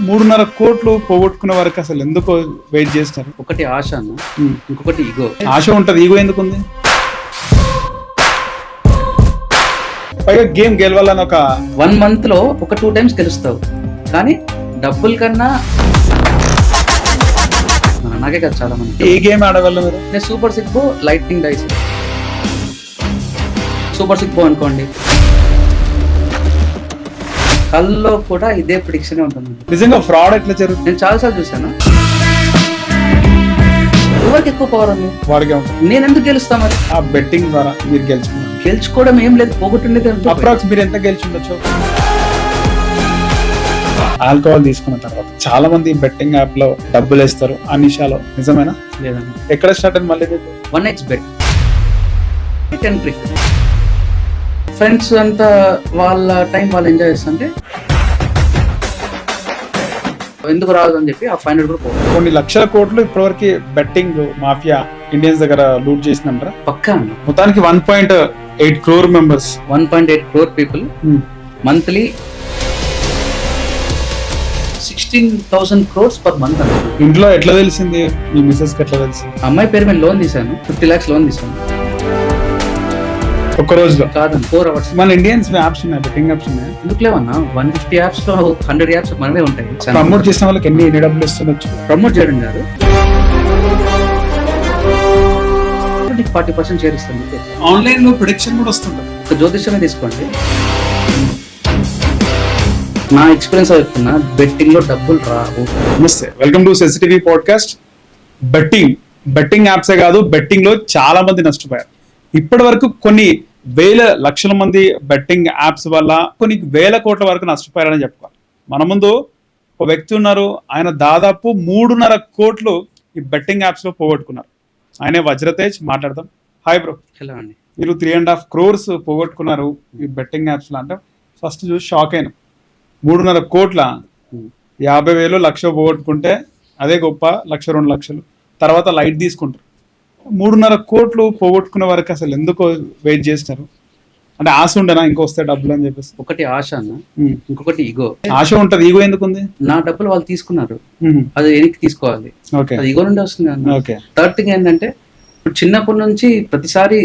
3.5 కోట్లు పోగొట్టుకునే వరకు అసలు ఎందుకు వెయిట్ చేస్తారు? ఒకటి ఆశను, ఇంకొకటి ఈగో. ఆశ ఉంటది, ఈగో ఎందుకుంది? పైగా గేమ్ గెలవాలని ఒక 1 month లో ఒక 2 times గెలుస్తావు, కానీ డబ్బుల కన్నా నాకే కదా చాలా మంది. ఏ గేమ్ ఆడగలరు మీరు? నేను సూపర్ సిక్ బో, లైటింగ్ డైస్. సూపర్ సిక్ బో అనుకోండి, కల్లో కూడా ఇదే ప్రిడిక్షన్ ఉంటుంది. నిజంగా ఫ్రాడ్ ఎట్లా జరుగుతుంది? నేను చాలాసార్లు చూసాను. ఎవరికి ఎక్కువ పవర్ ఉంది? వాడికే ఉంటుంది. నేను ఎందుకు గెలుస్తా మరి? ఆ బెట్టింగ్ ద్వారా మీరు గెలుచుకున్నారు. గెలుచుకోవడం ఏం లేదు, పోగొట్టుండేది. అప్రాక్స్ మీరు ఎంత గెలిచుండొచ్చు? ఆల్కహాల్ తీసుకున్న తర్వాత చాలా మంది బెట్టింగ్ యాప్ లో డబ్బులు వేస్తారు. ఆ నిషాలో నిజమేనా? లేదండి. ఎక్కడ స్టార్ట్ అయింది మళ్ళీ? 1x bet, 10 trick. ఫ్రెండ్స్ అంతా వాళ్ళ టైం వాళ్ళు ఎంజాయ్ చేస్తుంటే ఎందుకు రాదు అని చెప్పి ఆ 500 కూడా పోతుంది. కొన్ని లక్షల కోట్లు ఇప్పటివరకు బెట్టింగ్ మాఫియా ఇండియన్స్ దగ్గర లూట్ చేసిందంటారా? పక్కా అండి. మొత్తానికి 1.8 crore members, 1.8 crore people monthly 16,000 crores per month అండి. ఇంట్లో ఎట్లా తెలిసింది? మీ మిసెస్ కి ఎట్లా తెలిసింది? అమ్మాయి పేరు మీద లోన్ తీశాను, 50 lakhs లోన్ తీశాను. ఒక్క రోజులో కాదండి, 4 hours. మన ఇండియన్స్ యాప్స్ ఉన్నాయి, బెట్టింగ్ యాప్స్ ఉన్నాయి. ఎందుకు లేవన్నా? 150 apps లో 100 apps మనమే ఉంటాయి. ప్రమోట్ చేసిన వాళ్ళకి ఎన్ని డబ్బులు ఇస్తుండొచ్చు? ప్రమోట్ చేయడం కాదు, 40% షేర్ ఇస్తాను. ఆన్లైన్ లో ప్రిడిక్షన్ కూడా వస్తుంటుంది. ఒక జ్యోతిష్యమే తీసుకోండి, నా ఎక్స్పీరియన్స్ చెప్తున్నా, బెట్టింగ్ లో డబ్బులు రావు. నమస్తే, welcome to sensitive podcast. Betting యాప్సే కాదు, బెట్టింగ్ లో చాలా మంది నష్టపోయారు. ఇప్పటి వరకు కొన్ని వేల లక్షల మంది బెట్టింగ్ యాప్స్ వల్ల కొన్ని వేల కోట్ల వరకు నష్టపోయారని చెప్పుకోవాలి. మన ముందు ఒక వ్యక్తి ఉన్నారు, ఆయన దాదాపు 3.5 కోట్లు ఈ బెట్టింగ్ యాప్స్ లో పోగొట్టుకున్నారు. ఆయనే వజ్రతేజ్. మాట్లాడదాం. Hi bro. హలో అండి. మీరు 3.5 crores పోగొట్టుకున్నారు ఈ బెట్టింగ్ యాప్స్ లో అంటే ఫస్ట్ చూసి షాక్ అయినా. 3.5 కోట్ల 50,000 1,00,000 పోగొట్టుకుంటే అదే గొప్ప. 1,00,000 2 లక్షలు తర్వాత లైట్ తీసుకుంటారు. 3.5 కోట్లు పోగొట్టుకునే వరకు అసలు ఎందుకు వెయిట్ చేస్తారు? అంటే ఆశ ఉండేనా ఇంకా వస్తే డబ్బులు అని చెప్పేసి? ఒకటి ఆశను, ఇంకొకటి ఈగో. ఆశ ఉంటది, ఈగో ఎందుకుంది? నా డబ్బులు వాళ్ళు తీసుకున్నారు, అది వెనక్కి తీసుకోవాలి. అది ఈగో నుండి వస్తుంది. థర్డ్ థింగ్ ఏంటంటే, ఇప్పుడు చిన్నప్పటి నుంచి ప్రతిసారి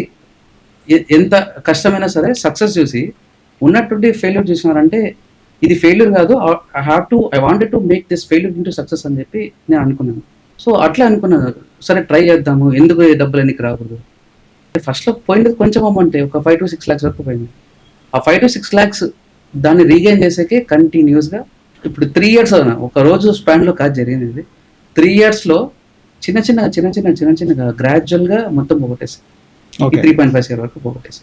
ఎంత కష్టమైనా సరే సక్సెస్ చూసి ఉన్నట్టుండి ఫెయిల్యూర్ చూసినారంటే ఇది ఫెయిల్యూర్ కాదు, I wanted to make this failure into success అని చెప్పి నేను అనుకున్నాను. సో అట్లా అనుకున్నాను, సరే ట్రై చేద్దాము, ఎందుకు డబ్బులు ఎందుకు రాకూడదు. ఫస్ట్లో పోయింది కొంచెం అమౌంట్, ఒక 5 to 6 lakhs వరకు పోయింది. ఆ 5 to 6 lakhs దాన్ని రీగైన్ చేసేకే కంటిన్యూస్గా ఇప్పుడు 3 years ఒక రోజు స్పాన్లో కాదు జరిగింది. 3 yearsలో చిన్న గ్రాడ్యువల్గా మొత్తం పోగొట్టేసి 3.5 years వరకు పోగొట్టేసి.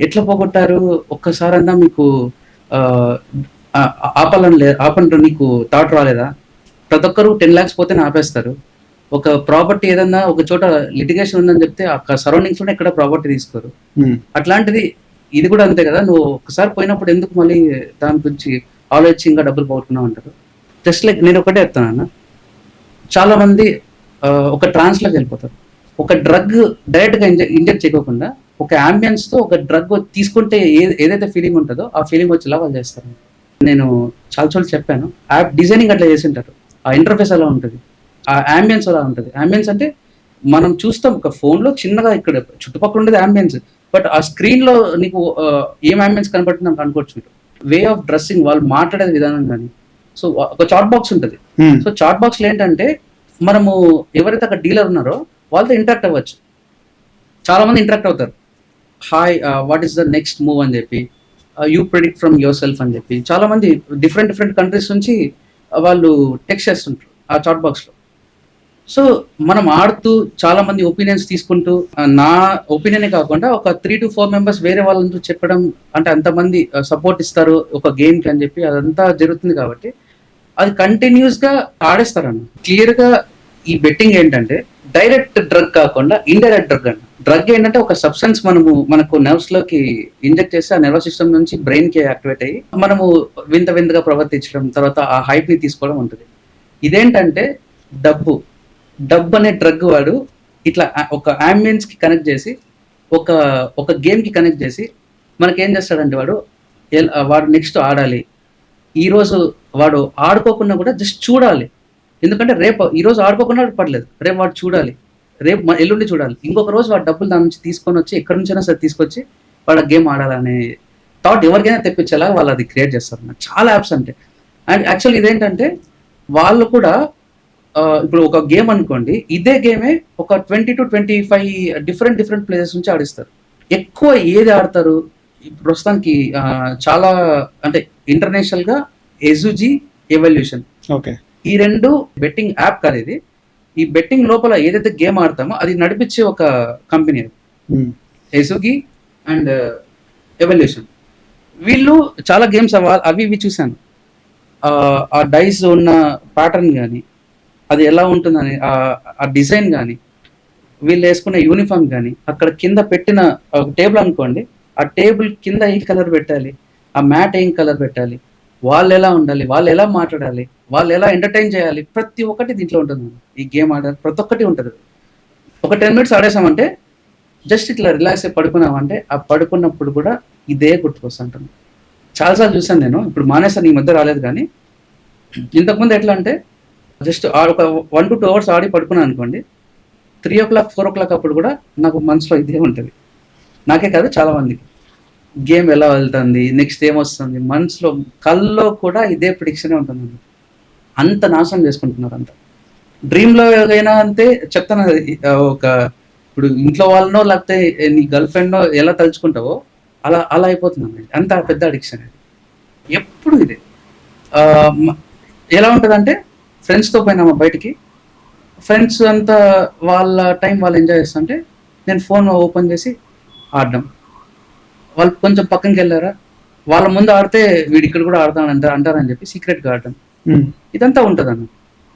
ఎట్లా పోగొట్టారు? ఒక్కసారన్నా మీకు ఆపండి, నీకు థాట్ రాలేదా? ప్రతి ఒక్కరు 10 lakhs పోతే ఆపేస్తారు. ఒక ప్రాపర్టీ ఏదన్నా ఒక చోట లిటిగేషన్ ఉందని చెప్తే ఆ సరౌండింగ్స్ లో ఎక్కడ ప్రాపర్టీ తీసుకోరు. అట్లాంటిది ఇది కూడా అంతే కదా. నువ్వు ఒకసారి పోయినప్పుడు ఎందుకు మళ్ళీ దాని గురించి ఆలోచించి ఇంకా డబ్బులు పోగొట్టుకున్నావు అంటారు. జస్ట్ లైక్ నేను ఒకటే చెప్తానన్నా, చాలా మంది ఒక ట్రాన్స్ లోకి వెళ్ళిపోతారు. ఒక డ్రగ్ డైరెక్ట్ గా ఇంజెక్ట్ చేయకుండా ఒక అంబియన్స్ తో ఒక డ్రగ్ తీసుకుంటే ఏదైతే ఫీలింగ్ ఉంటుందో ఆ ఫీలింగ్ వచ్చేలా వాళ్ళు చేస్తారు. నేను చాలా చోట్ల చెప్పాను, యాప్ డిజైనింగ్ అట్లా చేసి ఉంటారు. ఆ ఇంటర్ఫేస్ అలా ఉంటుంది, ఆ అంబియన్స్ అలా ఉంటుంది. అంబియన్స్ అంటే మనం చూస్తాం ఒక ఫోన్లో చిన్నగా ఇక్కడ చుట్టుపక్కల ఉండేది అంబియన్స్, బట్ ఆ స్క్రీన్లో నీకు ఏం అంబియన్స్ కనపడుతుంది నాకు అనుకోవచ్చు. వే ఆఫ్ డ్రెస్సింగ్, వాళ్ళు మాట్లాడేది విధానం కానీ. సో ఒక చాట్ బాక్స్ ఉంటుంది. సో చాట్ బాక్స్లో ఏంటంటే మనము ఎవరైతే అక్కడ డీలర్ ఉన్నారో వాళ్ళతో ఇంటరాక్ట్ అవ్వచ్చు. చాలా మంది ఇంటరాక్ట్ అవుతారు. Hi, what is the next move అని చెప్పి, you predict from your self అని చెప్పి చాలా మంది డిఫరెంట్ కంట్రీస్ నుంచి వాళ్ళు టెక్స్ట్ చేస్తుంటారు ఆ చాట్ బాక్స్లో. సో మనం ఆడుతూ చాలా మంది ఒపీనియన్స్ తీసుకుంటూ, నా ఒపీనియనే కాకుండా ఒక 3 to 4 members వేరే వాళ్ళంతా చెప్పడం, అంటే అంతమంది సపోర్ట్ ఇస్తారు ఒక గేమ్కి అని చెప్పి అదంతా జరుగుతుంది. కాబట్టి అది కంటిన్యూస్గా ఆడేస్తారన్న. క్లియర్గా ఈ బెట్టింగ్ ఏంటంటే డైరెక్ట్ డ్రగ్ కాకుండా ఇండైరెక్ట్ డ్రగ్ అండి. డ్రగ్ ఏంటంటే ఒక సబ్స్టెన్స్ మనకు నర్వ్స్ లోకి ఇంజెక్ట్ చేస్తే ఆ నర్వస్ సిస్టమ్ నుంచి బ్రెయిన్ కి యాక్టివేట్ అయ్యి మనము వింతగా ప్రవర్తించడం, తర్వాత ఆ హైప్ ని తీసుకోవడం ఉంటుంది. ఇదేంటంటే డబ్బు అనే డ్రగ్ వాడు ఇట్లా ఒక అంబియన్స్ కి కనెక్ట్ చేసి ఒక గేమ్ కి కనెక్ట్ చేసి మనకేం చేస్తాడంటే వాడు నెక్స్ట్ ఆడాలి, ఈరోజు వాడు ఆడుకోకుండా కూడా జస్ట్ చూడాలి. ఎందుకంటే రేపు ఈరోజు ఆడుకోకుండా పర్లేదు, రేపు వాడు చూడాలి, రేపు ఎల్లుండి చూడాలి, ఇంకొక రోజు వాడు డబ్బులు దాని నుంచి తీసుకొని వచ్చి ఎక్కడి నుంచైనా సరే తీసుకొచ్చి వాడు గేమ్ ఆడాలనే థాట్ ఎవరికైనా తెప్పించేలా వాళ్ళు అది క్రియేట్ చేస్తారు. చాలా యాప్స్ అంటే. అండ్ యాక్చువల్ ఇదేంటంటే వాళ్ళు కూడా ఇప్పుడు ఒక గేమ్ అనుకోండి, ఇదే గేమే ఒక 20 to 25 డిఫరెంట్ ప్లేసెస్ నుంచి ఆడిస్తారు. ఎక్కువ ఏది ఆడతారు ప్రస్తుతానికి చాలా అంటే ఇంటర్నేషనల్ గా ఎజుజీ, ఎవల్యూషన్, ఓకే, ఈ రెండు బెట్టింగ్ యాప్ కాదు ఇది. ఈ బెట్టింగ్ లోపల ఏదైతే గేమ్ ఆడతామో అది నడిపించే ఒక కంపెనీ అది, ఎజుగి అండ్ ఎవల్యూషన్. వీళ్ళు చాలా గేమ్స్ అవి ఇవి చూశాను. ఆ డైస్ ఉన్న ప్యాటర్న్ కానీ, అది ఎలా ఉంటుందని ఆ డిజైన్ కానీ, వీళ్ళు వేసుకునే యూనిఫామ్ కానీ, అక్కడ కింద పెట్టిన టేబుల్ అనుకోండి, ఆ టేబుల్ కింద ఏం కలర్ పెట్టాలి, ఆ మ్యాట్ ఏం కలర్ పెట్టాలి, వాళ్ళు ఎలా ఉండాలి, వాళ్ళు ఎలా మాట్లాడాలి, వాళ్ళు ఎలా ఎంటర్టైన్ చేయాలి, ప్రతి ఒక్కటి దీంట్లో ఉంటుంది. ఈ గేమ్ ఆడాలి ప్రతి ఒక్కటి ఉంటుంది. ఒక 10 minutes ఆడేసామంటే జస్ట్ ఇట్లా రిలాక్స్ అయి పడుకున్నామంటే ఆ పడుకున్నప్పుడు కూడా ఇదే గుర్తుకొస్తుంటుంది. చాలాసార్లు చూసాను నేను, ఇప్పుడు మానేసాను, ఈ మధ్య రాలేదు. కానీ ఇంతకుముందు ఎట్లా అంటే జస్ట్ ఒక 1 to 2 hours ఆడి పడుకున్నాను అనుకోండి, 3 o'clock 4 o'clock అప్పుడు కూడా నాకు మనసులో ఇదే ఉంటుంది. నాకే కాదు చాలా మందికి గేమ్ ఎలా వెళ్తుంది, నెక్స్ట్ ఏమొస్తుంది, మనసులో కల్లో కూడా ఇదే ప్రిడిక్షనే ఉంటుంది. అంత నాశనం చేసుకుంటున్నారు అంత. డ్రీమ్లో అయినా అంతే చెప్తాను. ఒక ఇప్పుడు ఇంట్లో వాళ్ళనో లేకపోతే నీ గర్ల్ ఫ్రెండ్నో ఎలా తలుచుకుంటావో అలా అయిపోతుంది. అంత పెద్ద అడిక్షన్ అది. ఎప్పుడు ఇదే. ఎలా ఉంటుందంటే ఫ్రెండ్స్తో పోయినామా బయటికి, ఫ్రెండ్స్ అంతా వాళ్ళ టైం వాళ్ళు ఎంజాయ్ చేస్తుంటే నేను ఫోన్ ఓపెన్ చేసి ఆడడం, వాళ్ళు కొంచెం పక్కనకి వెళ్ళారా, వాళ్ళ ముందు ఆడితే వీడు ఇక్కడ కూడా ఆడతాను అంటారని చెప్పి సీక్రెట్గా ఆడడం, ఇదంతా ఉంటుంది అన్న.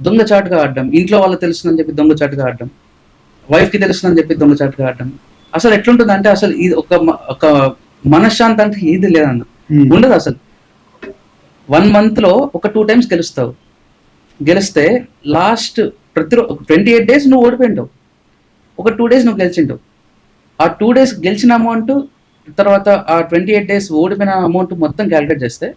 దొంగచాటుగా ఆడడం, ఇంట్లో వాళ్ళకి తెలుస్తుందని చెప్పి దొంగచాటుగా ఆడడం, వైఫ్కి తెలుస్తుందని చెప్పి దొంగచాటుగా ఆడడం. అసలు ఎట్లుంటుంది అంటే అసలు ఇది ఒక మనశ్శాంతి అంటే ఏది లేదన్న, ఉండదు అసలు. 1 month లో ఒక 2 times గెలుస్తావు, గెలిస్తే లాస్ట్ 28 days నువ్వు ఓడిపోయింటావు, ఒక 2 days నువ్వు గెలిచింటావు. ఆ 2 days గెలిచిన అమౌంట్ తర్వాత ఆ 28 days ఓడిపోయిన అమౌంట్ మొత్తం క్యాలిక్యులేట్ చేస్తే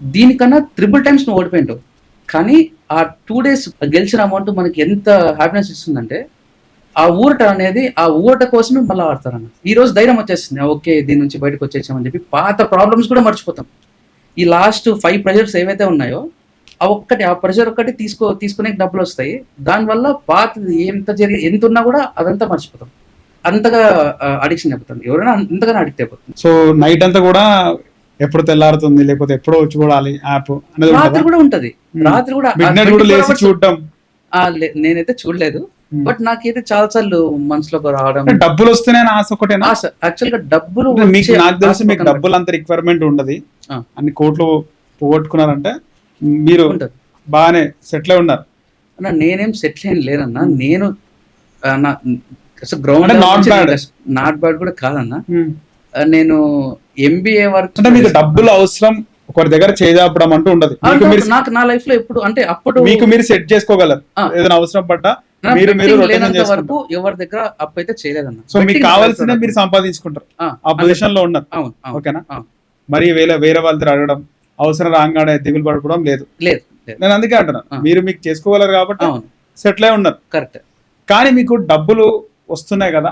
దీనికన్నా 3 times నువ్వు ఓడిపోయింటావు. కానీ ఆ 2 days గెలిచిన అమౌంట్ మనకి ఎంత హ్యాపీనెస్ ఇస్తుందంటే ఆ ఊరట అనేది, ఆ ఊరట కోసమే మళ్ళీ ఆడతారన్న. ఈ రోజు ధైర్యం వచ్చేస్తుంది, ఓకే దీని నుంచి బయటకు వచ్చేసామని చెప్పి పాత ప్రాబ్లమ్స్ కూడా మర్చిపోతాం. ఈ లాస్ట్ 5 ప్రెజర్స్ ఏవైతే ఉన్నాయో ఆ ప్రెషర్ ఒక్కటి తీసుకునే డబ్బులు వస్తాయి. దానివల్ల పాత ఎంత ఉన్నా కూడా అదంతా మర్చిపోతాం. అంతగా అడిక్షన్ అయిపోతుంది, ఎవరైనా అంతగానే అడిక్ట్ అయిపోతుంది. సో నైట్ అంతా కూడా ఎప్పుడు తెల్లారుతుంది లేకపోతే ఎప్పుడో వచ్చి చూడాలి యాప్ అనేది రాత్రి కూడా ఉంటది. రాత్రి కూడా లేసి చూడటం నేనైతే చూడలేదు, బట్ నాకైతే చాలా సార్లు మనసులో రావడం. డబ్బులు వస్తేనే ఆశ ఒకటేనా? యాక్చువల్ గా డబ్బులు నాకు తెలిసి మీకు డబ్బులు అంత రిక్వైర్మెంట్ ఉండదు. అన్ని కోట్లు పోగొట్టుకున్నారంటే మీరు బాగానే సెటిల్ అయి ఉన్నారు. నేనేం సెటిల్ అయిన లేనన్నా. నేను గ్రౌండ్ నాట్ బ్యాడ్ కూడా కాదన్నా. నేను MBA వరకు అంటే మీకు డబ్బులు అవసరం ఒకరి దగ్గర చేజాపడం అంటూ ఉండదు. నాకు నా లైఫ్ లో ఎప్పుడు అంటే అప్పుడు మీకు మీరు సెట్ చేసుకోగలరు. ఏదైనా అవసరం పడ్డా వరకు ఎవరి దగ్గర అప్పు అయితే చేయలేదన్న. సో మీకు కావాల్సిన మీరు సంపాదించుకుంటారు, ఆ పొజిషన్ లో ఉన్నారు. ఓకేనా? మరి వేరే వాళ్ళ దగ్గర అడగడం, అవసరం రాగానే దిగులు పడుకోవడం లేదు. నేను అందుకే అంటున్నాను, మీరు మీకు చేసుకోగలరు కాబట్టి సెటిల్ అయి ఉన్నారు. కరెక్ట్. కానీ మీకు డబ్బులు వస్తున్నాయి కదా,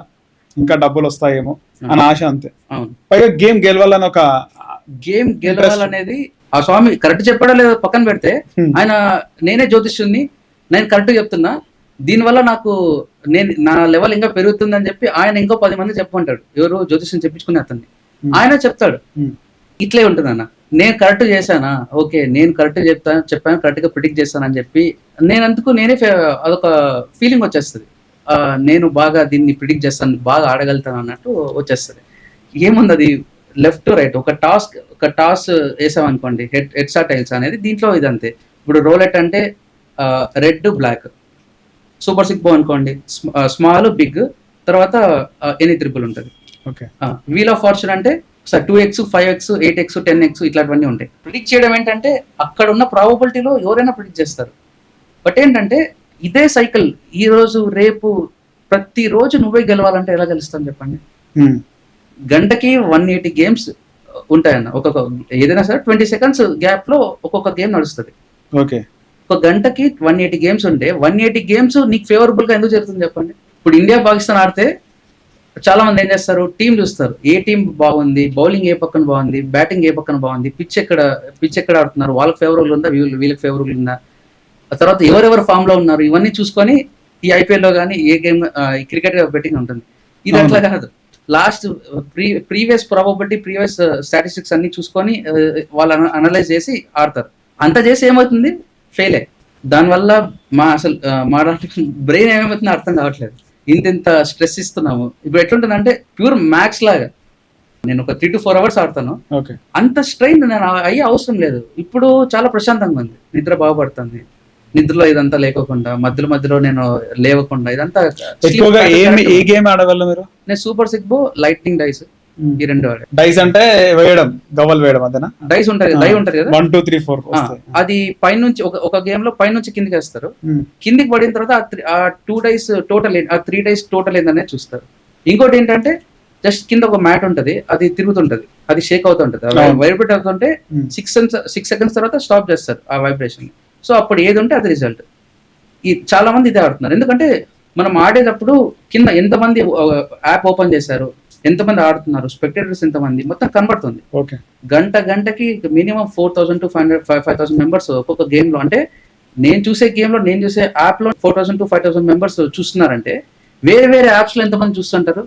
ఇంకా డబ్బులు వస్తాయేమో అని ఆశ, అంతే. పైగా గేమ్ గెలవాలని ఒక గేమ్ గెలవాలనేది ఆ స్వామి కరెక్ట్ చెప్పాడో లేదో పక్కన పెడితే, ఆయన నేనే జ్యోతిష్యుని, నేను కరెక్ట్ చెప్తున్నా, దీనివల్ల నా లెవెల్ ఇంకా పెరుగుతుందని చెప్పి ఆయన ఇంకో 10 మంది చెప్పమంటాడు. ఎవరు జ్యోతిష్యం చెప్పించుకునే అతన్ని ఆయన చెప్తాడు. ఇట్లే ఉంటుంది అన్న. నేను కరెక్ట్ చేశానా, ఓకే నేను కరెక్ట్ చెప్పాను, కరెక్ట్ గా ప్రిడిక్ట్ చేస్తానని చెప్పి నేనే అదొక ఫీలింగ్ వచ్చేస్తుంది. నేను బాగా దీన్ని ప్రిడిక్ట్ చేస్తాను, బాగా ఆడగలుగుతాను అన్నట్టు వచ్చేస్తుంది. ఏముంది అది లెఫ్ట్ రైట్ ఒక టాస్ వేసామనుకోండి, హెడ్సా టైల్స్ అనేది దీంట్లో ఇదంతే. ఇప్పుడు రోలెట్ అంటే రెడ్ బ్లాక్, సూపర్ 6 అనుకోండి, స్మాల్ బిగ్, తర్వాత ఎనీ త్రిపుల్ ఉంటుంది. వీల్ ఆఫ్ ఫార్చ్యూన్ అంటే 2x 5x 8x 10x ఇట్లాంటివన్నీ ఉంటాయి. ప్రిడిక్ట్ చేయడం ఏంటంటే అక్కడ ఉన్న ప్రాబబిలిటీలో ఎవరైనా ప్రిడిక్ట్ చేస్తారు. బట్ ఏంటంటే ఇదే సైకిల్ ఈ రోజు రేపు ప్రతిరోజు నువ్వే గెలవాలంటే ఎలా గెలుస్తాను చెప్పండి. గంటకి 180 గేమ్స్ ఉంటాయన్న. ఒక్కొక్క ఏదైనా సరే 20 సెకండ్స్ గ్యాప్ లో ఒక్కొక్క గేమ్ నడుస్తుంది. ఓకే. ఒక గంటకి 180 గేమ్స్ ఉంటే 180 గేమ్స్ నీకు ఫేవరబుల్ గా ఎందుకు జరుగుతుంది చెప్పండి. ఇప్పుడు ఇండియా పాకిస్తాన్ ఆడితే చాలా మంది ఏం చేస్తారు, టీం చూస్తారు, ఏ టీం బాగుంది, బౌలింగ్ ఏ పక్కన బాగుంది, బ్యాటింగ్ ఏ పక్కన బాగుంది, పిచ్ ఎక్కడ ఆడుతున్నారు, వాళ్ళకి ఫేవరబుల్ ఉందా, వీళ్ళకి ఫేవరబుల్ ఉందా, ఆ తర్వాత ఎవరెవరు ఫామ్ లో ఉన్నారు, ఇవన్నీ చూసుకొని ఈ ఐపీఎల్ లో కానీ ఏ గేమ్ క్రికెట్ బెట్టింగ్ ఉంటుంది. ఇది అట్లా కాదు. Last previous probability, previous statistics అన్ని చూసుకొని వాళ్ళు అనలైజ్ చేసి ఆడతారు. అంత చేసి ఏమవుతుంది, ఫెయిలే. దానివల్ల అసలు మా బ్రెయిన్ ఏమవుతుందో అర్థం కావట్లేదు. ఇంత స్ట్రెస్ ఇస్తున్నాము. ఇప్పుడు ఎట్లుంటుందంటే ప్యూర్ మ్యాక్స్ లాగా నేను ఒక 3 to 4 hours ఆడతాను. అంత స్ట్రెయిన్ నేను అయ్యే అవసరం లేదు. ఇప్పుడు చాలా ప్రశాంతంగా ఉంది, నిద్ర బాగుపడుతుంది. నిద్రలో ఇదంతా లేకోకుండా, మధ్యలో నేను లేవకుండా, ఇదంతా ఏ గేమ్ ఆడగలరు మీరు? నేను సూపర్ సిక్బో, లైట్నింగ్ డైస్, ఈ 2 ఆడే. డైస్ అంటే వేయడం, గవ్వలు వేయడం అదేనా? డైస్ ఉంటుంది, డై ఉంటుంది కదా, 1 2 3 4. అది పైనుంచి ఒక గేమ్ లో పైనుంచి కిందికి వేస్తారు. కిందికి పడిన తర్వాత ఆ 2 డైస్ టోటల్, ఆ 3 డైస్ టోటల్ ఏందనేది చూస్తారు. ఇంకోటి ఏంటంటే జస్ట్ కింద ఒక మ్యాట్ ఉంటది, అది తిరుగుతుంటది, అది షేక్ అవుతుంటది, వైబ్రేట్ అవుతుంటే 6 seconds తర్వాత స్టాప్ చేస్తారు ఆ వైబ్రేషన్. సో అప్పుడు ఏది ఉంటే అది రిజల్ట్. చాలా మంది ఇదే ఆడుతున్నారు. ఎందుకంటే మనం ఆడేటప్పుడు కింద ఎంతమంది యాప్ ఓపెన్ చేశారు, ఎంతమంది ఆడుతున్నారు, స్పెక్టేటర్స్ ఎంతమంది, మొత్తం కనబడుతుంది. గంటకి మినిమం 4,000 to 5,000 మెంబర్స్ ఒక్కొక్క గేమ్ లో. అంటే నేను చూసే యాప్ లో 4,000 to 5,000 మెంబర్స్ చూస్తున్నారంటే వేరే యాప్స్ లో ఎంతమంది చూస్తుంటారు.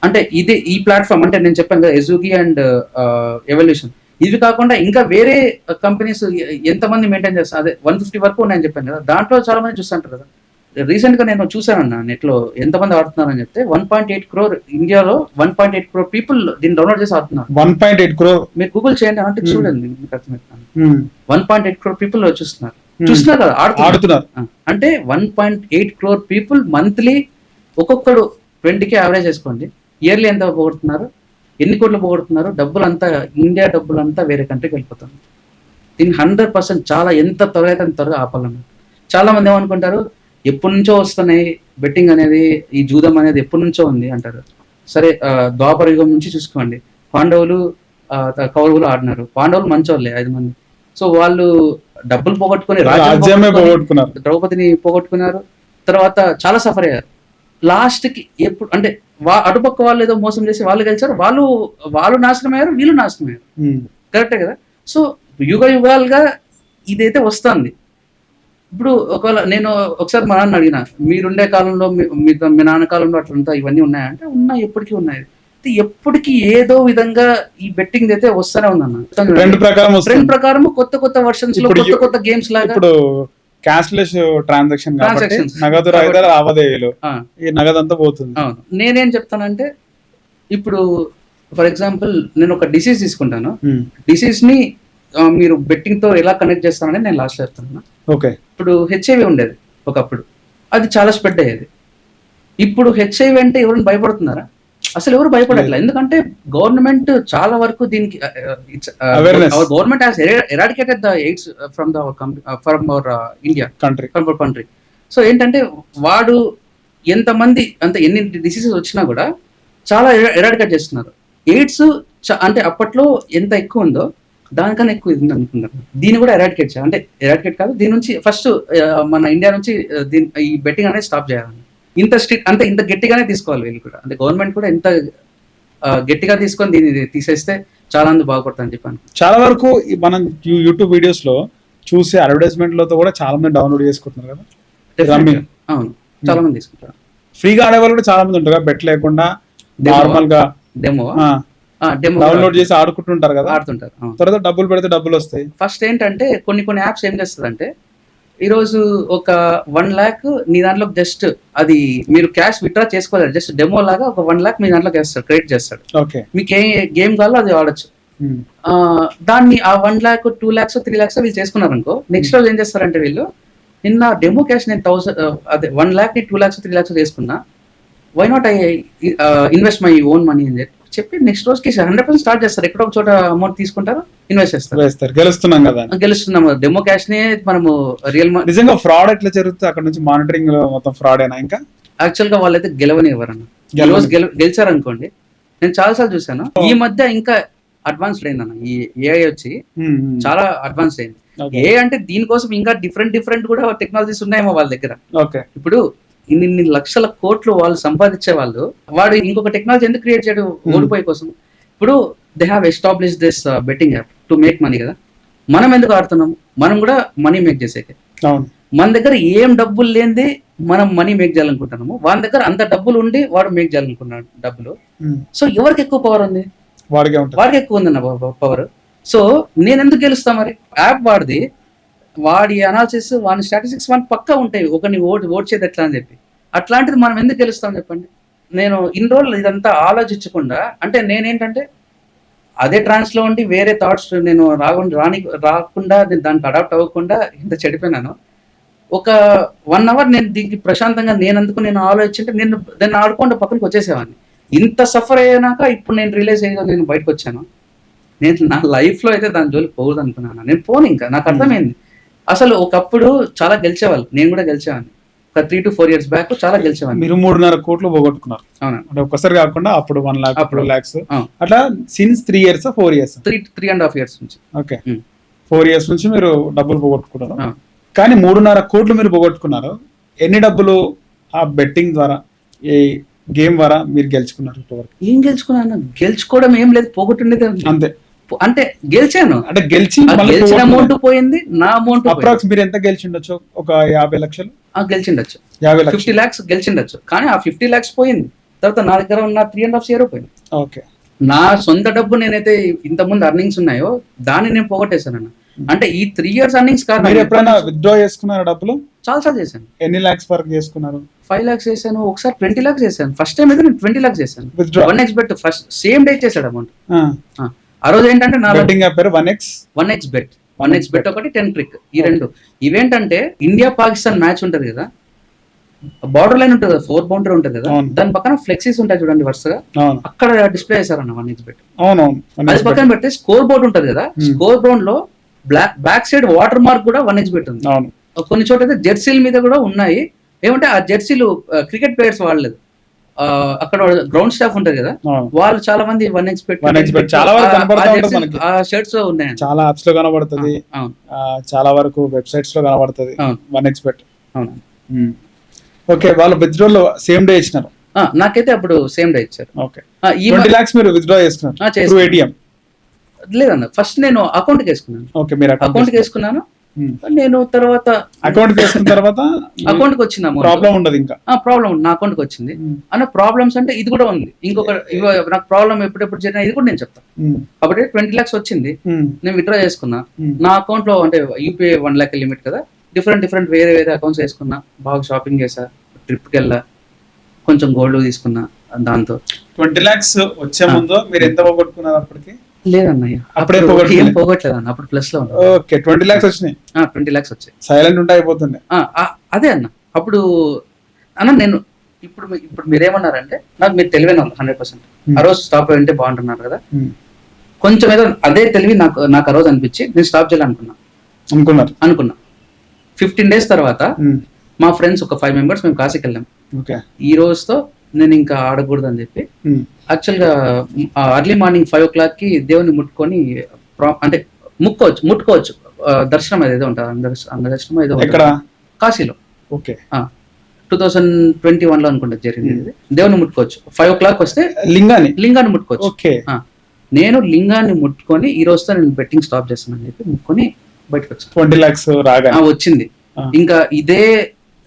అంటే ఇదే ఈ ప్లాట్ఫామ్, అంటే నేను చెప్పాను కదా ఎజుగి అండ్ ఎవల్యూషన్, ఇవి కాకుండా ఇంకా వేరే కంపెనీస్ ఎంతమంది మెయింటైన్ చేస్తారు, అదే 150 వరకు ఉన్నాయని చెప్పాను కదా, దాంట్లో చాలా మంది చూస్తుంటారు కదా. రీసెంట్ గా నేను చూసానన్నా నెట్ లో ఎంతమంది ఆడుతున్నారని చెప్తే 1.8 crore ఇండియాలో 1.8 crore పీపుల్ దీన్ని డౌన్లోడ్ చేసి ఆడుతున్నారు. 1.8 crore మీరు గూగుల్ చేయండి అంటే చూడండి, మీకు అర్థమవుతాను. 1.8 crore పీపుల్ చూస్తున్నారు కదా, ఆడుతున్నారు. అంటే 1.8 crore పీపుల్ మంత్లీ ఒక్కొక్కడు 20K యావరేజ్ చేసుకోండి. ఇయర్లీ ఎంత పోగొడుతున్నారు, ఎన్ని కోట్లు పోగొడుతున్నారు, డబ్బులు అంతా ఇండియా డబ్బులు అంతా వేరే కంట్రీకి వెళ్ళిపోతుంది. దీన్ని 100% చాలా ఎంత త్వరగా ఆపాలన్నారు. చాలా మంది ఏమనుకుంటారు, ఎప్పటి నుంచో వస్తున్నాయి బెట్టింగ్ అనేది, ఈ జూదం అనేది ఎప్పటి నుంచో ఉంది అంటారు. సరే, ద్వాపర యుగం నుంచి చూసుకోండి, పాండవులు కౌరవులు ఆడినారు. పాండవులు మంచోళ్ళే 5 మంది. సో వాళ్ళు డబ్బులు పోగొట్టుకుని ద్రౌపదిని పోగొట్టుకున్నారు, తర్వాత చాలా సఫర్ అయ్యారు. లాస్ట్ కి ఎప్పుడు అంటే అటుపక్క వాళ్ళు ఏదో మోసం చేసి వాళ్ళు గెలిచారు, వాళ్ళు నాశనం అయ్యారు, వీళ్ళు నాశనం అయ్యారు. కరెక్టే కదా. సో యుగాలుగా ఇదైతే వస్తుంది. ఇప్పుడు ఒకవేళ నేను ఒకసారి మా నాన్న అడిగిన, మీరుండే కాలంలో మీ నాన్న కాలంలో అట్లంతా ఇవన్నీ ఉన్నాయంటే ఉన్నాయి, ఎప్పటికీ ఉన్నాయి. ఎప్పటికీ ఏదో విధంగా ఈ బెట్టింగ్ అయితే వస్తూనే ఉందన్న. ట్రెండ్ ప్రకారం కొత్త వర్షన్స్ లో కొత్త గేమ్స్ లాగా. ఇప్పుడు క్యాష్లెస్ ట్రాన్సాక్షన్, నగదు రహిత లావాదేవీలు, ఈ నగదంతా పోతుంది. నేనేం చెప్తానంటే, ఇప్పుడు ఫర్ ఎగ్జాంపుల్ నేను ఒక డిసీజ్ తీసుకుంటాను, డిసీజ్ ని మీరు బెట్టింగ్ తో ఎలా కనెక్ట్ చేస్తానని నేను లాస్ట్ చెప్తాను. ఓకే. ఇప్పుడు హెచ్ఐవి ఉండేది ఒకప్పుడు, అది చాలా స్ప్రెడ్ అయ్యేది. ఇప్పుడు హెచ్ఐవి అంటే ఎవరైనా భయపడుతున్నారా? అసలు ఎవరు భయపడట్లేదు. ఎందుకంటే గవర్నమెంట్ చాలా వరకు దీనికి government has eradicated the AIDS from our India country. So ఏంటంటే వాడు ఎంతమంది అంటే ఎన్ని డిసీజెస్ వచ్చినా కూడా చాలా ఎరాడికేట్ చేస్తున్నారు. ఎయిడ్స్ అంటే అప్పట్లో ఎంత ఎక్కువ ఉందో దానికన్నా ఎక్కువ ఇది అనుకుంటారు. దీన్ని కూడా ఎరాడికేట్ చేయాలి. అంటే ఎరాడికేట్ కాదు, దీని నుంచి ఫస్ట్ మన ఇండియా నుంచి ఈ బెట్టింగ్ అనేది స్టాప్ చేయాలి. ఇంత స్ట్రిక్ట్ అంటే ఇంత గట్టిగానే తీసుకోవాలి వీళ్ళు కూడా. అంటే గవర్నమెంట్ కూడా ఎంత గట్టిగా తీసుకొని దీన్ని తీసేస్తే చాలా మంది బాగుపడతారని చెప్పాను. చాలా వరకు మనం యూట్యూబ్ వీడియోస్ లో చూసే అడ్వర్టైజ్మెంట్ లతో కూడా చాలా మంది డౌన్లోడ్ చేసుకుంటున్నారు కదా. అవును, చాలా మంది తీసుకుంటారు. ఫ్రీగా ఆడే వాళ్ళు కూడా చాలా మంది ఉంటారు, బెట్ లేకుండా నార్మల్ గా డెమో డౌన్లోడ్ చేసి ఆడుకుంటుంటారు కదా, ఆడుతుంటారు. తర్వాత డబ్బులు పెడితే డబ్బులు వస్తాయి. ఫస్ట్ ఏంటంటే కొన్ని యాప్స్ ఏం చేస్తుందంటే, ఈరోజు ఒక 1 lakh నీ దాంట్లో జస్ట్ అది మీరు క్యాష్ విత్డ్రా చేసుకోలేదు, జస్ట్ డెమో లాగా ఒక 1 lakh మీ దాంట్లోకి వేస్తాడు, క్రెడిట్ చేస్తాడు. మీకు ఏ గేమ్ కావాలో అది ఆడొచ్చు. దాన్ని ఆ 1 lakh 2 lakhs 3 lakhs వీళ్ళు చేసుకున్నారు అనుకో, నెక్స్ట్ రోజు ఏం చేస్తారంటే వీళ్ళు, నిన్న డెమో క్యాష్ నేను 1 lakh 2 lakhs 3 lakhs చేసుకున్నా, why not I invest my own money అని చెప్పి నెక్స్ట్ రోజుకి 100% స్టార్ట్ చేస్తారు. ఎక్కడో ఒక చోట అమౌంట్ తీసుకుంటారు, ఇన్వెస్ట్ చేస్తారు. గెలుస్తున్నాం డెమో క్యాష్ ని మనము రియల్. నిజంగా ఫ్రాడ్ ఎట్లా జరుగుతుంది అక్కడ నుంచి? మానిటరింగ్ మొత్తం ఫ్రాడ్ అయినా ఇంకా యాక్చువల్ గా వాళ్ళైతే గెలవని ఎవరన్నా ఈ రోజు గెలిచారనుకోండి, నేను చాలాసార్లు చూసాను. ఈ మధ్య ఇంకా అడ్వాన్స్డ్ అయింది అన్న. ఈ ఏఐ వచ్చి చాలా అడ్వాన్స్డ్ అయింది. ఏ అంటే దీనికోసం ఇంకా డిఫరెంట్ కూడా టెక్నాలజీస్ ఉన్నాయేమో వాళ్ళ దగ్గర. ఓకే, ఇప్పుడు ఇన్ని లక్షల కోట్లు వాళ్ళు సంపాదించే వాళ్ళు వాడు ఇంకొక టెక్నాలజీ ఎందుకు క్రియేట్ చేయడు ఓడిపోయే కోసం? ఇప్పుడు they have establish this betting app to make money కదా. మనం ఎందుకు ఆడుతున్నాం? మనం కూడా మనీ మేక్ చేసేకే. మన దగ్గర ఏం డబ్బులు లేనిది మనం మనీ మేక్ చేయాలనుకుంటున్నాము, వాళ్ళ దగ్గర అంత డబ్బులు ఉండి వాడు మేక్ చేయాలనుకుంటున్నాడు డబ్బులు. సో ఎవరికి ఎక్కువ పవర్ ఉంది? వాడికి ఎక్కువ ఉందన్న పవర్. సో నేను ఎందుకు గెలుస్తా మరి? యాప్ వాడిది, వాడి అనాలిసిస్ వాడి స్టాటిస్టిక్స్ వాడికి పక్కా ఉంటాయి, ఒకరిని ఓట్ చేది ఎట్లా అని చెప్పి. అట్లాంటిది మనం ఎందుకు గెలుస్తాం చెప్పండి? నేను ఇన్ని రోజులు ఇదంతా ఆలోచించకుండా, అంటే నేనేంటంటే అదే ట్రాన్స్లో ఉండి వేరే థాట్స్ నేను రాకుండా నేను దానికి అడాప్ట్ అవ్వకుండా ఇంత చెడిపోయినాను. ఒక 1 hour నేను దీనికి ప్రశాంతంగా నేను ఆలోచింటే నేను దాన్ని ఆడుకుంటూ పక్కనకి వచ్చేసేవాడిని. ఇంత సఫర్ అయ్యాక ఇప్పుడు నేను రియలైజ్ అయ్యా నేను బయటకు వచ్చాను. నేను నా లైఫ్లో అయితే దాని జోలికి పోకూడదు అనుకున్నాను. నేను పోను, ఇంకా నాకు అర్థమైంది. అసలు ఒకప్పుడు చాలా గెలిచేవాళ్ళు, నేను కూడా గెలిచేవాడిని. ఒక 3 to 4 years బ్యాక్ చాలా గెలిచేవాడిని. మీరు 3.5 కోట్లు పోగొట్టుకున్నారు. అవునా? అంటే ఒక్కసారి కాకుండా అప్పుడు 1 lakh, 2 lakhs అట్లా సిన్స్ 3 years 4 years 3.5 years నుంచి. ఓకే, 4 years నుంచి మీరు డబ్బులు పోగొట్టుకున్నారు. కానీ 3.5 కోట్లు మీరు పోగొట్టుకున్నారు. ఎన్ని డబ్బులు ఆ బెట్టింగ్ ద్వారా, ఈ గేమ్ ద్వారా మీరు గెలుచుకున్నారు ఇప్పటివరకు? ఏం గెలుచుకున్నాను? గెలుచుకోవడం ఏం లేదు, పోగొట్టుండేది అంతే. అంటే గెలిచాను, అంటే గెలిచిన అమౌంట్ పోయింది, నా అమౌంట్ అప్రాక్స్ మీరు ఎంత గెలిచిండొచ్చు? ఒక 50 లక్షలు గెలిచిండొచ్చు, 50 lakhs గెలిచిండొచ్చు. కానీ ఆ 50 lakhs పోయింది. తర్వాత నా దగ్గర ఉన్న 3.5 years పోయింది. ఓకే, నా సొంత డబ్బు నేనైతే ఇంతకుముందు అర్నింగ్స్ ఉన్నాయో దాన్ని నేను పోగొట్టేశాను అన్న. అంటే ఈ 3 years అర్నింగ్స్ కాదు. మీరు ఎప్పుడైనా విత్డ్రా చేసుకున్నారా డబ్బులు? చాలా చేశాను. ఎన్ని lakhs వరకు చేసుకున్నారు? 5 lakhs చేశాను, ఒకసారి 20 lakhs చేశాను. ఫస్ట్ టైం అయితే నేను 20 lakhs చేశాను. 1x bet first same day చేశాడు అమౌంట్. ఆ రోజు ఏంటంటే నా బెట్టింగ్ యాప్ పేరు 1x bet ఒకటి 10 trick. ఈ రెండు ఇవేంటంటే ఇండియా పాకిస్తాన్ మ్యాచ్ ఉంటది కదా, బార్డర్ లైన్ ఉంటుంది కదా, 4 boundary ఉంటుంది కదా, దాని పక్కన ఫ్లెక్సీస్ ఉంటాయి చూడండి వరుసగా, అక్కడ డిస్ప్లే చేశారన్న 1x bet. అది పక్కన పెడితే స్కోర్ బోర్డ్ ఉంటది కదా, స్కోర్ బోర్డ్ లో బ్యాక్ సైడ్ వాటర్ మార్క్ కూడా 1x bet ఉంది. కొన్ని చోట్ల అయితే జెర్సీల మీద కూడా ఉన్నాయి. ఏమంటే ఆ జెర్సీలు క్రికెట్ ప్లేయర్స్ వాడలేదు, అక్కడ గ్రౌండ్ స్టాఫ్ ఉంటది కదా, వాళ్ళు చాలా మంది 1x bet ఆ షర్ట్స్ ఉన్నాయి. చాలా యాప్స్ లో కనబడుతుంది, చాలా వరకు వెబ్సైట్స్ లో కనబడుతుంది 1x bet. ఓకే, వాళ్ళు విత్డ్రాల్ సేమ్ డే ఇచ్చినారు? నాకైతే అప్పుడు సేమ్ డే ఇచ్చారు. ఓకే, 20 lakhs మీరు విత్డ్రా చేసుకున్నారు త్రూ ATM? లేదన్న, ఫస్ట్ నేను అకౌంట్ కి వేసుకున్నాను. ఓకే, మీరు అకౌంట్ కి వేసుకున్నాను. నేను తర్వాత అకౌంట్ వేసుకున్న తర్వాత అకౌంట్ కి వచ్చిన ప్రాబ్లం ఉండదు, ఇంకా ప్రాబ్లం నా అకౌంట్ కి వచ్చింది అన్న. ప్రాబ్లమ్స్ అంటే ఇది కూడా ఉంది, ఇంకొక నాకు ప్రాబ్లం ఎప్పుడెప్పుడు జరిగినా ఇది కూడా నేను చెప్తాను. కాబట్టి 20 lakhs వచ్చింది, నేను విత్డ్రా చేసుకున్నా. నా అకౌంట్ లో అంటే UPI 1 lakh లిమిట్ కదా, డిఫరెంట్ వేరే అకౌంట్స్ వేసుకున్నా. బాగా షాపింగ్ చేసా, ట్రిప్కి వెళ్ళా, కొంచెం గోల్డ్ తీసుకున్నా. దాంతో 20 lakhs వచ్చే ముందు మీరు ఎంత పోగొట్టుకున్నారు అప్పటికి? లేదన్నయ్య, అప్పుడే పోగొట్టలేదు అన్న, అప్పుడు ప్లస్ లో. ఓకే, 20 lakhs వచ్చినాయి. 20 lakhs వచ్చాయి. సైలెంట్ ఉంటే అయిపోతుంది. అదే అన్న, అప్పుడు అన్న నేను ఇప్పుడు మీరేమన్నారంటే నాకు మీరు తెలివైన 100%. ఆ రోజు స్టాప్ అయి ఉంటే బాగుంటున్నారు కదా, కొంచెం ఏదో అదే తెలివి నాకు ఆ రోజు అనిపించి నేను స్టాప్ చేయాలనుకున్నా. 15 days తర్వాత మా ఫ్రెండ్స్ ఒక 5 members మేము కాశీకి వెళ్ళాం. ఈ రోజుతో నేను ఇంకా ఆడకూడదు అని చెప్పి యాక్చువల్గా అర్లీ మార్నింగ్ 5 o'clock కి దేవుని ముట్టుకొని, అంటే ముట్టుకోవచ్చు దర్శనం ఏదో ఉంటుంది, దర్శనం ఏదో కాశీలో. ఓకే, 2021 లో అనుకుంటా జరిగింది. దేవుని ముట్టుకోవచ్చు, 5 o'clock వస్తే లింగాన్ని ముట్టుకోవచ్చు. ఓకే, నేను లింగాన్ని ముట్టుకొని ఈ రోజుతో నేను బెట్టింగ్ స్టాప్ చేస్తాను అని చెప్పి ముట్టుకొని బయటకు వచ్చాను. 20 lakhs వచ్చింది. ఇంకా ఇదే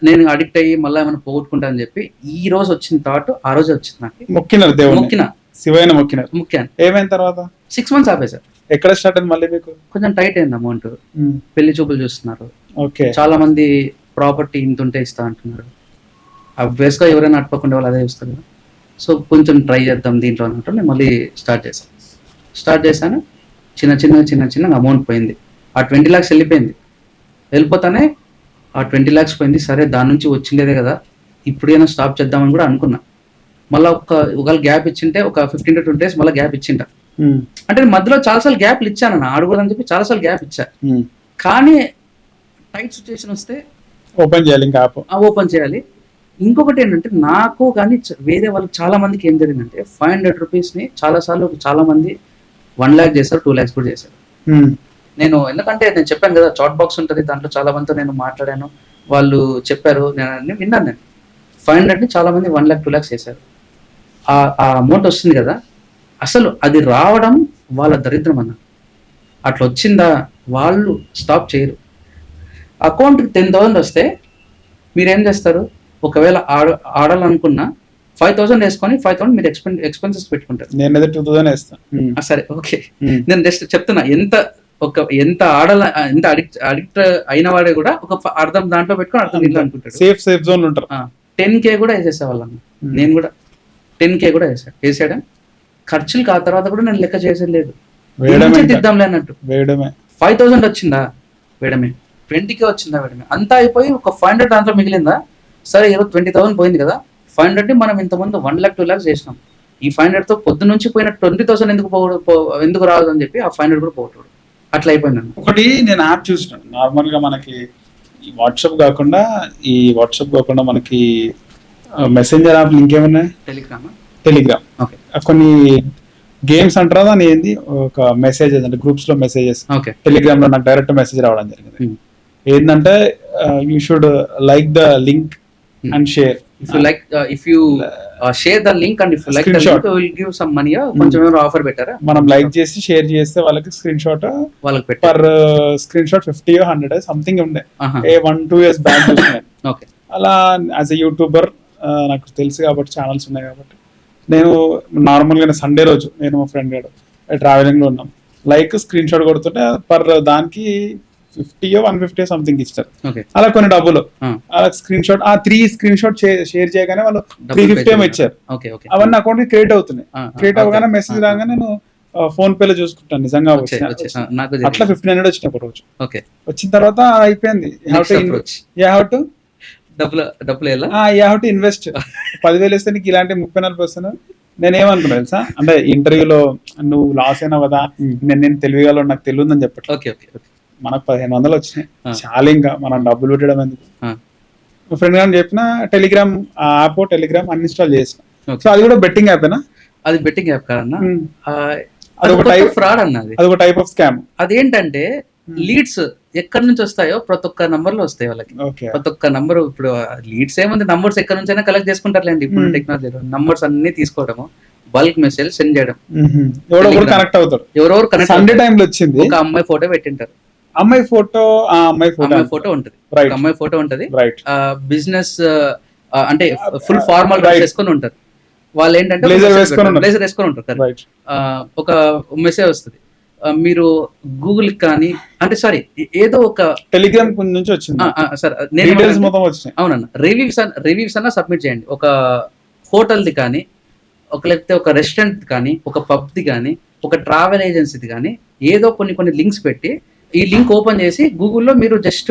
నేను అడిక్ట్ అయ్యి మళ్ళీ ఏమైనా పోగొట్టుకుంటా అని చెప్పి ఈ రోజు వచ్చిన థాట్ ఆ రోజే వచ్చింది నాకు. మొక్కాను. ఏమైనా తర్వాత 6 months ఆపేశారు. ఎక్కడ స్టార్ట్ అయింది మళ్ళీ మీకు? కొంచెం టైట్ అయింది అమౌంట్. పెళ్లి చూపులు చూస్తున్నారు, ఓకే, చాలా మంది ప్రాపర్టీ ఇంత ఉంటే ఇస్తా అంటున్నారు. అబ్వియస్ గా ఎవరైనా అట్టుకోకుండా వాళ్ళు అదే చూస్తారు కదా. సో కొంచెం ట్రై చేద్దాం దీంట్లో అన్నట్టు నేను మళ్ళీ స్టార్ట్ చేశాను. చిన్న అమౌంట్ పోయింది. ఆ 20 lakhs వెళ్ళిపోతానే ఆ 20 lakhs పోయింది. సరే, దాని నుంచి వచ్చిండేదే కదా, ఇప్పుడైనా స్టాప్ చేద్దామని కూడా అనుకున్నా. మళ్ళీ ఒకవేళ గ్యాప్ ఇచ్చింటే ఒక 15 to 20 days మళ్ళీ గ్యాప్ ఇచ్చింట. అంటే మధ్యలో చాలాసార్లు గ్యాప్లు ఇచ్చాను అన్న, ఆడకూడదని చెప్పి చాలాసార్లు గ్యాప్ ఇచ్చా. కానీ టైట్ సిచ్యువేషన్ వస్తే ఓపెన్ చేయాలి. ఇంకొకటి ఏంటంటే నాకు కానీ వేరే వాళ్ళకి చాలా మందికి ఏం జరిగిందంటే 500 rupees ని చాలాసార్లు చాలా మంది 1 lakh చేశారు, 2 lakhs కూడా చేశారు. నేను ఎందుకంటే నేను చెప్పాను కదా, చాట్ బాక్స్ ఉంటుంది, దాంట్లో చాలా మందితో నేను మాట్లాడాను, వాళ్ళు చెప్పారు, నేను విన్నాను. నేను 500 ని చాలా మంది 1 lakh 2 lakhs చేశారు. ఆ అమౌంట్ వస్తుంది కదా, అసలు అది రావడం వాళ్ళ దరిద్రం అన్న. అట్లా వచ్చిందా వాళ్ళు స్టాప్ చేయరు. అకౌంట్కి 10,000 వస్తే మీరేం చేస్తారు, ఒకవేళ ఆడాలనుకున్నా 5,000 వేసుకొని 5,000 మీరు ఎక్స్పెన్సెస్ పెట్టుకుంటారు. నేను 2,000 వేస్తాను. సరే ఓకే, నేను జస్ట్ చెప్తున్నా, ఎంత అడిక్ట్ అయిన వాడే కూడా ఒక అర్థం దాంట్లో పెట్టుకొని అర్థం ఇల్లు అనుకుంటాడు. సేఫ్ జోన్ ఉంటారు. 10K కూడా వేసేసేవాళ్ళం. నేను కూడా 10K కూడా వేసాడా. ఖర్చులు ఆ తర్వాత కూడా నేను లెక్క చేసేది లేదు, తిద్దాంలే అన్నట్టు. 5,000 వచ్చిందా వేయడమే, 20K వచ్చిందా వేయడమే, అంతా అయిపోయి ఒక 500 దాంట్లో మిగిలిందా, సరే ఈరోజు 20,000 పోయింది కదా, 500 మనం ఇంతకుముందు 1 lakh 2 lakhs చేసినాం. ఈ 500తో పొద్దు నుంచి పోయిన 20,000 ఎందుకు రాదు అని చెప్పి ఆ 500 కూడా పోగొట్టాడు. అట్లా అయిపోయింది. ఒకటి నేను యాప్ చూసినాను, నార్మల్ గా మనకి వాట్సాప్ కాకుండా మనకి మెసెంజర్ యాప్ ఇంకేమున్నాయి, టెలిగ్రామ్. కొన్ని గేమ్స్ అంటారా దాని ఏంది, ఒక మెసేజెస్ అంటే గ్రూప్స్ లో మెసేజెస్. టెలిగ్రామ్ లో నాకు డైరెక్ట్ మెసేజ్ రావడం జరిగింది. ఏంటంటే you should like the link and share. if you share the link and if you like the link we will give some money. కొంచెం ఏమైనా ఆఫర్ పెట్టారా, మనం లైక్ చేసి షేర్ చేస్తే వాళ్ళకి స్క్రీన్ షాట్ వాళ్ళకి పెట్టారు. Per screen shot 50 or 100 something ఉండే 1-2 years బ్యాక్. ఓకే, అలా యాజ్ ఎ యూట్యూబర్ నాకు తెలుసు కాబట్టి, ఛానల్స్ ఉన్నాయి కాబట్టి, నేను నార్మల్ గా సండే రోజు నేను మా ఫ్రెండ్ గారు ట్రావెలింగ్ లో ఉన్నాం, లైక్ స్క్రీన్ షాట్ కొడుతుంటే పర్ దానికి 50 or 150 సంథింగ్ ఇస్తారు. అలా కొన్ని డబ్బులు అలా screen shot 3 screen shot share చేయగానే వాళ్ళు 350 ఇచ్చారు. అవన్నీ అకౌంట్ క్రియేట్ అవుతున్నాయి. క్రియేట్ అవ్వగానే మెసేజ్ రాగానే నేను ఫోన్ పే లో చూసుకుంటాను, నిజంగా అట్లా 1,500 వచ్చినాయి ఒక రోజు. వచ్చిన తర్వాత అయిపోయింది. ఇన్వెస్ట్ 10,000 వేస్తే నీకు ఇలాంటి 34%. నేనేమనుకున్నా తెలుసా, అంటే ఇంటర్వ్యూలో నువ్వు లాస్ అయినా కదా, నేను తెలివిగా నాకు తెలియదని చెప్పట్లేదు. మనకు 1,500 వచ్చినాయి చాలా, ఇంకా మనం డబ్బులు పెట్టడం ఎందుకు. మా ఫ్రెండ్ గారిని చెప్పిన టెలిగ్రామ్ యాప్, టెలిగ్రామ్ అన్ఇన్స్టాల్ చేసిన. సో అది కూడా బెట్టింగ్ యాపేనా? అది బెట్టింగ్ యాప్ కాదన్నా, అదొక టైప్ ఫ్రాడ్ అన్నది, అదొక టైప్ ఆఫ్ స్కామ్. అదేంటంటే లీడ్స్ ఎక్కడి నుంచి వస్తాయో ప్రతి ఒక్క నంబర్ లో వస్తాయి వాళ్ళకి. ప్రతి ఒక్క నంబర్, ఇప్పుడు లీడ్స్ ఏముంది, నంబర్స్ ఎక్కడి నుంచి అయినా కలెక్ట్ చేసుకుంటారులేండి. ఇప్పుడు టెక్నాలజీలో నంబర్స్ అన్ని తీసుకోవడము, బల్క్ మెసేజ్ సెండ్ చేయడం, ఎవరెవరు కనెక్ట్ అవుతారు. సండే టైంలో వచ్చింది, ఒక అమ్మాయి ఫోటో పెట్టింటారు, అమ్మాయి ఫోటో ఉంటది, అమ్మాయి ఫోటో ఉంటది, బిజినెస్ అంటే ఫుల్ ఫార్మల్ వేసుకొని ఉంటారు వాళ్ళు. ఏంటంటే బ్లేజర్ వేసుకొని ఉంటారు. ఒక మెసేజ్ వస్తుంది, మీరు గూగుల్ కానీ, అంటే సారీ ఏదో ఒక టెలిగ్రామ్ నుంచి వచ్చింది సార్, అవునన్న, రివ్యూస్ అన్న సబ్మిట్ చేయండి. ఒక హోటల్ది కానీ, లేకపోతే ఒక రెస్టారెంట్ కానీ, ఒక పబ్ది కానీ, ఒక ట్రావెల్ ఏజెన్సీది కానీ, ఏదో కొన్ని లింక్స్ పెట్టి, ఈ లింక్ ఓపెన్ చేసి గూగుల్లో మీరు జస్ట్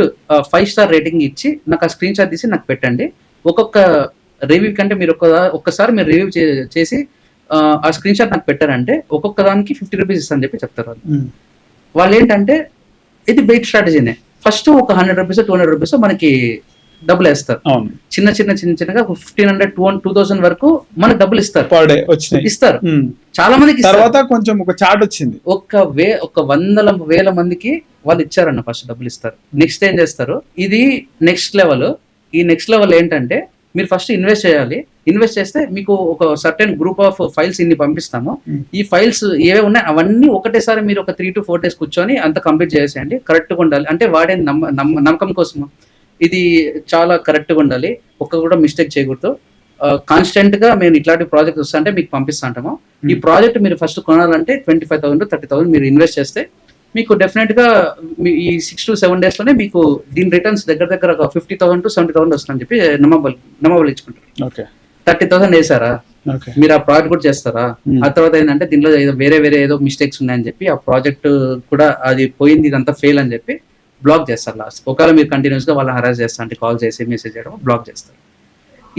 5 star రేటింగ్ ఇచ్చి నాకు ఆ స్క్రీన్ షాట్ తీసి నాకు పెట్టండి. ఒక్కొక్క రివ్యూ కంటే మీరు ఒక్కసారి మీరు రివ్యూ చేసి ఆ స్క్రీన్ షాట్ నాకు పెట్టారంటే ఒక్కొక్క దానికి 50 rupees ఇస్తాను చెప్పి చెప్తారు వాళ్ళు. ఏంటంటే ఇది బెయిట్ స్ట్రాటజీనే. ఫస్ట్ ఒక 100 rupees 200 rupees మనకి డబ్బులు వేస్తారు. చిన్నగా 1,500 2,000 వరకు మనకు డబ్బులు ఇస్తారు, పర్ డే ఇస్తారు. చాలా మందికి తర్వాత కొంచెం ఒక చార్ట్ వచ్చింది, ఒక 100,000 మందికి వాళ్ళు ఇచ్చారన్న ఫస్ట్ డబ్బులు ఇస్తారు. నెక్స్ట్ ఏం చేస్తారు, ఇది నెక్స్ట్ లెవెల్. ఈ నెక్స్ట్ లెవెల్ ఏంటంటే మీరు ఫస్ట్ ఇన్వెస్ట్ చేయాలి. ఇన్వెస్ట్ చేస్తే మీకు ఒక సర్టెన్ గ్రూప్ ఆఫ్ ఫైల్స్ ఇన్ని పంపిస్తాము. ఈ ఫైల్స్ ఏవే ఉన్నాయి అవన్నీ ఒకటేసారి మీరు ఒక 3 to 4 days కూర్చొని అంత కంప్లీట్ చేసేయండి. కరెక్ట్గా ఉండాలి, అంటే వాడే నమ్మకం కోసం ఇది చాలా కరెక్ట్గా ఉండాలి, ఒక్క కూడా మిస్టేక్ చేయకూడదు. కాన్స్టెంట్ గా మేము ఇట్లాంటి ప్రాజెక్ట్ వస్తా అంటే మీకు పంపిస్తాంటాము. ఈ ప్రాజెక్ట్ మీరు ఫస్ట్ కొనాలంటే 25,000 to 30,000 మీరు ఇన్వెస్ట్ చేస్తే మీకు డెఫినెట్ గా ఈ 6 to 7 days లోనే మీకు దీని రిటర్న్స్ దగ్గర 50,000 to 70,000 వస్తుందని చెప్పి నమ్మబలి ఇచ్చుకుంటారు. 30,000 వేసారా, మీరు ఆ ప్రాజెక్ట్ కూడా చేస్తారా? ఆ తర్వాత ఏంటంటే దీనిలో వేరే ఏదో మిస్టేక్స్ ఉన్నాయని చెప్పి ఆ ప్రాజెక్ట్ కూడా అది పోయింది, ఇదంతా ఫెయిల్ అని చెప్పి బ్లాక్ చేస్తారు లాస్ట్. ఒకవేళ మీరు కంటిన్యూస్ గా వాళ్ళని హరాస్ చేస్తా అంటే కాల్ చేసి మెసేజ్ చేయడం బ్లాక్ చేస్తారు.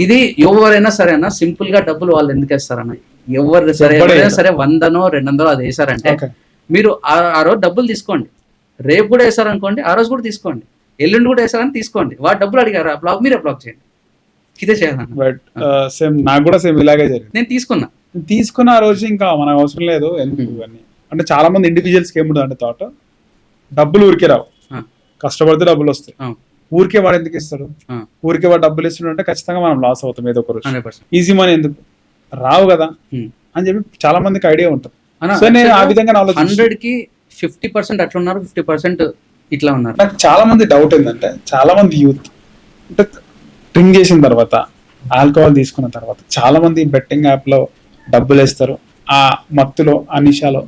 ఇది ఎవరైనా సరే అన్న సింపుల్ గా డబ్బులు వాళ్ళు ఎందుకు వేస్తారన్న, ఎవరు సరే 100 200 అది వేసారంటే మీరు ఆ రోజు డబ్బులు తీసుకోండి. రేపు కూడా వేసారనుకోండి, ఆ రోజు కూడా తీసుకోండి, ఎల్లుండి కూడా వేసారని తీసుకోండి. వాడు డబ్బులు అడిగారు, ఆ బ్లాక్ మీరే బ్లాక్ చేయండి. ఇదే చేయాలన్న. సేమ్ నాకు కూడా సేమ్ ఇలాగే జరిగింది. నేను తీసుకున్న ఆ రోజు ఇంకా మనకు అవసరం లేదు ఎందుకు అని అంటే చాలా మంది ఇండివిజువల్స్ కి ఏముండదు అంటే థాట్, డబ్బులు ఊరికే రావు, ఆ. కష్టపడితే డబ్బులు వస్తాయి. ఆ. ఊరికే వాడు ఎందుకు ఇస్తాడు? ఆ. ఊరికే వాడు డబ్బులు ఇస్తుంటే ఖచ్చితంగా మనం లాస్ అవుతాం ఏదో ఒక రోజు. 100%. ఈజీ మనీ ఎందుకు రావు కదా ఉమ్. అని చెప్పి చాలా మందికి ఐడియా ఉంటుంది. అన్న, సో నేను ఆ actually విధంగా ఆలోచిస్తాను. 100కి 50% అట్లా ఉన్నారు, 50% ఇట్లా ఉన్నారు. నాకు చాలా మంది డౌట్ ఏంటంటే, చాలా మంది యూత్ అంటే డ్రింక్ చేసిన తర్వాత, ఆల్కహాల్ తీసుకున్న తర్వాత చాలా మంది బెట్టింగ్ యాప్ లో డబ్బులు వేస్తారు, ఆ మత్తులో, ఆ నిషాలో,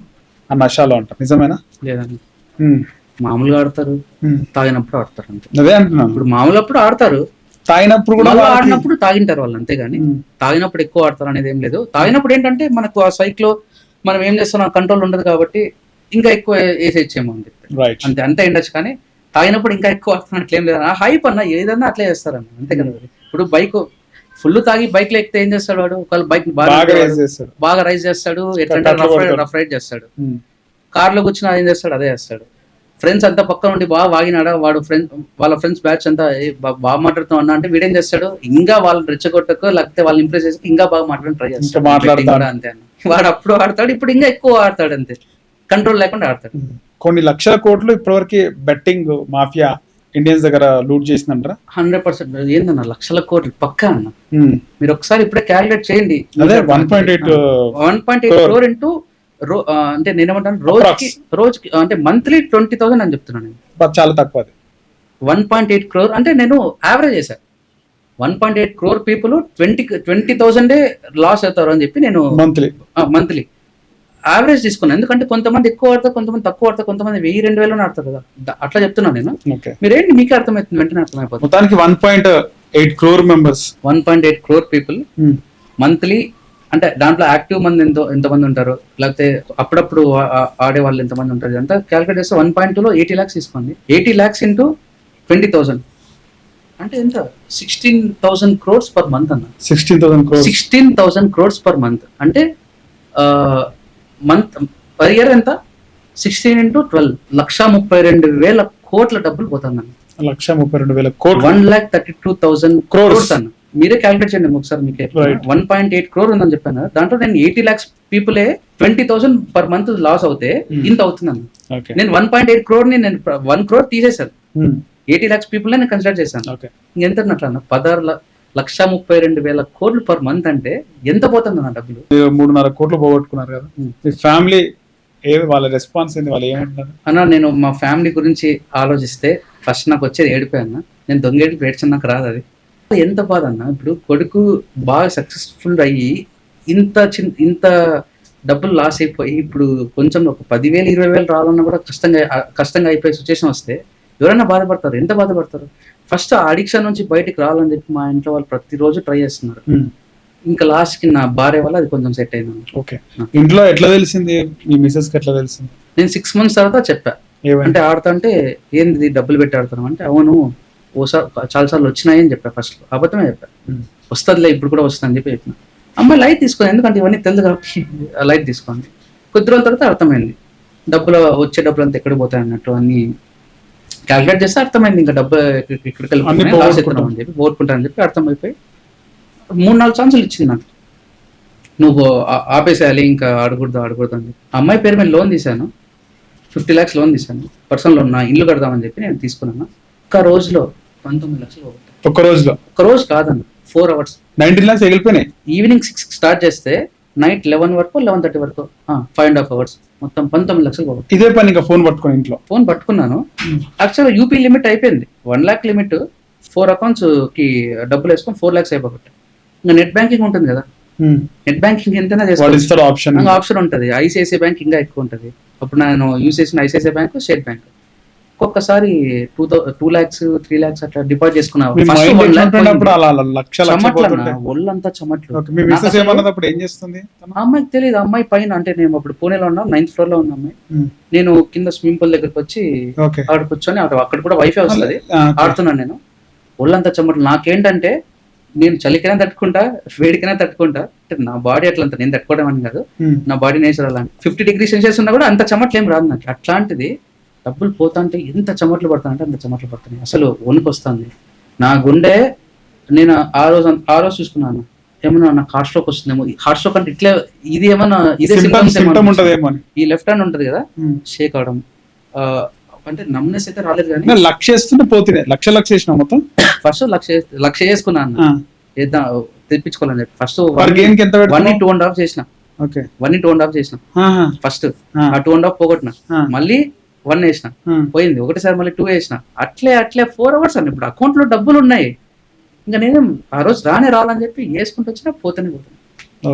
ఆ నషాలో అంటారు. నిజమేనా? లేదండి, ఉమ్, మామూలుగా ఆడతారు, ఉమ్. తాగినప్పుడు ఆడతారు అంతే. అదే అంటున్నాను, ఇప్పుడు మామూలప్పుడు ఆడతారు, తాగినప్పుడు కూడా మళ్ళీ వాళ్ళకి- ఆడినప్పుడు తాగింటారు వాళ్ళు, అంతేగాని ఉమ్, తాగినప్పుడు ఎక్కువ ఆడతారు అనేది ఏం లేదు. తాగినప్పుడు ఏంటంటే మనకు ఆ సైక్ లో మనం ఏం చేస్తున్నాం కంట్రోల్ ఉండదు కాబట్టి ఇంకా ఎక్కువ వేసేచ్చేమో అని చెప్పి రైట్. అంతే అంతే ఉండొచ్చు. కానీ తాగినప్పుడు ఇంకా ఎక్కువ ఆడుతున్నట్లు అట్లేం లేదు. ఆ హైప్ అన్న ఏదన్నా అట్లే చేస్తారన్న, అంతే కదా. ఇప్పుడు బైక్ ఫుల్ తాగి బైక్ లో ఎక్కితే ఏం చేస్తాడు వాడు? ఒకవేళ బైక్ బాగా బాగా రైజ్ చేస్తాడు. బాగా రైజ్ చేస్తాడు, ఎట్లంటే కట్లు కొడతాడు. రఫ్ రైడ్ చేస్తాడు. ఉమ్, కార్ లో కూర్చుని ఏం చేస్తాడు? అదే చేస్తాడు. ఫ్రెండ్స్ అంతా పక్కన ఉండి బాగా వాగినాడా వాడు, వాళ్ళ ఫ్రెండ్స్ బ్యాచ్ అంతా బాగా మాట్లాడుతాం అన్నా అంటే వీడేం చేస్తాడు? ఇంకా వాళ్ళని రెచ్చగొట్టకు, లేకపోతే వాళ్ళు ఇంప్రెస్ చేసి ఇంకా బాగా మాట్లాడడం ట్రై చేస్తాడు. ఇంకా మాట్లాడతాడు. Betting కూడా అంతే అన్న, వాడు అప్పుడు ఆడతాడు, ఇప్పుడు ఇంకా ఎక్కువ ఆడతాడు, అంతే కంట్రోల్ లేకుండా ఆడతాడు. ఉమ్. కొన్ని లక్షల కోట్లు ఇప్పటివరకు బెట్టింగ్ మాఫియా ఇండియన్స్ దగ్గర లూట్ చేసిందంటారా? 100% ఏందన్న, లక్షల కోట్లు పక్కా అన్న. ఉమ్, మీరు ఒకసారి ఇప్పుడే క్యాలిక్యులేట్ చేయండి. అదే 1.8 1.8 crore ఇంటూ అంటే నేనేమంటాను, రోజుకి అంటే మంత్లీ 20,000 అని చెప్తున్నాను నేను. చాలా తక్కువ అది. 1.8 crore అంటే నేను యావరేజ్ చేశాను. 1.8 crore పీపుల్ 20,000 లాస్ అవుతారు అని చెప్పి నేను మంత్లీ యావరేజ్ తీసుకున్నాను. ఎందుకంటే కొంతమంది ఎక్కువ ఆడతారు, కొంతమంది తక్కువ ఆడతారు, కొంతమంది 1,000-2,000 ఆడతారు కదా, అట్లా చెప్తున్నాను నేను. ఓకే. మీరేంటి మీకే అర్థమవుతుంది, వెంటనే అర్థమైపోతుంది. మొత్తానికి 1.8 crore members, 1.8 crore people monthly. అంటే దాంట్లో యాక్టివ్ మంది ఎంతమంది ఉంటారు, లేకపోతే అప్పుడప్పుడు ఆడే వాళ్ళు ఎంతమంది ఉంటారు, అంతా క్యాలిక్యులేట్ చేస్తే 1.2లో 80 lakhs తీసుకోండి. 80 lakhs ఇంటూ 20,000 అంటే ఎంత? 16,000 crores పర్ మంత్ అన్న. 16,000 crores. 16,000 crores పర్ మంత్ అంటే మంత్ పర్ ఇయర్ ఎంత? 16 into 12 1,32,000 కోట్ల డబ్బులు పోతుందన్న. 1,32,000 కోట్లు. 1,32,000 crores అన్న. మీరే క్యాలిక్యులేట్ చేయండి ఒకసారి, మీకే. 1.8 crore ఉందని చెప్పాను కదా, దాంట్లో నేను 80 lakhs పీపులే 20,000 పర్ మంత్ లాస్ అవుతే ఇంత అవుతుందన్న. నేను 1.8 crore ని నేను 1 crore తీసేశాను, 80 lakhs పీపుల్ నేను కన్సిడర్ చేశాను. ఎంత అట్లా 1,32,000 కోట్లు పర్ మంత్ అంటే ఎంత పోతుంది నా డబ్బులు? 3.5 కోట్లు పోగొట్టుకున్నారు కదా. మీ ఫ్యామిలీ వాళ్ళ రెస్పాన్స్ ఏంది, వాళ్ళు ఏమంటున్నారు అన్న? నేను మా ఫ్యామిలీ గురించి ఆలోచిస్తే ఫస్ట్ నాకు వచ్చేది ఏడిపే అన్న. నేను దొంగేడిపి ఏడ్చిన నాకు రాదు అది. ఎంత బాధ అన్న, ఇప్పుడు కొడుకు బాగా సక్సెస్ఫుల్ అయ్యి ఇంత డబ్బులు లాస్ అయిపోయి ఇప్పుడు కొంచెం ఒక 10,000 20,000 రావాలన్నా కూడా కష్టంగా అయిపోయే సిచ్యువేషన్ వస్తే ఎవరైనా బాధపడతారు. ఎంత బాధపడతారు? ఫస్ట్ ఆ అడిక్షన్ నుంచి బయటికి రావాలని చెప్పి మా ఇంట్లో వాళ్ళు ప్రతిరోజు ట్రై చేస్తున్నారు. ఇంకా లాస్ట్ కి నా భార్య వల్ల అది కొంచెం సెట్ అయింది. ఓకే. ఇంట్లో ఎట్లా తెలిసింది, మీ మిసెస్ కి ఎట్లా తెలిసింది? నేను 6 months తర్వాత చెప్పా. అంటే ఆడుతుంటే ఏంది డబ్బులు పెట్టి ఆడుతున్నాం అంటే, అవును ఓసారి చాలాసార్లు వచ్చినాయి అని చెప్పా. ఫస్ట్ అబద్ధమే చెప్పా, వస్తుందిలే ఇప్పుడు కూడా వస్తుంది అని చెప్పి చెప్పిన. అమ్మాయి లైట్ తీసుకుంది, ఎందుకంటే ఇవన్నీ తెలుసు కాబట్టి లైట్ తీసుకోండి. కొద్ది రోజుల తర్వాత అర్థమైంది, వచ్చే డబ్బులు అంతా ఎక్కడ పోతాయి అన్నట్టు అన్ని క్యాలిక్యులేట్ చేస్తే అర్థమైంది. ఇంకా డబ్బు ఇక్కడికి లాస్ అవుతున్నాం అని చెప్పి, ఓడుకుంటానని చెప్పి అర్థమైపోయి 3-4 ఛాన్సులు ఇచ్చింది నాకు. నువ్వు ఆపేసేయాలి, ఇంకా ఆడకూడదు అని చెప్పి. అమ్మాయి పేరు మీద లోన్ తీశాను, 50 lakhs లోన్ తీశాను, పర్సనల్ లోన్. నా ఇల్లు కడదామని చెప్పి నేను తీసుకున్నాను. ఒక్క రోజులో 19 lakhs. ఒక్క రోజు కాదన్న, 4 hours 19 lakhs ఎగిలిపోయినాయి. ఈవినింగ్ 6 స్టార్ట్ చేస్తే నైట్ 11 వరకు 11:30 వరకు 5.5 hours మొత్తం 19 lakhs పోగొట్టాను. ఇదే పని ఇంకా ఫోన్ పట్టుకుని ఇంట్లో ఫోన్ పట్టుకున్నాను. యాక్చువల్గా యూపీ లిమిట్ అయిపోయింది, 1 lakh లిమిట్. 4 accounts కి డబ్బులు వేసుకొని 4 lakhs అయిపోగొట్టాను. ఇంకా నెట్ బ్యాంకింగ్ ఉంటుంది కదా, నెట్ బ్యాంకింగ్ ఎంతైనా చేసుకోవచ్చు, ఆప్షన్ ఉంటుంది. ఐసిఐసిఐ బ్యాంక్ ఇంకా ఎక్కువ ఉంటుంది. అప్పుడు నేను యూస్ చేసిన ఐసిఐసిఐ బ్యాంక్, స్టేట్ బ్యాంక్. ఒక్కొక్కసారి 2 lakhs 3 lakhs అట్లా డిపాజిట్ చేసుకున్నాను. ఒళ్ళంతా చెమట్లు. అమ్మాయికి తెలియదు. అమ్మాయి పైన, అంటే నేను అప్పుడు పూణేలో ఉన్నా, 9th floor లో ఉన్న అమ్మాయి. నేను కింద స్విమ్మింగ్ పూల్ దగ్గరకు వచ్చి అక్కడ కూర్చొని, అక్కడ కూడా వైఫై వస్తుంది, ఆడుతున్నాను నేను. ఒళ్ళంతా చెమట్లు. నాకేంటంటే నేను చలికైనా తట్టుకుంటా, వేడికైనా తట్టుకుంటా. అంటే నా బాడీ అట్లంతా, నేను తట్టుకోవడం అని కాదు, నా బాడీ నేచర్ అలాంటి. 50 degrees Celsius ఉన్నా కూడా అంత చెమట్లు ఏం రాదు నాకు. అట్లాంటిది డబ్బులు పోతాంటే ఎంత చెమట్లు పడతానంటే అంత చెమట్లు పడుతున్నాయి. అసలు వణుకు వస్తుంది నా గుండె. నేను ఆ రోజు చూసుకున్నాను, ఏమన్నా నాకు హార్ట్ స్ట్రోక్ వస్తుందేమో, హార్ట్ స్ట్రోక్ అంటే ఇట్లా ఇది ఏమన్నా ఇదే సిమ్టమ్ symptoms ఉంటదేమో అని. ఈ లెఫ్ట్ హ్యాండ్ ఉంటది కదా, షేక్ అవడం, అంటే నమ్నెస్ అయితే రాలేదు కానీ నేను లక్ష వేస్తుంటే పోతున్నాయి, లక్ష వేసిన మొత్తం. ఫస్ట్ లక్ష చేసుకున్నా అన్న, చేద్దాం తెప్పించుకోవాలని చెప్పి ఫస్ట్ పర్ గేమ్ కి ఎంత 1.5 చేసిన, ఓకే 1.5 చేసిన ఫస్ట్, ఆ 2.5 పోగొట్టిన, మళ్ళీ 1 వేసిన, పోయింది, ఒకటిసారి మళ్ళీ 2 వేసిన, అట్లే 4 hours అన్న. ఇప్పుడు అకౌంట్ లో డబ్బులు ఉన్నాయి, ఇంకా నేను ఆ రోజు రాలని చెప్పి వేసుకుంటూ వచ్చినా పోతాను.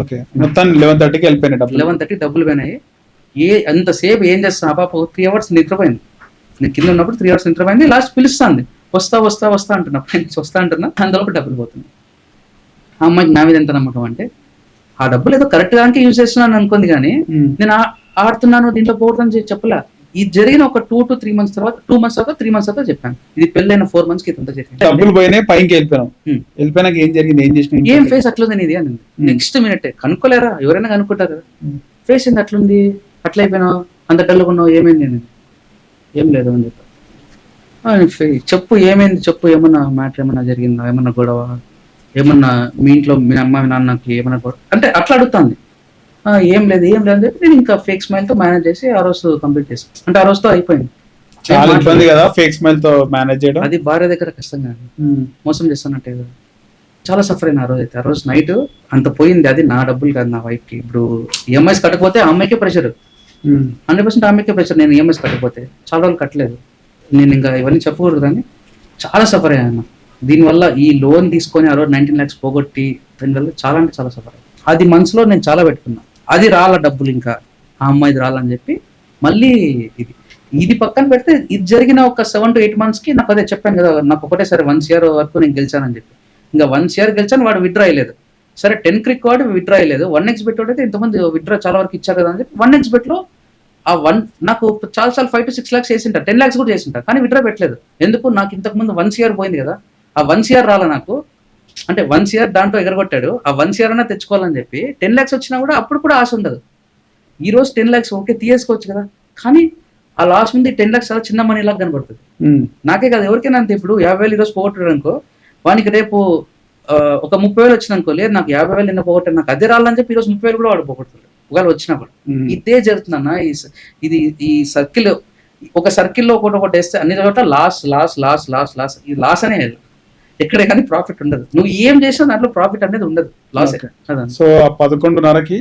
ఓకే మొత్తం 11:30కి వెళ్ళిపోయినాయి డబ్బులు. 11:30 డబ్బులు పోయినాయి. అంతసేపు ఏం చేస్తాను, ఆ పాప 3 hours నిద్రపోయింది, నేను కింద ఉన్నప్పుడు 3 hours నిద్రపోయింది. లాస్ట్ పిలుస్తాంది, వస్తా అంటున్నా, ఫ్రెండ్స్ వస్తా అంటున్నా, అందులో డబ్బులు పోతుంది. ఆ అమ్మాయికి నా మీద ఎంత నమ్మకం అంటే, ఆ డబ్బులు ఏదో కరెక్ట్ దానికి యూజ్ చేస్తున్నాను అనుకుంది, కానీ నేను ఆడుతున్నాను దీంట్లో పోవడం చెప్పలే. ఇది జరిగిన ఒక 2 to 3 months తర్వాత, 2 months తర్వాత 3 months తర్వాత చెప్పాను. ఇది పెళ్ళైన 4 months కి ఇంత జరిగింది. డబ్బులు పోయినాయి, పైకి వెళ్ళిపోయినాక ఏం జరిగింది, ఏం చేసిన, ఏం ఫేస్ అట్లుంది ఇది అని. నెక్స్ట్ మినిట్ కనుక్కోలేరా, ఎవరైనా కనుక్కుంటారు, ఫేస్ ఏంది అట్లుంది, అట్లా అయిపోయినావు, అంత డల్లుకున్నావు, ఏమైంది నేను, ఏం లేదు అని చెప్పి, చెప్పు ఏమైంది చెప్పు, ఏమన్నా మ్యాటర్ ఏమన్నా జరిగిందా, ఏమన్నా గొడవ, ఏమన్నా మీ ఇంట్లో మీ అమ్మ మీ నాన్నకి ఏమన్నా గొడవ అంటే అట్లా అడుగుతుంది. ఏం లేదు అని చెప్పి నేను ఇంకా ఫేక్ స్మైల్ తో మేనేజ్ చేసి ఆ రోజు కంప్లీట్ చేసాను. అంటే ఆ రోజుతో అయిపోయింది. చాలా ఇబ్బంది కదా ఫేక్ స్మైల్ తో మేనేజ్ చేయడం, అది భార్య దగ్గర కష్టంగా, మోసం చేస్తున్నట్టే కదా, చాలా సఫర్ అయిన ఆ రోజు అయితే. ఆ రోజు నైట్ అంత పోయింది, అది నా డబ్బులు కాదు, నా వైఫ్ కి. ఇప్పుడు ఈఎంఐస్ కట్టకపోతే ఆ అమ్మాయికే ప్రెషర్, 100% ఆమెకే ప్రెషర్. నేను ఈఎంఐస్ కట్టకపోతే చాలా రోజులు కట్టలేదు, నేను ఇంకా ఇవన్నీ చెప్పకూడదు, కానీ చాలా సఫర్ అయ్యాను దీనివల్ల. ఈ లోన్ తీసుకొని ఆ రోజు 19 lakhs పోగొట్టి దానివల్ల చాలా అంటే చాలా సఫర్ అయ్యాను. అది మనసులో నేను చాలా పెట్టుకున్నా, అది రాల డబ్బులు, ఇంకా ఆ అమ్మాయిది రాలని చెప్పి. మళ్ళీ ఇది పక్కన పెడితే, ఇది జరిగిన ఒక 7 to 8 months కి నాకు అదే చెప్పాను కదా, నాకు ఒకటేసారి 1 year వరకు నేను గెలిచానని చెప్పి. ఇంకా 1 year గెలిచాను, వాడు విత్డ్రా అయ్యలేదు. సరే 10 crick వాడు విత్డ్రా అయ్యలేదు, 1x bet అయితే ఇంతమంది విత్డ్రా చాలా వరకు ఇచ్చారు కదా అని చెప్పి 1x bet లో నాకు చాలా 5 to 6 lakhs చేసింటా, 10 lakhs కూడా చేసింటా, కానీ విత్డ్రా పెట్టలేదు. ఎందుకు, నాకు ఇంతకు ముందు 1 year పోయింది కదా, ఆ 1 year రాలా నాకు. అంటే 1 year దాంట్లో ఎగరగొట్టాడు, ఆ 1 year అన్నా తెచ్చుకోవాలని చెప్పి 10 lakhs వచ్చినా కూడా అప్పుడు కూడా ఆశ ఉండదు. ఈ రోజు 10 lakhs ఓకే తీసుకోవచ్చు కదా, కానీ ఆ లాస్ట్ ముందు 10 lakhs చాలా చిన్న మనీ లాగా కనబడుతుంది. నాకే కదా, ఎవరికైనా అంతే. ఇప్పుడు 50,000 ఈరోజు పోగొట్టాడు అనుకో, వానికి రేపు ఒక 30,000 వచ్చిందనుకో, లేదు నాకు 50,000 నిన్న పోగొట్టాడు, నాకు అదే రాలని చెప్పి ఈరోజు 30,000 కూడా వాడు పోగొట్టాడు ఒకవేళ వచ్చినా కూడా. ఇదే జరుగుతుందన్న ఈ సర్కిల్. ఒక సర్కిల్లో ఒకటి వేస్తే అన్ని చోట్ల లాస్ ఈ లాస్ అనే ఎక్కడే కానీ ప్రాఫిట్ ఉండదు. నువ్వు ఏం చేసినా దాంట్లో ప్రాఫిట్ అనేది ఉండదు, లాస్. సో ఆ 11:30కి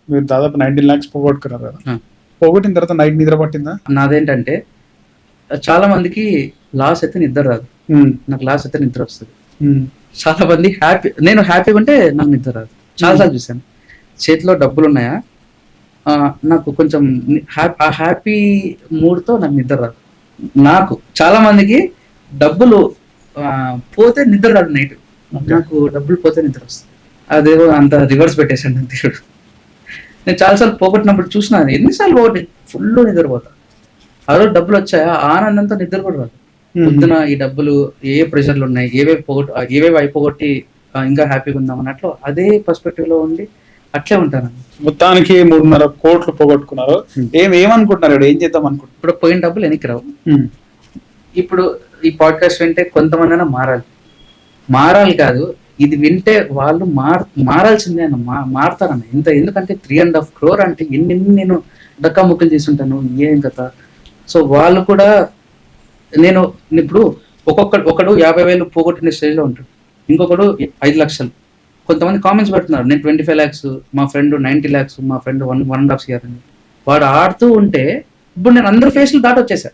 మీరు దాదాపు 19 lakhs పోగొట్టుకున్నారు కదా, పోగొట్టిన తర్వాత నైట్ నిద్ర పట్టిందా? నాదేంటంటే చాలా మందికి లాస్ అయితే నిద్ర రాదు, నాకు లాస్ అయితే నిద్ర వస్తుంది. చాలా మంది నేను హ్యాపీగా ఉంటే నాకు నిద్ర రాదు. చాలాసార్లు చూసాను, చేతిలో డబ్బులు ఉన్నాయా, నాకు కొంచెం ఆ హ్యాపీ మూడ్తో నాకు నిద్ర రాదు. నాకు చాలా మందికి డబ్బులు పోతే నిద్ర రాదు నైట్, నాకు డబ్బులు పోతే నిద్ర వస్తుంది. అదేదో అంత రివర్స్ పెట్టేశాను దేవుడు. నేను చాలాసార్లు పోగొట్టినప్పుడు చూసినా, ఎన్నిసార్లు పోగొట్టి ఫుల్ నిద్రపోతా. ఆ రోజు డబ్బులు వచ్చాయా, ఆనందంతో నిద్ర కూడా రాదు. పొద్దున ఈ డబ్బులు ఏ ప్రెషర్లు ఉన్నాయి, ఏవేవి అయిపోగొట్టి ఇంకా హ్యాపీగా ఉందాం అన్నట్లు అదే పర్స్పెక్టివ్ లో ఉండి అట్లే ఉంటాను. మొత్తానికి 3.5 కోట్లు పోగొట్టుకున్నారు. ఏమనుకుంటున్నారు, ఏం చేద్దాం అనుకుంటున్నారు? ఇప్పుడు పోయిన డబ్బులు వెనక్కి రావు. ఇప్పుడు ఈ పాడ్కాస్ట్ వింటే కొంతమంది అయినా మారాలి కాదు, ఇది వింటే వాళ్ళు మారాల్సిందే అన్న, మారుతారన్న. ఎందుకంటే 3.5 crore అంటే ఎన్ని నేను డక్కాముక్కలు తీసుంటాను, ఏం కథ. సో వాళ్ళు కూడా, నేను ఇప్పుడు ఒకడు 50,000 పోగొట్టిన స్టేజ్లో ఉంటాడు, ఇంకొకడు 5 లక్షలు. కొంతమంది కామెంట్స్ పెడుతున్నారు, నేను 25 lakhs, మా ఫ్రెండ్ 90 lakhs, మా ఫ్రెండ్ 1.5 year అని. వాడు ఆడుతూ ఉంటే ఇప్పుడు నేను అందరు ఫేస్లు దాటి వచ్చేసా.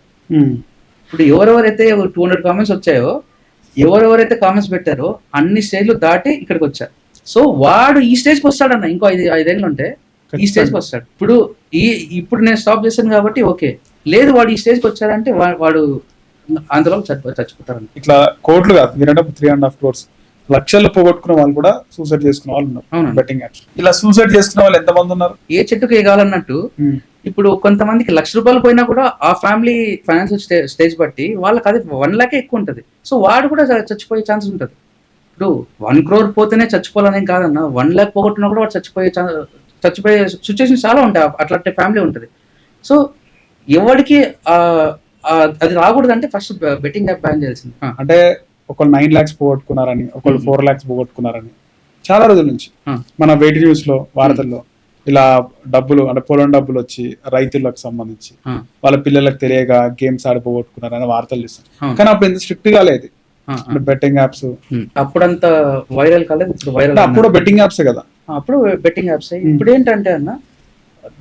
ఇప్పుడు ఎవరెవరైతే 200 కామెంట్స్ వచ్చాయో, ఎవరెవరైతే కామెంట్స్ పెట్టారో అన్ని స్టేజ్లు దాటి ఇక్కడికి వచ్చారు. సో వాడు ఈ స్టేజ్కి వస్తాడన్న, ఇంకో 5 ఏళ్ళు ఉంటే ఈ స్టేజ్కి వస్తాడు. ఇప్పుడు నేను స్టాప్ చేశాను కాబట్టి ఓకే, లేదు వాడు ఈ స్టేజ్కి వచ్చాడంటే వాడు అందులో చచ్చిపోతారన్న. ఇట్లా కోట్లు కాదు, మీరంటే 3.5 crores లక్షల్లో పోగొట్టుకున్న వాళ్ళు కూడా సూసైడ్ చేసుకున్న వాళ్ళు ఉన్నారు బెట్టింగ్ యాప్స్. ఇలా సూసైడ్ చేసుకున్న వాళ్ళు ఎంతమంది ఉన్నారు? ఏ చెట్టుకు ఎగాలన్నట్టు. ఇప్పుడు కొంతమందికి ₹1,00,000 పోయినా కూడా ఆ ఫ్యామిలీ ఫైనాన్షియల్ స్టేజ్ బట్టి వాళ్ళకి అది 1 lakh ఎక్కువ ఉంటుంది. సో వాడు కూడా చచ్చిపోయే ఛాన్సెస్ ఉంటుంది. ఇప్పుడు 1 crore పోతేనే చచ్చిపోవాలనేం కాదన్న, 1 lakh పోగొట్టినా కూడా వాడు చచ్చిపోయే సిచ్యువేషన్ చాలా ఉంటాయి, అట్లాంటి ఫ్యామిలీ ఉంటుంది. సో ఎవరికి అది రాకూడదంటే ఫస్ట్ బెట్టింగ్ యాప్ బ్యాన్ చేయాల్సింది. అంటే ఒకళ్ళు 9 lakhs పోగొట్టుకున్నారని, ఒకళ్ళు 4 lakhs పోగొట్టుకున్నారని, చాలా రోజుల నుంచి ఆ. మన వేటి న్యూస్ లో వార్తల్లో ఇలా డబ్బులు అంటే పొలం డబ్బులు వచ్చి రైతులకు సంబంధించి ఆ, వాళ్ళ పిల్లలకు తెలియక గేమ్స్ ఆడిపోగొట్టుకున్నారు అని వార్తలు చూస్తాం. ఆ. కానీ అప్పుడు ఎంత స్ట్రిక్ట్ గా లేదు ఆ, ఆ. Betting apps. అప్పుడంత వైరల్ కాలేదు, ఇప్పుడు వైరల్ అప్పుడు బెట్టింగ్ యాప్స్ కదా. అప్పుడు బెట్టింగ్ యాప్స్. ఇప్పుడు ఏంటంటే అన్న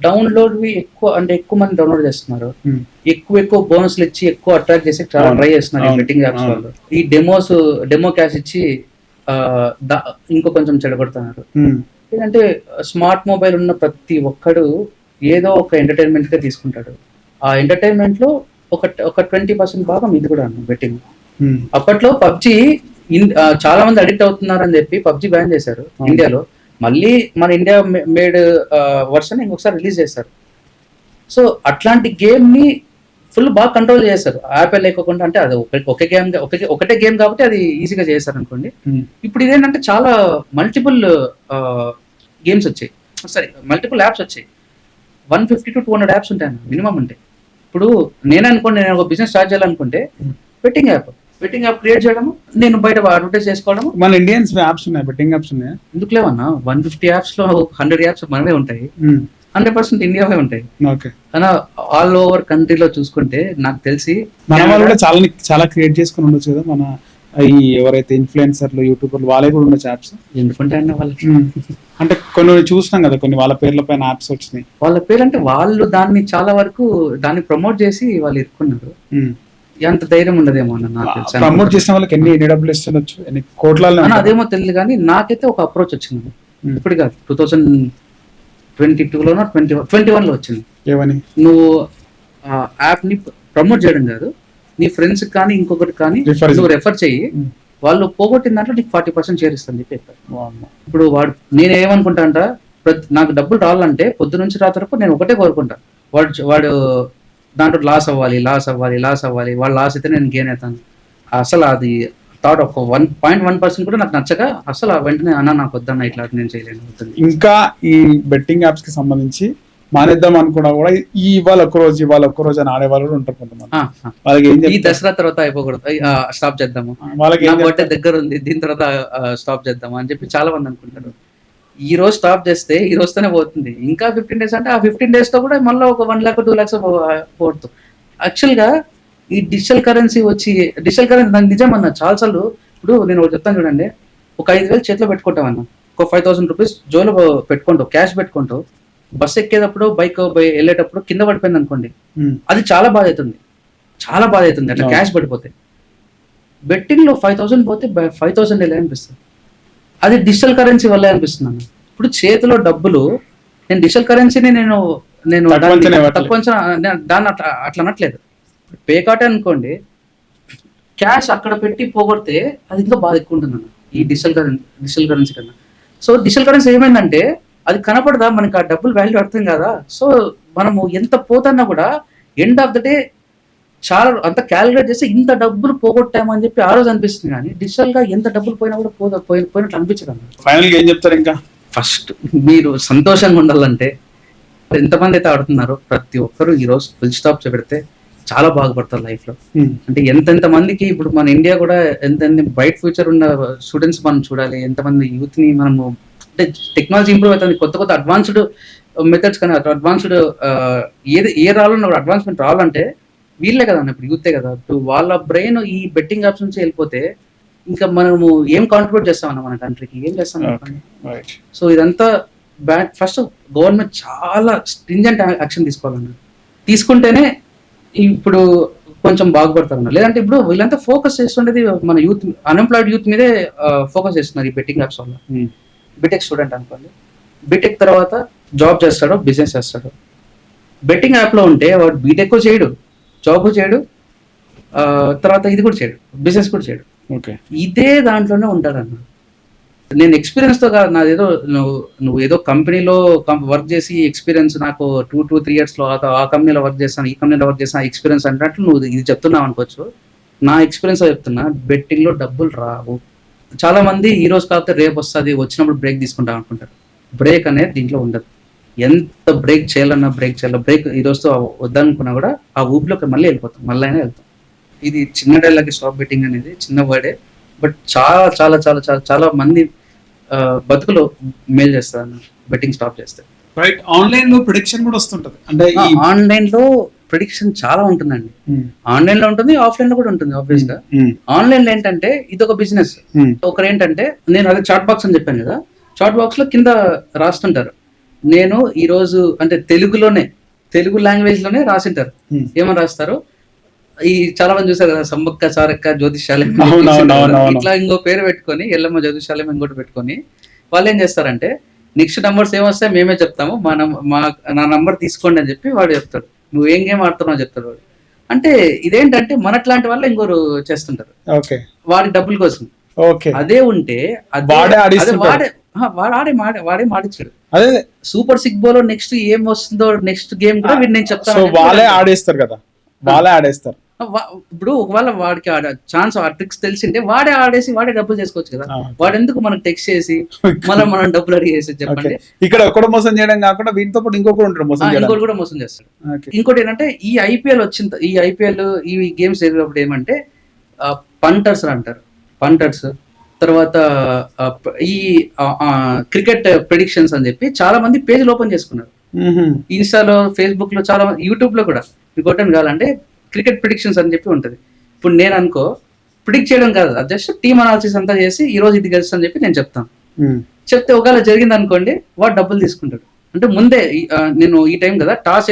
డౌన్లోడ్ ఎక్కువ, అంటే ఎక్కువ మంది డౌన్లోడ్ చేస్తున్నారు, ఎక్కువ బోనస్లు ఇచ్చి ఎక్కువ అట్రాక్ట్ చేసి చాలా అవును. ట్రై చేస్తున్నారు ఈ అవును. బెట్టింగ్ యాప్స్ అవును. వాళ్ళు. ఈ డెమో క్యాష్ ఇచ్చి ఇంకో కొంచెం చెడగొడుతున్నారు. ఏంటంటే స్మార్ట్ మొబైల్ ఉన్న ప్రతి ఒక్కడు ఏదో ఒక ఎంటర్టైన్మెంట్ గా తీసుకుంటాడు. ఆ ఎంటర్టైన్మెంట్ లో ఒక 20% భాగం ఇది కూడా అన్న బెట్టింగ్. అప్పట్లో పబ్జి చాలా మంది అడిక్ట్ అవుతున్నారు అని చెప్పి పబ్జి బ్యాన్ చేశారు ఇండియాలో. మళ్ళీ మన ఇండియా మేడ్ వర్షన్ ఇంకొకసారి రిలీజ్ చేస్తారు. సో అట్లాంటి గేమ్ ని ఫుల్ బాగా కంట్రోల్ చేస్తారు, యాప్ లేకోకుండా. అంటే అది ఒకటే గేమ్ కాబట్టి అది ఈజీగా చేస్తారు అనుకోండి. ఇప్పుడు ఇదేంటంటే చాలా మల్టిపుల్ గేమ్స్ వచ్చాయి, సరే మల్టిపుల్ యాప్స్ వచ్చాయి. 150 to 200 యాప్స్ ఉంటాయి మినిమం. ఉంటాయి. ఇప్పుడు నేను ఒక బిజినెస్ స్టార్ట్ చేయాలనుకుంటే బెట్టింగ్ యాప్ క్రియేట్ చేయడము, నేను బయట అడ్వర్టైజ్ చేసుకోవడము. మన ఇండియన్స్ యాప్స్ ఉన్నాయి, బెట్టింగ్ యాప్స్ ఉన్నాయి. ఎందుకు లేవన్నా? 150 యాప్స్ లో 100 యాప్స్ మనమే ఉంటాయి, 100% ఇండియావే ఉంటాయి. ఓకే. కానీ ఆల్ ఓవర్ కంట్రీలో చూసుకుంటే నాకు తెలిసి మన వాళ్ళు కూడా చాలా క్రియేట్ చేసుకుని ఉండొచ్చు కదా. మన ఈ ఎవరైతే ఇన్ఫ్లుయెన్సర్లు యూట్యూబర్లు వాళ్ళే కూడా ఉండొచ్చు యాప్స్. ఎందుకంటే అన్న వాళ్ళకి అంటే కొన్ని చూసినాం కదా, కొన్ని వాళ్ళ పేర్ల పైన యాప్స్ వచ్చినాయి. వాళ్ళ పేరు అంటే వాళ్ళు దాన్ని చాలా వరకు దాన్ని ప్రమోట్ చేసి వాళ్ళు ఇరుక్కున్నారు. ఎంత ధైర్యం ఉండదేమో అన్న నాకు తెలిసి. ప్రమోట్ చేసిన వాళ్ళకి ఎన్ని డబ్బులు ఇస్తుండొచ్చు, ఎన్ని కోట్ల అదేమో తెలియదు. కానీ నాకైతే ఒక అప్రోచ్ వచ్చింది, ఇప్పుడు కాదు 2022లోనో 21లో వచ్చింది. ఏమని? నువ్వు యాప్ ని ప్రమోట్ చేయడం కాదు, నీ ఫ్రెండ్స్ కానీ ఇంకొకటి కానీ నువ్వు రెఫర్ చెయ్యి, వాళ్ళు పోగొట్టిన దాంట్లో నీకు 40% షేర్ ఇస్తాను చెప్పి చెప్పారు. ఇప్పుడు నేను ఏమనుకుంటా అంట, నాకు డబ్బులు రావాలంటే పొద్దు నుంచి రాత్రి వరకు నేను ఒకటే కోరుకుంటా, వాడు దాంట్లో లాస్ అవ్వాలి. వాడు లాస్ అయితే నేను గెయిన్ అవుతాను. అసలు అది థాట్ ఒక 1.1% కూడా నాకు నచ్చక అసలు వెంటనే అన్న నాకు వద్దన్న, ఇట్లా నేను చేయలేను. ఇంకా ఈ బెట్టింగ్ యాప్స్ కి సంబంధించి మానేద్దాం అనుకున్నా కూడా ఇవాళ ఒక్క రోజు అని ఆడేవాళ్ళు కూడా ఉంటారు కొంతమంది. వాళ్ళకి ఏం ఈ దసరా తర్వాత అయిపోకూడదు, స్టాప్ చేద్దాము, వాళ్ళకి బర్త్డే దగ్గర ఉంది దీని తర్వాత స్టాప్ చేద్దాము అని చెప్పి చాలా మంది అనుకుంటారు. ఈ రోజు స్టాప్ చేస్తే ఈ రోజుతోనే పోతుంది. ఇంకా 15 days అంటే ఆ 15 days తో కూడా మళ్ళీ ఒక 1 lakh 2 lakhs పోతుంది. యాక్చువల్ గా ఈ డిజిటల్ కరెన్సీ నాకు నిజం అన్న చాలాసార్లు. ఇప్పుడు నేను ఒకటి చెప్తాను చూడండి, ఒక 5,000 చేతిలో పెట్టుకుంటామన్నా, ఒక 5,000 రూపీస్ జోలో పెట్టుకుంటావు, క్యాష్ పెట్టుకుంటావు, బస్సు ఎక్కేటప్పుడు బైక్ వెళ్ళేటప్పుడు కింద పడిపోయింది అనుకోండి, అది చాలా బాధ అవుతుంది అట్లా క్యాష్ పడిపోతే. బెట్టింగ్ లో 5,000 పోతే 5,000 ఎలా అనిపిస్తుంది? అది డిజిటల్ కరెన్సీ వల్లే అనిపిస్తుంది అన్న. ఇప్పుడు చేతిలో డబ్బులు, నేను డిజిటల్ కరెన్సీని నేను తక్కువ దాన్ని అట్లా అనట్లేదు. పే కార్డ్ అనుకోండి, క్యాష్ అక్కడ పెట్టి పోగొడితే అది ఇంకా బాధ ఎక్కువ ఉంటుంది అన్న ఈ డిజిటల్ కరెన్సీ కన్నా. సో డిజిటల్ కరెన్సీ ఏమైందంటే అది కనపడదా మనకి, ఆ డబ్బులు వాల్యూ అర్థం కదా. సో మనము ఎంత పోతున్నా కూడా ఎండ్ ఆఫ్ ద డే చాలా అంత క్యాలిక్యులేట్ చేస్తే ఇంత డబ్బులు పోగొట్టామని చెప్పి ఆ రోజు అనిపిస్తుంది. కానీ డిజిటల్ గా ఎంత డబ్బులు పోయినా కూడా పోయినట్లు అనిపించదు. ఫైనల్ గా ఏం చెప్తారు? ఇంకా ఫస్ట్ మీరు సంతోషంగా ఉండాలంటే, ఎంతమంది అయితే ఆడుతున్నారో ప్రతి ఒక్కరు ఈ రోజు ఫుల్ స్టాప్ పెడితే చాలా బాగుపడతారు లైఫ్ లో. అంటే ఎంతెంత మందికి ఇప్పుడు మన ఇండియా కూడా ఎంత బ్రైట్ ఫ్యూచర్ ఉన్న స్టూడెంట్స్ మనం చూడాలి. ఎంతమంది యూత్ ని మనము, అంటే టెక్నాలజీ ఇంప్రూవ్ అవుతుంది, కొత్త అడ్వాన్స్డ్ మెథడ్స్ కానీ అడ్వాన్స్డ్ ఏ రావాలన్నా అడ్వాన్స్మెంట్ రావాలంటే వీళ్ళే కదా ఇప్పుడు యూతే కదా. ఇప్పుడు వాళ్ళ బ్రెయిన్ ఈ బెట్టింగ్ యాప్స్ నుంచి వెళ్ళిపోతే ఇంకా మనము ఏం కాంట్రిబ్యూట్ చేస్తామన్నా మన కంట్రీకి, ఏం చేస్తాం? సో ఇదంతా ఫస్ట్ గవర్నమెంట్ చాలా స్ట్రింజెంట్ యాక్షన్ తీసుకోవాలన్నా, తీసుకుంటేనే ఇప్పుడు కొంచెం బాగుపడతారన్న. లేదంటే ఇప్పుడు వీళ్ళంతా ఫోకస్ చేస్తుండేది మన యూత్, అన్ఎంప్లాయిడ్ యూత్ మీదే ఫోకస్ చేస్తున్నారు ఈ బెట్టింగ్ యాప్స్ వల్ల. బీటెక్ స్టూడెంట్ అనుకోండి, బీటెక్ తర్వాత జాబ్ చేస్తాడు, బిజినెస్ చేస్తాడు. బెట్టింగ్ యాప్లో ఉంటే వాడు బీటెక్ చేయడు, జాబ్ చేయడు, తర్వాత ఇది కూడా చేయడు, బిజినెస్ కూడా చేయడు. ఇదే దాంట్లోనే ఉంటాడన్న. నేను ఎక్స్పీరియన్స్తో కాదు, నాదేదో నువ్వు ఏదో కంపెనీలో వర్క్ చేసి ఎక్స్పీరియన్స్ నాకు 2 to 3 years ఆ కంపెనీలో వర్క్ చేస్తాను, ఈ కంపెనీలో వర్క్ చేస్తాను ఎక్స్పీరియన్స్ అన్నట్లు నువ్వు ఇది చెప్తున్నావు అనుకోవచ్చు. నా ఎక్స్పీరియన్స్ చెప్తున్నా, బెట్టింగ్లో డబ్బులు రావు. చాలా మంది ఈ రోజు కాకపోతే రేపు వస్తుంది, వచ్చినప్పుడు బ్రేక్ తీసుకుంటాం అనుకుంటారు. బ్రేక్ అనేది దీంట్లో ఉండదు. ఎంత బ్రేక్ చేయాలన్నా బ్రేక్ ఈ రోజుతో వద్దనుకున్నా కూడా ఆ ఊపిలోకి మళ్ళీ మళ్ళీ వెళ్తాం. ఇది చిన్న డేళ్ళకి స్టాప్ బెట్టింగ్ అనేది చిన్న వర్డే, బట్ చాలా చాలా చాలా చాలా చాలా మంది బతుకులో మేలు చేస్తారు బెట్టింగ్ స్టాప్ చేస్తే. రైట్, ఆన్లైన్ లో ప్రిడిక్షన్ కూడా వస్తుంటది అంటే ఆన్లైన్ లో ప్రిడిక్షన్ చాలా ఉంటుందండి. ఆన్లైన్ లో ఉంటుంది, ఆఫ్లైన్ లో కూడా ఉంటుంది ఆబ్వియస్ గా. ఆన్లైన్ లో ఏంటంటే ఇది ఒక బిజినెస్. ఒకరు ఏంటంటే నేను అదే చాట్ బాక్స్ అని చెప్పాను కదా, చాట్ బాక్స్ లో కింద రాస్తుంటారు నేను ఈ రోజు అంటే తెలుగు లాంగ్వేజ్ లోనే రాసింటారు. ఏమని రాస్తారు, ఈ చాలా మంది చూసారు కదా, సమ్మక్క సారక్క జ్యోతిషాలయం ఇట్లా ఇంకో పేరు పెట్టుకొని, ఎల్లమ్మ జ్యోతిషాలయం ఇంకోటి పెట్టుకొని వాళ్ళు ఏం చేస్తారంటే నెక్స్ట్ నంబర్స్ ఏమొస్తాయి మేమే చెప్తాము, నా నంబర్ తీసుకోండి అని చెప్పి వాడు చెప్తాడు. నువ్వు ఏం గేమ్ ఆడుతున్నావు చెప్తాడు వాడు. అంటే ఇదేంటంటే మనట్లాంటి వాళ్ళు ఇంకోరు చేస్తుంటారు వాడి డబ్బుల కోసం. అదే ఉంటే వాడే మాడిచ్చాడు. అదే సూపర్ సిక్ బోలో నెక్స్ట్ ఏం వస్తుందో నెక్స్ట్ గేమ్ కూడా నేను చెప్తాను, వాళ్ళే ఆడేస్తారు కదా, వాళ్ళే ఆడేస్తారు. ఇప్పుడు ఒకవేళ వాడికి ఛాన్స్ ఆ ట్రిక్స్ తెలిసింటే వాడే ఆడేసి వాడే డబ్బులు చేసుకోవచ్చు కదా. వాడు ఎందుకు మనకు టెక్స్ట్ చేసి మళ్ళీ మనం డబ్బులు అడిగేసి చెప్పండి. ఇక్కడ ఒకటి మోసం చేయడం కాకుండా వీటితో పాటు ఇంకొకటి కూడా మోసం చేస్తాడు. ఇంకోటి ఏంటంటే ఈ ఐపీఎల్ ఈ గేమ్స్ జరిగినప్పుడు ఏమంటే పంటర్స్ అంటారు. పంటర్స్ తర్వాత ఈ క్రికెట్ ప్రెడిక్షన్స్ అని చెప్పి చాలా మంది పేజీలు ఓపెన్ చేసుకున్నారు. ఇన్స్టాలో, ఫేస్బుక్ లో, చాలా యూట్యూబ్ లో కూడా ఇంకోటి కావాలంటే క్రికెట్ ప్రిడిక్షన్స్ అని చెప్పి ఉంటుంది. ఇప్పుడు నేను అనుకో ప్రిడిక్ట్ చేయడం కాదు, అది జస్ట్ టీమ్ అనాలిసిస్ అంతా చేసి ఈ రోజు ఇది గెలుస్తా అని చెప్పి నేను చెప్తాను. చెప్తే ఒకవేళ జరిగింది అనుకోండి వాడు డబ్బులు తీసుకుంటాడు. అంటే ముందే నేను ఈ టైం కదా టాస్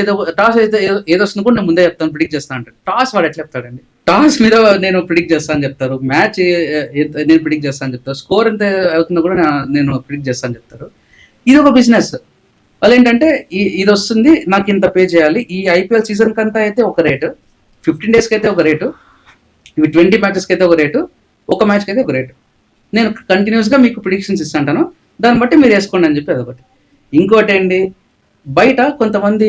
ఏదొస్తుంది కూడా నేను ముందే చెప్తాను, ప్రిడిక్ట్ చేస్తాను అంటే. టాస్ వాడు ఎట్లా చెప్తాడండి, టాస్ మీద నేను ప్రిడిక్ట్ చేస్తాను అని చెప్తారు, మ్యాచ్ నేను ప్రిడిక్ట్ చేస్తాను అని చెప్తారు, స్కోర్ ఎంత అవుతుందో కూడా నేను ప్రిడిక్ట్ చేస్తాను అని చెప్తారు. ఇది ఒక బిజినెస్. వాళ్ళు ఏంటంటే ఇది వస్తుంది నాకు ఇంత పే చేయాలి, ఈ ఐపీఎల్ సీజన్ కంతా అయితే ఒక రేటు, 15 days కి అయితే ఒక రేటు, ఇవి 20 matches కి అయితే ఒక రేటు, ఒక మ్యాచ్కి అయితే ఒక రేటు. నేను కంటిన్యూస్గా మీకు ప్రిడిక్షన్స్ ఇస్తాంటాను, దాన్ని బట్టి మీరు వేసుకోండి అని చెప్పి అదొకటి. ఇంకోటి ఏంటి, బయట కొంతమంది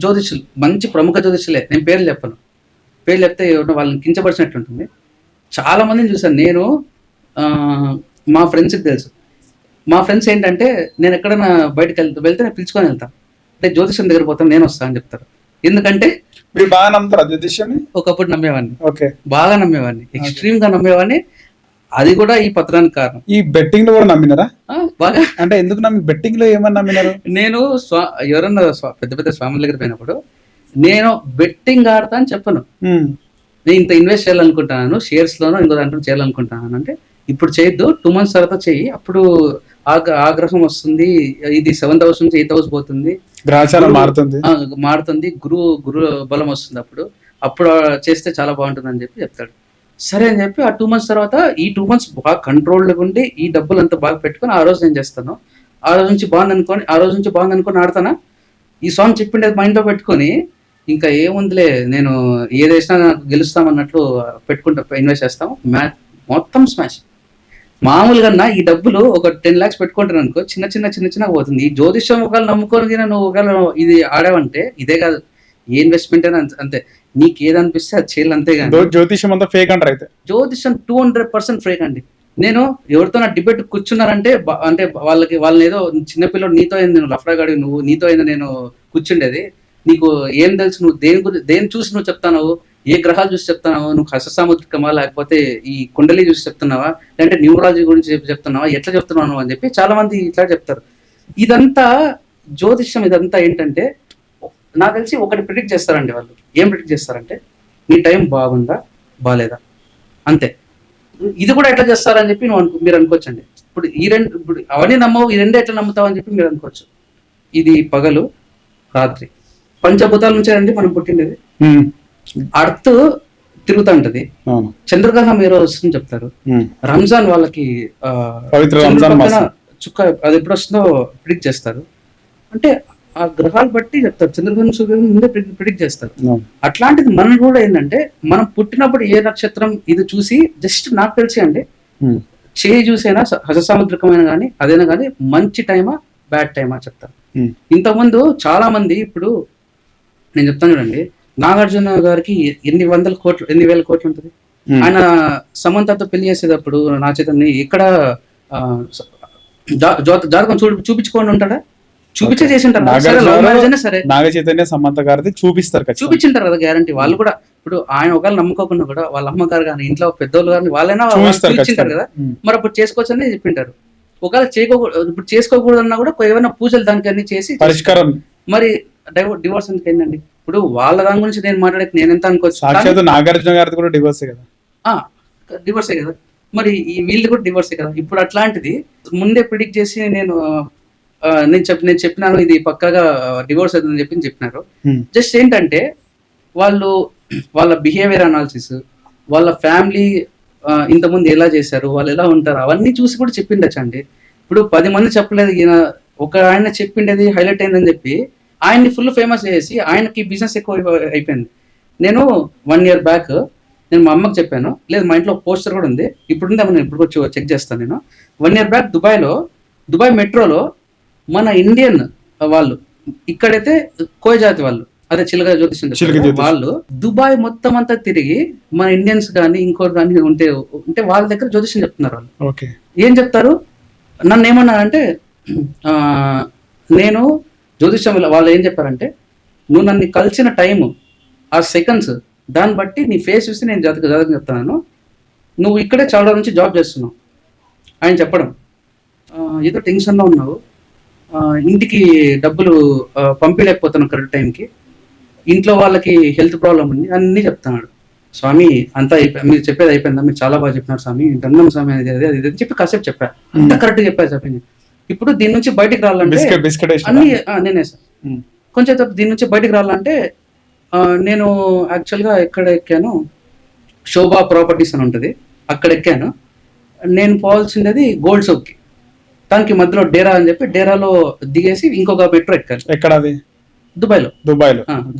జ్యోతిష్యులు, మంచి ప్రముఖ జ్యోతిష్యులే, నేను పేర్లు చెప్పను, పేర్లు చెప్తే వాళ్ళని కించపరిచినట్టు ఉంటుంది. చాలా మందిని చూసాను నేను, మా ఫ్రెండ్స్కి తెలుసు. మా ఫ్రెండ్స్ ఏంటంటే నేను ఎక్కడైనా బయటకు వెళ్తే నేను పిలుచుకొని వెళ్తాను, అంటే జ్యోతిష్యం దగ్గర పోతాను నేను వస్తాను అని చెప్తారు. ఎందుకంటే మీరు బాగా నమ్ముతారా జ్యోతిష్యాన్ని? ఒకప్పుడు నమ్మేవాడిని, బాగా నమ్మేవాడిని, ఎక్స్ట్రీమ్ గా నమ్మేవాడిని. అది కూడా ఈ పత్రానికి కారణం. ఈ బెట్టింగ్ లో కూడా నమ్మినారా బాగా? అంటే ఎందుకు బెట్టింగ్ లో ఏమన్నా నమ్మినారు? నేను ఎవరన్నా పెద్ద పెద్ద స్వాముల దగ్గర పోయినప్పుడు నేను బెట్టింగ్ ఆడతా అని చెప్పను, నేను ఇంత ఇన్వెస్ట్ చేయాలనుకుంటున్నాను, షేర్స్ లోనో ఇంకో దాంట్లో చేయాలనుకుంటున్నాను అంటే, ఇప్పుడు చేయొద్దు, 2 months తర్వాత చెయ్యి, అప్పుడు ఆ గ్రహం వస్తుంది, ఇది 7th house నుంచి 8th house పోతుంది, గ్రహచారం మారుతుంది, గురు బలం వస్తుంది, అప్పుడు చేస్తే చాలా బాగుంటుంది అని చెప్పి చెప్తాడు. సరే అని చెప్పి ఆ 2 months తర్వాత ఈ 2 months బాగా కంట్రోల్గా ఉండి ఈ డబ్బులు అంతా బాగా పెట్టుకొని ఆ రోజు నేను చేస్తాను, ఆ రోజు నుంచి బాగుంది అనుకొని ఆడతానా, ఈ సాంగ్ చెప్పిండేది మైండ్లో పెట్టుకొని ఇంకా ఏముందిలే నేను ఏదేసినా నాకు గెలుస్తామన్నట్లు పెట్టుకుంటా, ఇన్వెస్ట్ చేస్తాము, మ్యాచ్ మొత్తం స్మాష్. మామూలుగా ఈ డబ్బులు ఒక 10 lakhs పెట్టుకుంటాను అనుకో, చిన్న పోతుంది. ఈ జ్యోతిష్యం ఒకవేళ నమ్ముకొని నువ్వు ఒకవేళ ఇది ఆడావంటే, ఇదే కాదు ఏ ఇన్వెస్ట్మెంట్ అయినా అంతే, నీకు ఏదనిపిస్తే అది చేయాలి, అంతేగాని జ్యోతిష్యం అంతా ఫేక్ అంటారు. అయితే జ్యోతిష్యం 200% ఫేక్ అండి. నేను ఎవరితో నా డిబేట్ కూర్చున్నారంటే అంటే వాళ్ళని ఏదో చిన్నపిల్లడు నీతో అయింది, నువ్వు లఫ్రాగాడి, నీతో అయింది నేను కూర్చుండేది, నీకు ఏం తెలుసు, నువ్వు దేని చూసి నువ్వు చెప్తావు, ఏ గ్రహాలు చూసి చెప్తున్నావు, నువ్వు హస్తసాముద్రికమా లేకపోతే ఈ కుండలి చూసి చెప్తున్నావా, లేదంటే న్యూమరాలజీ గురించి చెప్తున్నావా, ఎట్లా చెప్తున్నావు అని చెప్పి చాలా మంది ఇట్లా చెప్తారు. ఇదంతా జ్యోతిష్యం, ఇదంతా ఏంటంటే నాకు తెలిసి ఒకటి ప్రిడిక్ట్ చేస్తారండి వాళ్ళు. ఏం ప్రిడిక్ట్ చేస్తారంటే నీ టైం బాగుందా బాగాలేదా, అంతే. ఇది కూడా ఎట్లా చేస్తారని చెప్పి మీరు అనుకోవచ్చండి. ఇప్పుడు అవన్నీ నమ్మవు, ఈ రెండే ఎట్లా నమ్ముతావు అని చెప్పి మీరు అనుకోవచ్చు. ఇది పగలు రాత్రి, పంచభూతాల నుంచే అండి మనం పుట్టిండేది. అర్త్ తిరుగుతూ ఉంటది, చంద్రగ్రహణం ఏ రోజు వస్తుందని చెప్తారు. రంజాన్ వాళ్ళకి చుక్క అది ఎప్పుడు వస్తుందో ప్రిడిక్ట్ చేస్తారు. అంటే ఆ గ్రహాలు బట్టి చెప్తారు, చంద్రగ్రహణం సూర్యగ్రహణం ముందే ప్రిడిక్ట్ చేస్తారు. అట్లాంటిది మనం కూడా ఏంటంటే మనం పుట్టినప్పుడు ఏ నక్షత్రం ఇది చూసి జస్ట్ నాకు తెలిసి అండి చేయి చూసైనా హస్తసాముద్రికమైన కానీ అదైనా కానీ మంచి టైమా బ్యాడ్ టైమా చెప్తారు. ఇంతకుముందు చాలా మంది, ఇప్పుడు నేను చెప్తాను చూడండి, నాగార్జున గారికి ఎన్ని వేల కోట్లు ఉంటుంది. ఆయన సమంతతో పెళ్లి చేసేటప్పుడు నా చేతని ఇక్కడ జాతకం చూపించుకొని ఉంటాడా, చూపించే చేసి ఉంటారు. సరే నాగ చైతన్య సమంత గారిది చూపించింటారు కదా గ్యారంటీ. వాళ్ళు కూడా ఇప్పుడు ఆయన ఒకవేళ నమ్ముకోకుండా కూడా వాళ్ళ అమ్మగారు కానీ ఇంట్లో పెద్దోళ్ళు కానీ వాళ్ళైనా చూపించింటారు కదా, మరి అప్పుడు చేసుకోవచ్చు అని చెప్పింటారు. ఒకవేళ ఇప్పుడు చేసుకోకూడదన్నా కూడా ఏమైనా పూజలు దానికి అన్ని చేసి పరిష్కారం. మరి డివోర్స్ ఎందుకు ఏంటండి? ఇప్పుడు వాళ్ళ దాని గురించి నేను మాట్లాడేది నేను ఎంత అనుకోవచ్చు, సాక్షాత్ నాగార్జున గారిది కూడా డివోర్సే కదా. డివోర్సే కదా, మరి ఈ వీళ్ళు కూడా డివోర్సే కదా. ఇప్పుడు అట్లాంటిది ముందే ప్రిడిక్ట్ చేసి నేను చెప్పినాను ఇది పక్కాగా డివోర్స్ అవుతుందని చెప్పినారు. జస్ట్ ఏంటంటే వాళ్ళ బిహేవియర్ అనాలిసిస్, వాళ్ళ ఫ్యామిలీ ఇంతకుముందు ఎలా చేశారు, వాళ్ళు ఎలా ఉంటారు, అవన్నీ చూసి కూడా చెప్పిండొచ్చు అండి. ఇప్పుడు 10 మంది చెప్పలేదు, ఈయన ఒక ఆయన చెప్పిండేది హైలైట్ అయిందని చెప్పి ఆయన్ని ఫుల్ ఫేమస్ చేసి ఆయనకి బిజినెస్ ఎక్కువ అయిపోయింది. నేను 1 year బ్యాక్ నేను మా అమ్మకి చెప్పాను, లేదు మా ఇంట్లో పోస్టర్ కూడా ఉంది, ఇప్పుడు ఇప్పుడు వచ్చి చెక్ చేస్తాను. నేను 1 year బ్యాక్ దుబాయ్ మెట్రోలో మన ఇండియన్ వాళ్ళు, ఇక్కడైతే కోయ జాతి వాళ్ళు, అదే చిలక జ్యోతిషం వాళ్ళు దుబాయ్ మొత్తం అంతా తిరిగి మన ఇండియన్స్ కానీ ఇంకోటి కానీ ఉంటే వాళ్ళ దగ్గర జ్యోతిషం చెప్తున్నారు. వాళ్ళు ఏం చెప్తారు, నన్ను ఏమన్నారంటే నేను జ్యోతిషం వాళ్ళు ఏం చెప్పారంటే, నువ్వు నన్ను కలిసిన టైము ఆ సెకండ్స్ దాన్ని బట్టి నీ ఫేస్ చూసి నేను జాతకం చెప్తాను, నువ్వు ఇక్కడే చాలా నుంచి జాబ్ చేస్తున్నావు. ఆయన చెప్పడం ఏదో టెన్షన్లో ఉన్నావు, ఇంటికి డబ్బులు పంపించలేకపోతున్నావు కరెక్ట్ టైంకి, ఇంట్లో వాళ్ళకి హెల్త్ ప్రాబ్లం ఉంది, అన్నీ చెప్తున్నాడు. స్వామి అంతా మీరు చెప్పేది అయిపోయిందా, మీరు చాలా బాగా చెప్పినారు స్వామి, దండం స్వామి అది చెప్పి కాసేపు చెప్పారు, అంతా కరెక్ట్గా చెప్పారు చెప్పింది. ఇప్పుడు దీని నుంచి బయటికి రావాలంటే అన్ని నేనే సార్ కొంచెం దీని నుంచి బయటికి రావాలంటే నేను యాక్చువల్గా ఎక్కడ ఎక్కాను, శోభా ప్రాపర్టీస్ అని ఉంటుంది, అక్కడ ఎక్కాను. నేను పోవాల్సింది గోల్డ్ సోక్కి, దానికి మధ్యలో డేరా అని చెప్పి డేరాలో దిగేసి ఇంకొక మెట్రో ఎక్కాలి. ఎక్కడ అది? దుబాయ్లో.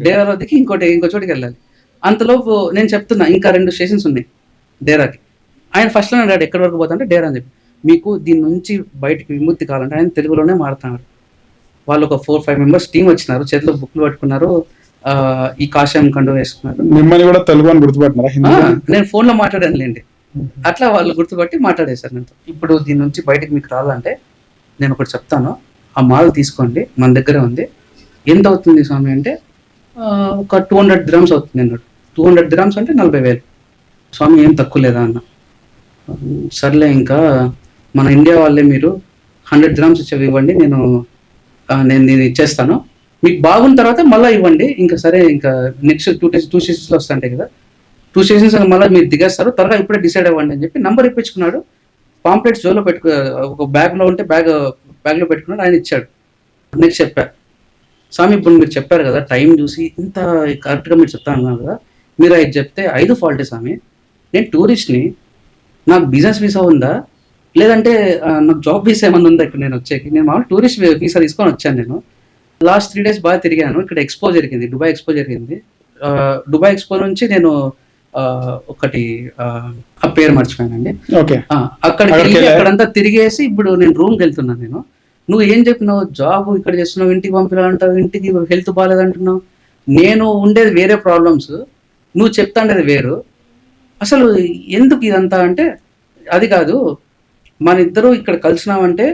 డేరాలో దిగి ఇంకో చోటికి వెళ్ళాలి. అంతలోపు నేను చెప్తున్నా ఇంకా 2 స్టేషన్స్ ఉన్నాయి డేరాకి. ఆయన ఫస్ట్లో అన్నాడు ఎక్కడి వరకు పోతా అంటే డేరా అని చెప్పి, మీకు దీని నుంచి బయటకు విముక్తి కావాలంటే ఆయన తెలుగులోనే మారుతున్నారు. వాళ్ళు ఒక 4-5 మెంబర్స్ టీం వచ్చినారు, చేతిలో బుక్లు పట్టుకున్నారు, ఈ కాషాయం కండు వేసుకున్నారు. మిమ్మల్ని కూడా తెలుగు అని గుర్తుపట్టినారా? నేను ఫోన్లో మాట్లాడాను లేండి, అట్లా వాళ్ళు గుర్తుపట్టి మాట్లాడేశారు నాతో. ఇప్పుడు దీని నుంచి బయటకు మీకు రావాలంటే నేను ఒకటి చెప్తాను, ఆ మాల్ తీసుకోండి, మన దగ్గరే ఉంది. ఎంత అవుతుంది స్వామి అంటే ఒక 200 dirhams అవుతుంది అన్నాడు. 200 dirhams అంటే 40,000. స్వామి ఏం తక్కువ లేదా అన్న. సర్లే ఇంకా మన ఇండియా వాళ్ళే, మీరు 100 dirhams ఇవ్వండి, నేను ఇచ్చేస్తాను, మీకు బాగున్న తర్వాత మళ్ళీ ఇవ్వండి, ఇంకా సరే ఇంకా నెక్స్ట్ 2 seasons వస్తాంటాయి కదా, 2 seasons మళ్ళీ మీరు దిగేస్తారు, త్వరగా ఇప్పుడే డిసైడ్ అవ్వండి అని చెప్పి నంబర్ ఇప్పించుకున్నాడు. పాంప్లెట్స్ జోలో ఒక బ్యాగ్లో ఉంటే బ్యాగ్లో పెట్టుకున్నాడు, ఆయన ఇచ్చాడు. నెక్స్ట్ చెప్పా, స్వామి ఇప్పుడు మీరు చెప్పారు కదా టైం చూసి ఇంత కరెక్ట్గా మీరు చెప్తా అన్నారు కదా, మీరు అది చెప్తే 5 ఫాల్టే స్వామి, నేను టూరిస్ట్ని, నాకు బిజినెస్ వీసా ఉందా లేదంటే నాకు జాబ్ వీసా ఏమన్నా ఉందా ఇక్కడ నేను వచ్చేకి? నేను మామూలు టూరిస్ట్ వీసా తీసుకొని వచ్చాను. నేను లాస్ట్ 3 days బాగా తిరిగాను. ఇక్కడ ఎక్స్పో జరిగింది, దుబాయ్ ఎక్స్పో జరిగింది. దుబాయ్ ఎక్స్పో నుంచి నేను ఒకటి ఆ పేరు మర్చిపోయానండి, అక్కడంతా తిరిగేసి ఇప్పుడు నేను రూమ్కి వెళ్తున్నాను. నేను నువ్వు ఏం చెప్పినావు, జాబ్ ఇక్కడ చేస్తున్నావు, ఇంటికి పంపించాలంటావు, ఇంటికి హెల్త్ బాగాలేదంటున్నావు, నేను ఉండేది వేరే ప్రాబ్లమ్స్, నువ్వు చెప్తాండేది వేరు, అసలు ఎందుకు ఇదంతా అంటే, అది కాదు మన ఇద్దరు ఇక్కడ కలిసినామంటే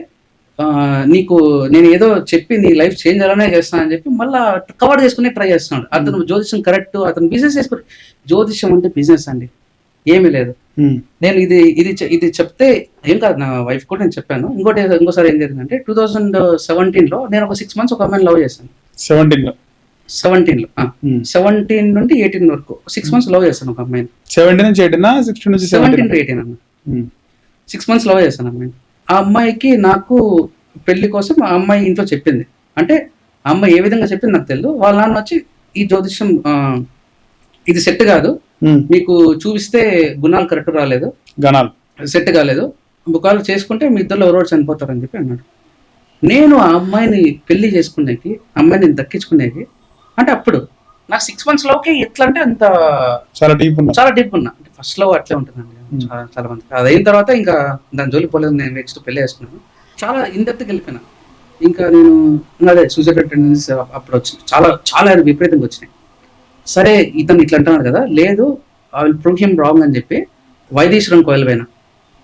నీకు నేను ఏదో చెప్పి నీ లైఫ్ చేంజ్ అలానే చేస్తానని చెప్పి మళ్ళీ కవర్ చేసుకునే ట్రై చేస్తున్నాడు. అతను జ్యోతిషం కరెక్ట్, అతను బిజినెస్ చేసుకుని, జ్యోతిషం అంటే బిజినెస్ అండి, ఏమీ లేదు. నేను ఇది చెప్తే ఏం కాదు, నా వైఫ్ కూడా నేను చెప్పాను. ఇంకోసారి ఏం జరిగిందంటే 2017లో నేను ఒక 6 months ఒక అమ్మాయిని లవ్ చేశాను. 17 నుండి 18 వరకు 6 months లవ్ చేశాను ఒక అమ్మాయిని. 17 to 18 అన్న 6 months లవ్ చేశాను అమ్మాయిని. ఆ అమ్మాయికి నాకు పెళ్లి కోసం ఆ అమ్మాయి ఇంట్లో చెప్పింది. అంటే ఆ అమ్మాయి ఏ విధంగా చెప్పింది నాకు తెలియదు. వాళ్ళ నాన్న వచ్చి ఈ జ్యోతిషం ఇది సెట్ కాదు, మీకు చూపిస్తే గుణాలు కరెక్ట్ రాలేదు, సెట్ కాలేదు, ఒకవేళ చేసుకుంటే మీ ఇద్దరు ఎవరో చనిపోతారని చెప్పి అన్నాడు. నేను ఆ అమ్మాయిని పెళ్లి చేసుకునేకి, అమ్మాయిని దక్కించుకునేకి, అంటే అప్పుడు నాకు 6 months లోకి ఎట్లా అంటే అంత చాలా డీప్ ఉన్నా. అంటే ఫస్ట్ లో అట్లే ఉంటుందండి చాలా మంది. అది అయిన తర్వాత ఇంకా దాని జోలికి పోలేదు, నేను నెక్స్ట్ పెళ్లి చేసుకున్నాను. చాలా ఇండెప్త్కి వెళ్ళిపోయినా. ఇంకా నేను అదే సూసైడ్ టెండెన్సీస్ అప్పుడు వచ్చింది, చాలా విపరీతంగా వచ్చినాయి. సరే ఇతను ఇట్లా అంటున్నాడు కదా, లేదు I will prove him wrong అని చెప్పి వైదీశ్వరం కోయిల్ పోయినా.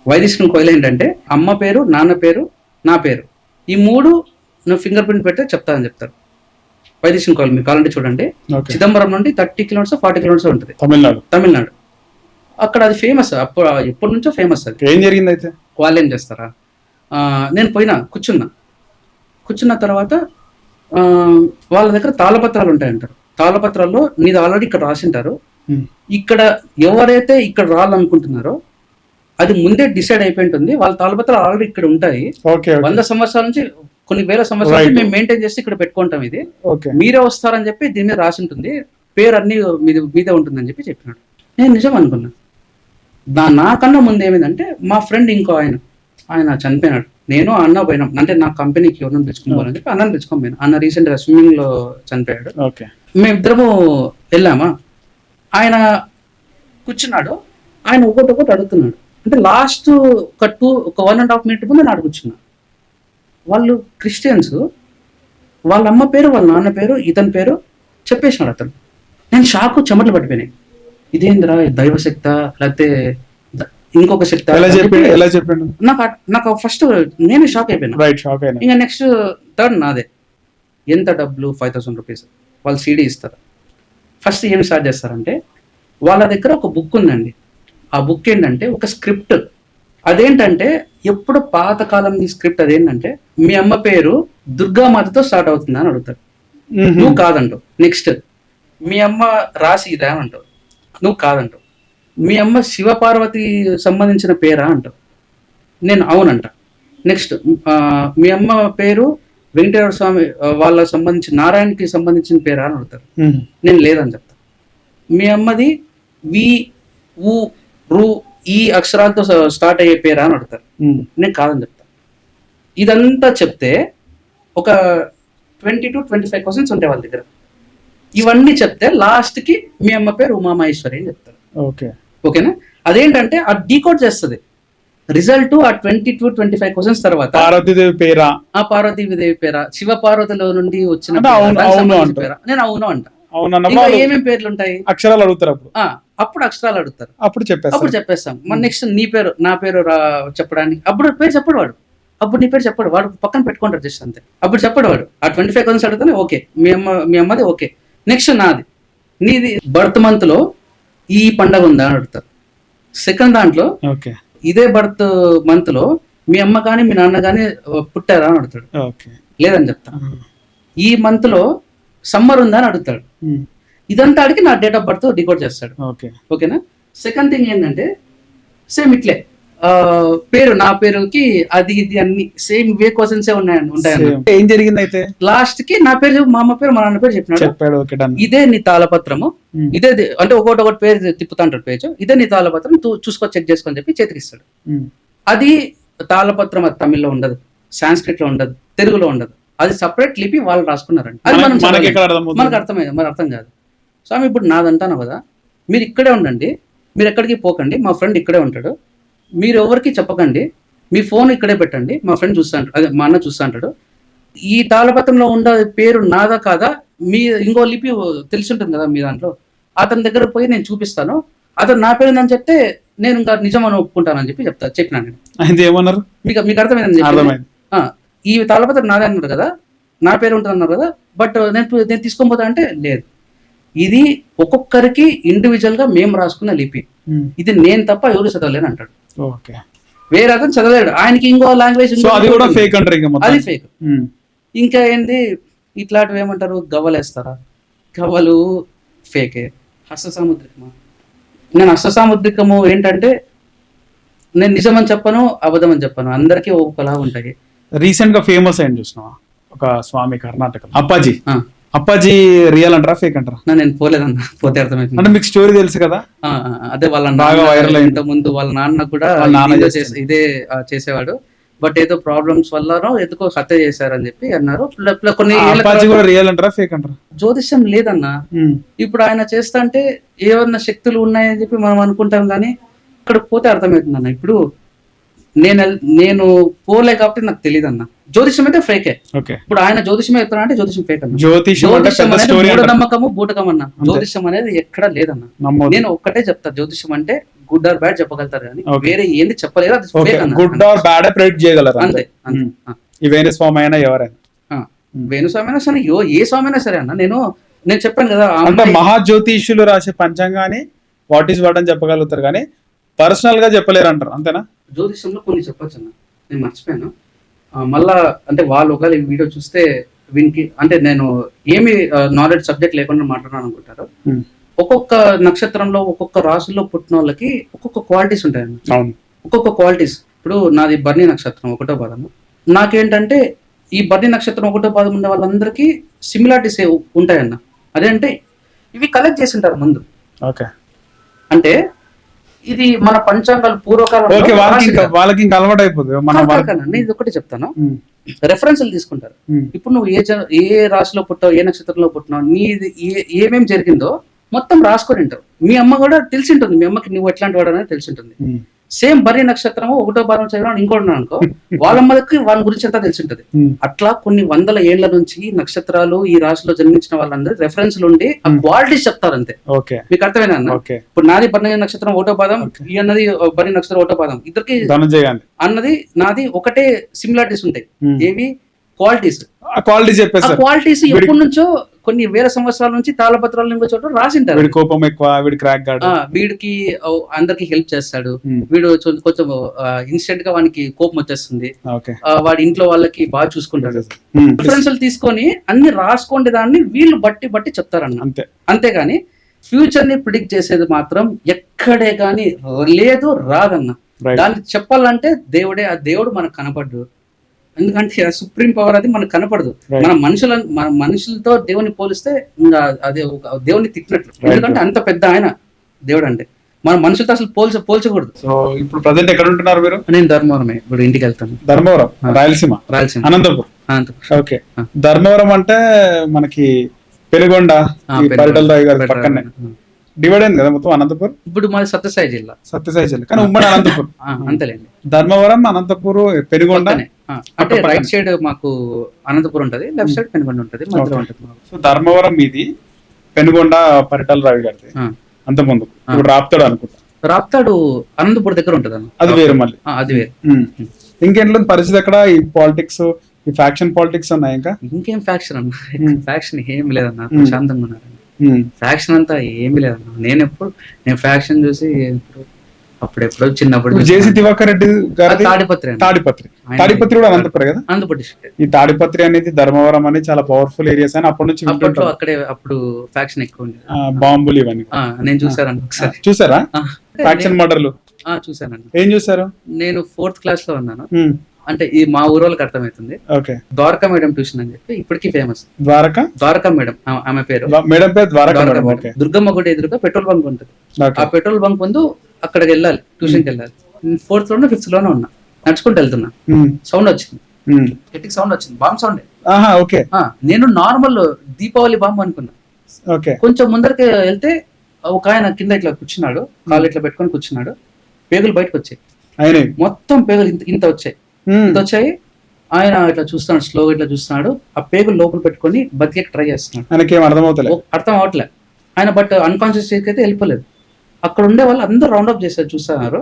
వైదీశ్వరం కోయిల్ ఏంటంటే అమ్మ పేరు, నాన్న పేరు, నా పేరు, ఈ 3 నువ్వు ఫింగర్ ప్రింట్ పెడితే చెప్తానని చెప్తారు. వైదీశ్వరం కోయిల్ మీరు కావాలంటే చూడండి, చిదంబరం నుండి 30 kilometers 40 kilometers ఉంటుంది, తమిళనాడు. అక్కడ అది ఫేమస్, అప్పుడు ఎప్పటి నుంచో ఫేమస్. అది ఏం జరిగింది అయితే? వాళ్ళు ఏం చేస్తారా, నేను కూర్చున్న తర్వాత వాళ్ళ దగ్గర తాళపత్రాలు ఉంటాయంటారు. తాళపత్రాల్లో నీది ఆల్రెడీ ఇక్కడ రాసింటారు. ఇక్కడ ఎవరైతే ఇక్కడ రావాలనుకుంటున్నారో అది ముందే డిసైడ్ అయిపోయి ఉంటుంది. వాళ్ళ తాళపత్రాలు ఆల్రెడీ ఇక్కడ ఉంటాయి. 100 సంవత్సరాల నుంచి కొన్ని వేల సంవత్సరాల నుంచి మేము మెయింటైన్ చేసి ఇక్కడ పెట్టుకుంటాం. ఇది మీరే వస్తారని చెప్పి దీని మీద రాసి ఉంటుంది, పేరు అన్ని మీదే ఉంటుందని చెప్పినాడు. నేను నిజం అనుకున్నా. నాకన్నా ముందు ఏమైందంటే మా ఫ్రెండ్ ఇంకో ఆయన చనిపోయినాడు. నేను అన్న పోయినాం, అంటే నా కంపెనీకి ఎవరిని పిలుచుకోవాలని చెప్పి అన్నని పిలుచుకొని పోయినా. అన్న రీసెంట్ గా స్విమ్మింగ్ లో చనిపోయాడు. మేమిద్దరము వెళ్ళామా, ఆయన కూర్చున్నాడు. ఆయన ఒకటి అడుగుతున్నాడు. అంటే లాస్ట్ ఒక 1.5 minute ముందు నేను కూర్చున్నా. వాళ్ళు క్రిస్టియన్స్, వాళ్ళ అమ్మ పేరు వాళ్ళ నాన్న పేరు ఇతని పేరు చెప్పేసినాడు అతను. నేను షాకు, చెమటలు పట్టిపోయినాయి. ఇదేందిరా దైవశక్త లేకపోతే ఇంకొక శక్తి? నాకు ఫస్ట్ నేను షాక్ అయిపోయినా. ఇంకా నెక్స్ట్ థర్డ్ నాదే. ఎంత డబ్బులు? 5,000 rupees. వాళ్ళు సీడీ ఇస్తారు. ఫస్ట్ ఏం స్టార్ట్ చేస్తారంటే వాళ్ళ దగ్గర ఒక బుక్ ఉందండి. ఆ బుక్ ఏంటంటే ఒక స్క్రిప్ట్. అదేంటంటే ఎప్పుడు పాతకాలం ఈ స్క్రిప్ట్. అదేంటంటే మీ అమ్మ పేరు దుర్గామాతతో స్టార్ట్ అవుతుందా అని అడుగుతారు. నువ్వు కాదంటావు. నెక్స్ట్ మీ అమ్మ రాసి ఇదా అంటావు. నువ్వు కాదంటావు. మీ అమ్మ శివపార్వతి సంబంధించిన పేరా అంటావు. నేను అవునంట. నెక్స్ట్ మీ అమ్మ పేరు వెంకటేశ్వర స్వామి వాళ్ళ సంబంధించిన నారాయణకి సంబంధించిన పేరా అని అడుగుతారు. నేను లేదని చెప్తా. మీ అమ్మది వి ఉ రు ఈ అక్షరాలతో స్టార్ట్ అయ్యే పేరా అని అడుగుతారు. నేను కాదని చెప్తా. ఇదంతా చెప్తే ఒక 20 to 25 questions ఉంటాయి వాళ్ళ దగ్గర. ఇవన్నీ చెప్తే లాస్ట్ కి మీ అమ్మ పేరు ఉమామహేశ్వరి అని చెప్తారు. ఓకేనా? అదేంటంటే ఆ డీకోడ్ చేస్తుంది రిజల్ట్. ఆ 20 to 25 questions తర్వాత పార్వతీదేవి పేరా, పార్వతీదేవి పేరా, శివ పార్వతిలో నుండి వచ్చిన పేరా. నేను అవును అంట. ఏమేమి పేర్లు ఉంటాయి? అక్షరాలు అడుగుతారు. అప్పుడు అక్షరాలు అడుగుతారు. అప్పుడు చెప్పేస్తాం. మన నెక్స్ట్ నీ పేరు నా పేరు చెప్పడానికి. అప్పుడు పేరు చెప్పడు వాడు. అప్పుడు నీ పేరు చెప్పడు వాడు. పక్కన పెట్టుకుంటారు జస్ట్ అంతే. అప్పుడు చెప్పడు వాడు. ఆ 25 questions అడుగుతానే ఓకే మీ అమ్మది ఓకే. నెక్స్ట్ నీది బర్త్ మంత్ లో ఈ పండగ ఉందా అని అడుగుతారు. సెకండ్ దాంట్లో ఇదే బర్త్ మంత్ లో మీ అమ్మ కానీ మీ నాన్న కానీ పుట్టారా అని అడుగుతాడు. లేదని చెప్తా. ఈ మంత్ లో సమ్మర్ ఉందా అని అడుగుతాడు. ఇదంతా అడిగి నా డేట్ ఆఫ్ బర్త్ డికోడ్ చేస్తాడు. ఓకేనా? సెకండ్ థింగ్ ఏంటంటే సేమ్ ఇట్లే పేరు నా పేరుకి అది ఇది అన్ని సేమ్ ఇవే క్వశ్చన్స్ ఉంటాయి. ఏం జరిగింది అయితే లాస్ట్ కి నా పేరు మా అమ్మ పేరు మా నాన్న పేరు చెప్పినాడు. ఇదే నీ తాళపత్రము, ఇదే అంటే ఒకటి పేరు తిప్పుతాంటాడు పేజ్. ఇదే నీ తాళపత్రం, చూసుకో చెక్ చేసుకొని చెప్పి చేతికిస్తాడు. అది తాళపత్రం అది తమిళ్లో ఉండదు, సాంస్క్రిట్ లో ఉండదు, తెలుగులో ఉండదు. అది సపరేట్ లిపి వాళ్ళు రాసుకున్నారండి. అది మనకు అర్థమైంది, మరి అర్థం కాదు. స్వామి ఇప్పుడు నాదంటాను కదా, మీరు ఇక్కడే ఉండండి, మీరు ఎక్కడికి పోకండి, మా ఫ్రెండ్ ఇక్కడే ఉంటాడు, మీరు ఎవరికి చెప్పకండి, మీ ఫోన్ ఇక్కడే పెట్టండి, మా ఫ్రెండ్ చూస్తా అంటాడు, అదే మా అన్న చూస్తా అంటాడు. ఈ తాళపత్రంలో ఉండే పేరు నాదా కాదా, మీ ఇంకో లిపి తెలిసి ఉంటుంది కదా మీ దాంట్లో, అతని దగ్గర పోయి నేను చూపిస్తాను, అతను నా పేరు అని చెప్తే నేను ఇంకా నిజమని ఒప్పుకుంటానని చెప్పినాను నేను. ఏమన్నారు? మీకు అర్థమైందని చెప్పి ఈ తాళపత్రం నాదే అన్నారు కదా, నా పేరు ఉంటుంది అన్నారు కదా, బట్ నేను తీసుకొని పోతా అంటే లేదు, ఇది ఒక్కొక్కరికి ఇండివిజువల్ గా మేము రాసుకున్న లిపి, ఇది నేను తప్ప ఎవరు చదవలేను అంటాడు. వేరే అతను చదవలేడు, ఆయనకి ఇంకో లాంగ్వేజ్ అది ఫేక్. ఇంకా ఏంటి ఇట్లాంటివి ఏమంటారు, గవ్వలేస్తారా? గవ్వలు ఫేకే. హస్తసాముద్రికమా? నేను హస్తసాముద్రికము ఏంటంటే నేను నిజమని చెప్పను, అబద్ధం అని చెప్పను, అందరికీ ఒకలా ఉంటాయి. రీసెంట్ గా ఫేమస్ అయింది చూసినావా ఒక స్వామి కర్ణాటక, అప్పాజీ రియల్ అంటారా ఫేక్ అంటారా? నేను పోలేదన్నా, పోతే అర్థమైంది. అంటే మీకు స్టోరీ తెలుసు కదా, అదే వాళ్ళ బాగా వైరల్ ఇంత ముందు వాళ్ళ నాన్న కూడా ఇదే చేసేవాడు, బట్ ఏదో ప్రాబ్లమ్స్ వల్ల ఎందుకో హత్య చేశారని చెప్పి అన్నారు. కొన్ని రియల్ అంటారా ఫేక్ అంటారా? జ్యోతిష్యం లేదన్నా. ఇప్పుడు ఆయన చేస్తా అంటే ఏమన్నా శక్తులు ఉన్నాయని చెప్పి మనం అనుకుంటాం, కానీ ఇక్కడ పోతే అర్థమవుతుంది అన్న. ఇప్పుడు నేను పోలే కాబట్టి నాకు తెలియదు అన్న. జ్యోతిష్యం అయితే ఫేకే. ఇప్పుడు ఆయన జ్యోతిష్యం చెప్తారా అంటే జ్యోతిష్యం ఫేక్ అన్న. జ్యోతిష్యం అనేది నమ్మకము బూటకం అన్న. జ్యోతిష్యం అనేది ఎక్కడ లేదన్న. నేను ఒక్కటే చెప్తా, జ్యోతిష్యం అంటే గుడ్ ఆర్ బ్యాడ్ చెప్పగలుగుతారు కానీ వేరే ఏంది చెప్పలేరు. అది ఫేక్ అన్న. గుడ్ ఆర్ బ్యాడ్ ప్రెడిక్ట్ చేయగలరు అంతే. ఈ వేణుస్వామి అయినా ఎవరైనా, వేణుస్వామి అయినా సరే, ఏ స్వామి అయినా సరే అన్న. నేను చెప్పాను కదా, అంటే మహాజ్యోతిష్యులు రాసే పంచాంగాన్ని వాట్ ఈస్ వాట్ అని చెప్పగలుగుతారు కానీ పర్సనల్ గా చెప్పలేరు అంటారు, అంతేనా? జ్యోతిష్యంలో కొన్ని చెప్పొచ్చు అన్న. నేను మర్చిపోయాను. మళ్ళా అంటే వాళ్ళు ఒకవేళ ఈ వీడియో చూస్తే వీనికి అంటే నేను ఏమి నాలెడ్జ్ సబ్జెక్ట్ లేకుండా మాట్లాడాను అనుకుంటారు. ఒక్కొక్క నక్షత్రంలో ఒక్కొక్క రాశుల్లో పుట్టిన వాళ్ళకి ఒక్కొక్క క్వాలిటీస్ ఉంటాయండి. ఒక్కొక్క క్వాలిటీస్. ఇప్పుడు నాది భరణి నక్షత్రం 1వ పాదము. నాకేంటంటే ఈ భరణి నక్షత్రం 1వ పాదం ఉన్న వాళ్ళందరికీ సిమిలారిటీస్ ఉంటాయన్న. అదేంటే ఇవి కలెక్ట్ చేసి ఉంటారు ముందు. అంటే ఇది మన పంచాంగాలు పూర్వకాలం వాళ్ళకి ఇంకా అలవాటు అయిపోతుంది. నేను ఇది ఒకటి చెప్తాను, రెఫరెన్స్లు తీసుకుంటారు. ఇప్పుడు నువ్వు ఏ రాశిలో పుట్టావు, ఏ నక్షత్రంలో పుట్టినావు, నీది ఏమేమి జరిగిందో మొత్తం రాసుకొని ఉంటావు. మీ అమ్మ కూడా తెలిసి ఉంటుంది, మీ అమ్మకి నువ్వు ఎట్లాంటి వాడు అనేది తెలిసి ఉంటుంది. సేమ్ భరణి నక్షత్రము 1వ పాదం చదివిన ఇంకోటి అనుకో, వాళ్ళమ్మకి వాళ్ళ గురించి అంతా తెలిసి ఉంటుంది. అట్లా కొన్ని వందల ఏళ్ల నుంచి నక్షత్రాలు ఈ రాశిలో జన్మించిన వాళ్ళందరూ రెఫరెన్స్లు ఉండి ఆ క్వాలిటీస్ చెప్తారు అంతే. మీకు అర్థమైనా అన్న? ఇప్పుడు నాది భరణి నక్షత్రం 1వ పాదం, ఈ అన్నది భరణి నక్షత్రం 1వ పాదం, ఇద్దరికి అన్నది నాది ఒకటే సిమిలారిటీస్ ఉంటాయి. ఏవి? క్వాలిటీస్. క్వాలిటీస్ ఎప్పటి నుంచో కొన్ని వేల సంవత్సరాల నుంచి తాళపత్రాలు ఇంకో చోట రాసింటారు. కోపం ఎక్కువ, వీడికి అందరికి హెల్ప్ చేస్తాడు, వీడు కొంచెం ఇన్స్టెంట్ గా వానికి కోపం వచ్చేస్తుంది, వాడి ఇంట్లో వాళ్ళకి బాగా చూసుకుంటాడు. రిఫరెన్స్లు తీసుకొని అన్ని రాసుకోండి, దాన్ని వీళ్ళు బట్టి చెప్తారన్న. అంతేగాని ఫ్యూచర్ ని ప్రిడిక్ట్ చేసేది మాత్రం ఎక్కడే గాని లేదు, రాదన్న. దాన్ని చెప్పాలంటే దేవుడే, ఆ దేవుడు మనకు కనపడ్డు. ఎందుకంటే సుప్రీం పవర్ అది మనకు కనపడదు. మన మనుషులతో దేవుని పోలిస్తే ఇంకా అదే దేవుని తిట్టినట్లు. ఎందుకంటే అంత పెద్ద ఆయన దేవుడు అంటే మన మనుషులతో అసలు పోల్చకూడదు. సో ఇప్పుడు ప్రజెంట్ ఎక్కడ ఉంటున్నారు మీరు? నేను ధర్మవరమే, ఇప్పుడు ఇంటికి వెళ్తాను. ధర్మవరం, రాయలసీమ, అనంతపురం. ఓకే, ధర్మవరం అంటే మనకి పెనుగొండ, పరిటల రావి గారి పక్కనే డివైడ్ అయింది కదా మొత్తం అనంతపురం. ఇప్పుడు మాది సత్యసాయి జిల్లా కానీ ఉమ్మడి అనంతపురం. అంతేలేండి. ధర్మవరం, అనంతపురం, పెనుగొండ అంటే రైట్ సైడ్ మాకు అనంతపురం ఉంటది, లెఫ్ట్ సైడ్ పెనుగొండ ఉంటది, మధ్యలో ఉంటది. సో ధర్మవరం మీది, పెనుగొండ పరిటల రావి గారిది. అంత ముందు ఇప్పుడు రాప్తాడు అనుకుంటా. రాప్తాడు అనంతపురం దగ్గర ఉంటది అన్న, అది వేరు. మళ్ళీ అది వేరు. ఇంకెంట్లో పరిస్థితి ఎక్కడ? ఈ పాలిటిక్స్, ఈ ఫ్యాక్షన్ పాలిటిక్స్ ఉన్నాయి. ఇంకేం ఫ్యాక్షన్ అన్న? ఫ్యాక్షన్ ఏం లేదన్న, ప్రశాంతంగా ఉన్నారు. ఫ్యాక్షన్ అంతా ఏమి లేదన్న. నేను ఫ్యాక్షన్ చూసి అప్పుడెప్పుడో చిన్నప్పుడు జేసీ దివాకర్ రెడ్డి గారి తాడిపత్రి కూడా అనంతపురం కదా. అనంతపురం. ఈ తాడిపత్రి అనేది ధర్మవరం అనేది చాలా పవర్ఫుల్ ఏరియాస్ అని అప్పటి నుంచి అక్కడే అప్పుడు ఫ్యాక్షన్ ఎక్కువ ఉంది. బాంబులు ఇవన్నీ నేను చూసాను ఒకసారి. చూసారా ఫ్యాక్షన్ మర్డర్లు? చూసానండి. ఏం చూసారు? నేను 4th క్లాస్ లో ఉన్నాను. అంటే ఈ మా ఊరు వాళ్ళకి అర్థమవుతుంది. ద్వారకా మేడం ట్యూషన్ అని చెప్పి ఇప్పటికీ ఫేమస్. ద్వారకా మేడం, ఆమె పేరు మేడం పేరు ద్వారకా. దుర్గమ్మ గుడి ఎదురుగా పెట్రోల్ బంక్ ఉంటుంది. ఆ పెట్రోల్ బంక్ ముందు అక్కడికి వెళ్ళాలి, ట్యూషన్కి వెళ్ళాలి. 4th లోనో 5th లోనో ఉన్నా, నడుచుకుంటూ వెళ్తున్నా. సౌండ్ వచ్చింది, గట్టిగా సౌండ్ వచ్చింది, బాంబ్ సౌండ్. నేను నార్మల్ దీపావళి బాంబ్ అనుకున్నా. కొంచెం ముందరికి వెళ్తే ఒక ఆయన కింద ఇట్లా కూర్చున్నాడు, కాళ్ళు ఇట్లా పెట్టుకొని కూర్చున్నాడు. పేగులు బయటకు వచ్చాయి, మొత్తం పేగులు ఇంత వచ్చాయి. ఆయన ఇట్లా చూస్తున్నాడు, స్లోగా ఇట్లా చూస్తున్నాడు. ఆ పేగులు లోపల పెట్టుకొని బతికే ట్రై చేస్తున్నాడు. అర్థం అవట్లే ఆయన, బట్ అన్కాన్షియస్ స్టేజ్కి అయితే వెళ్ళిపోలేదు. అక్కడ ఉండే వాళ్ళు అందరూ రౌండ్ అప్ చేస్తారు, చూస్తున్నారు,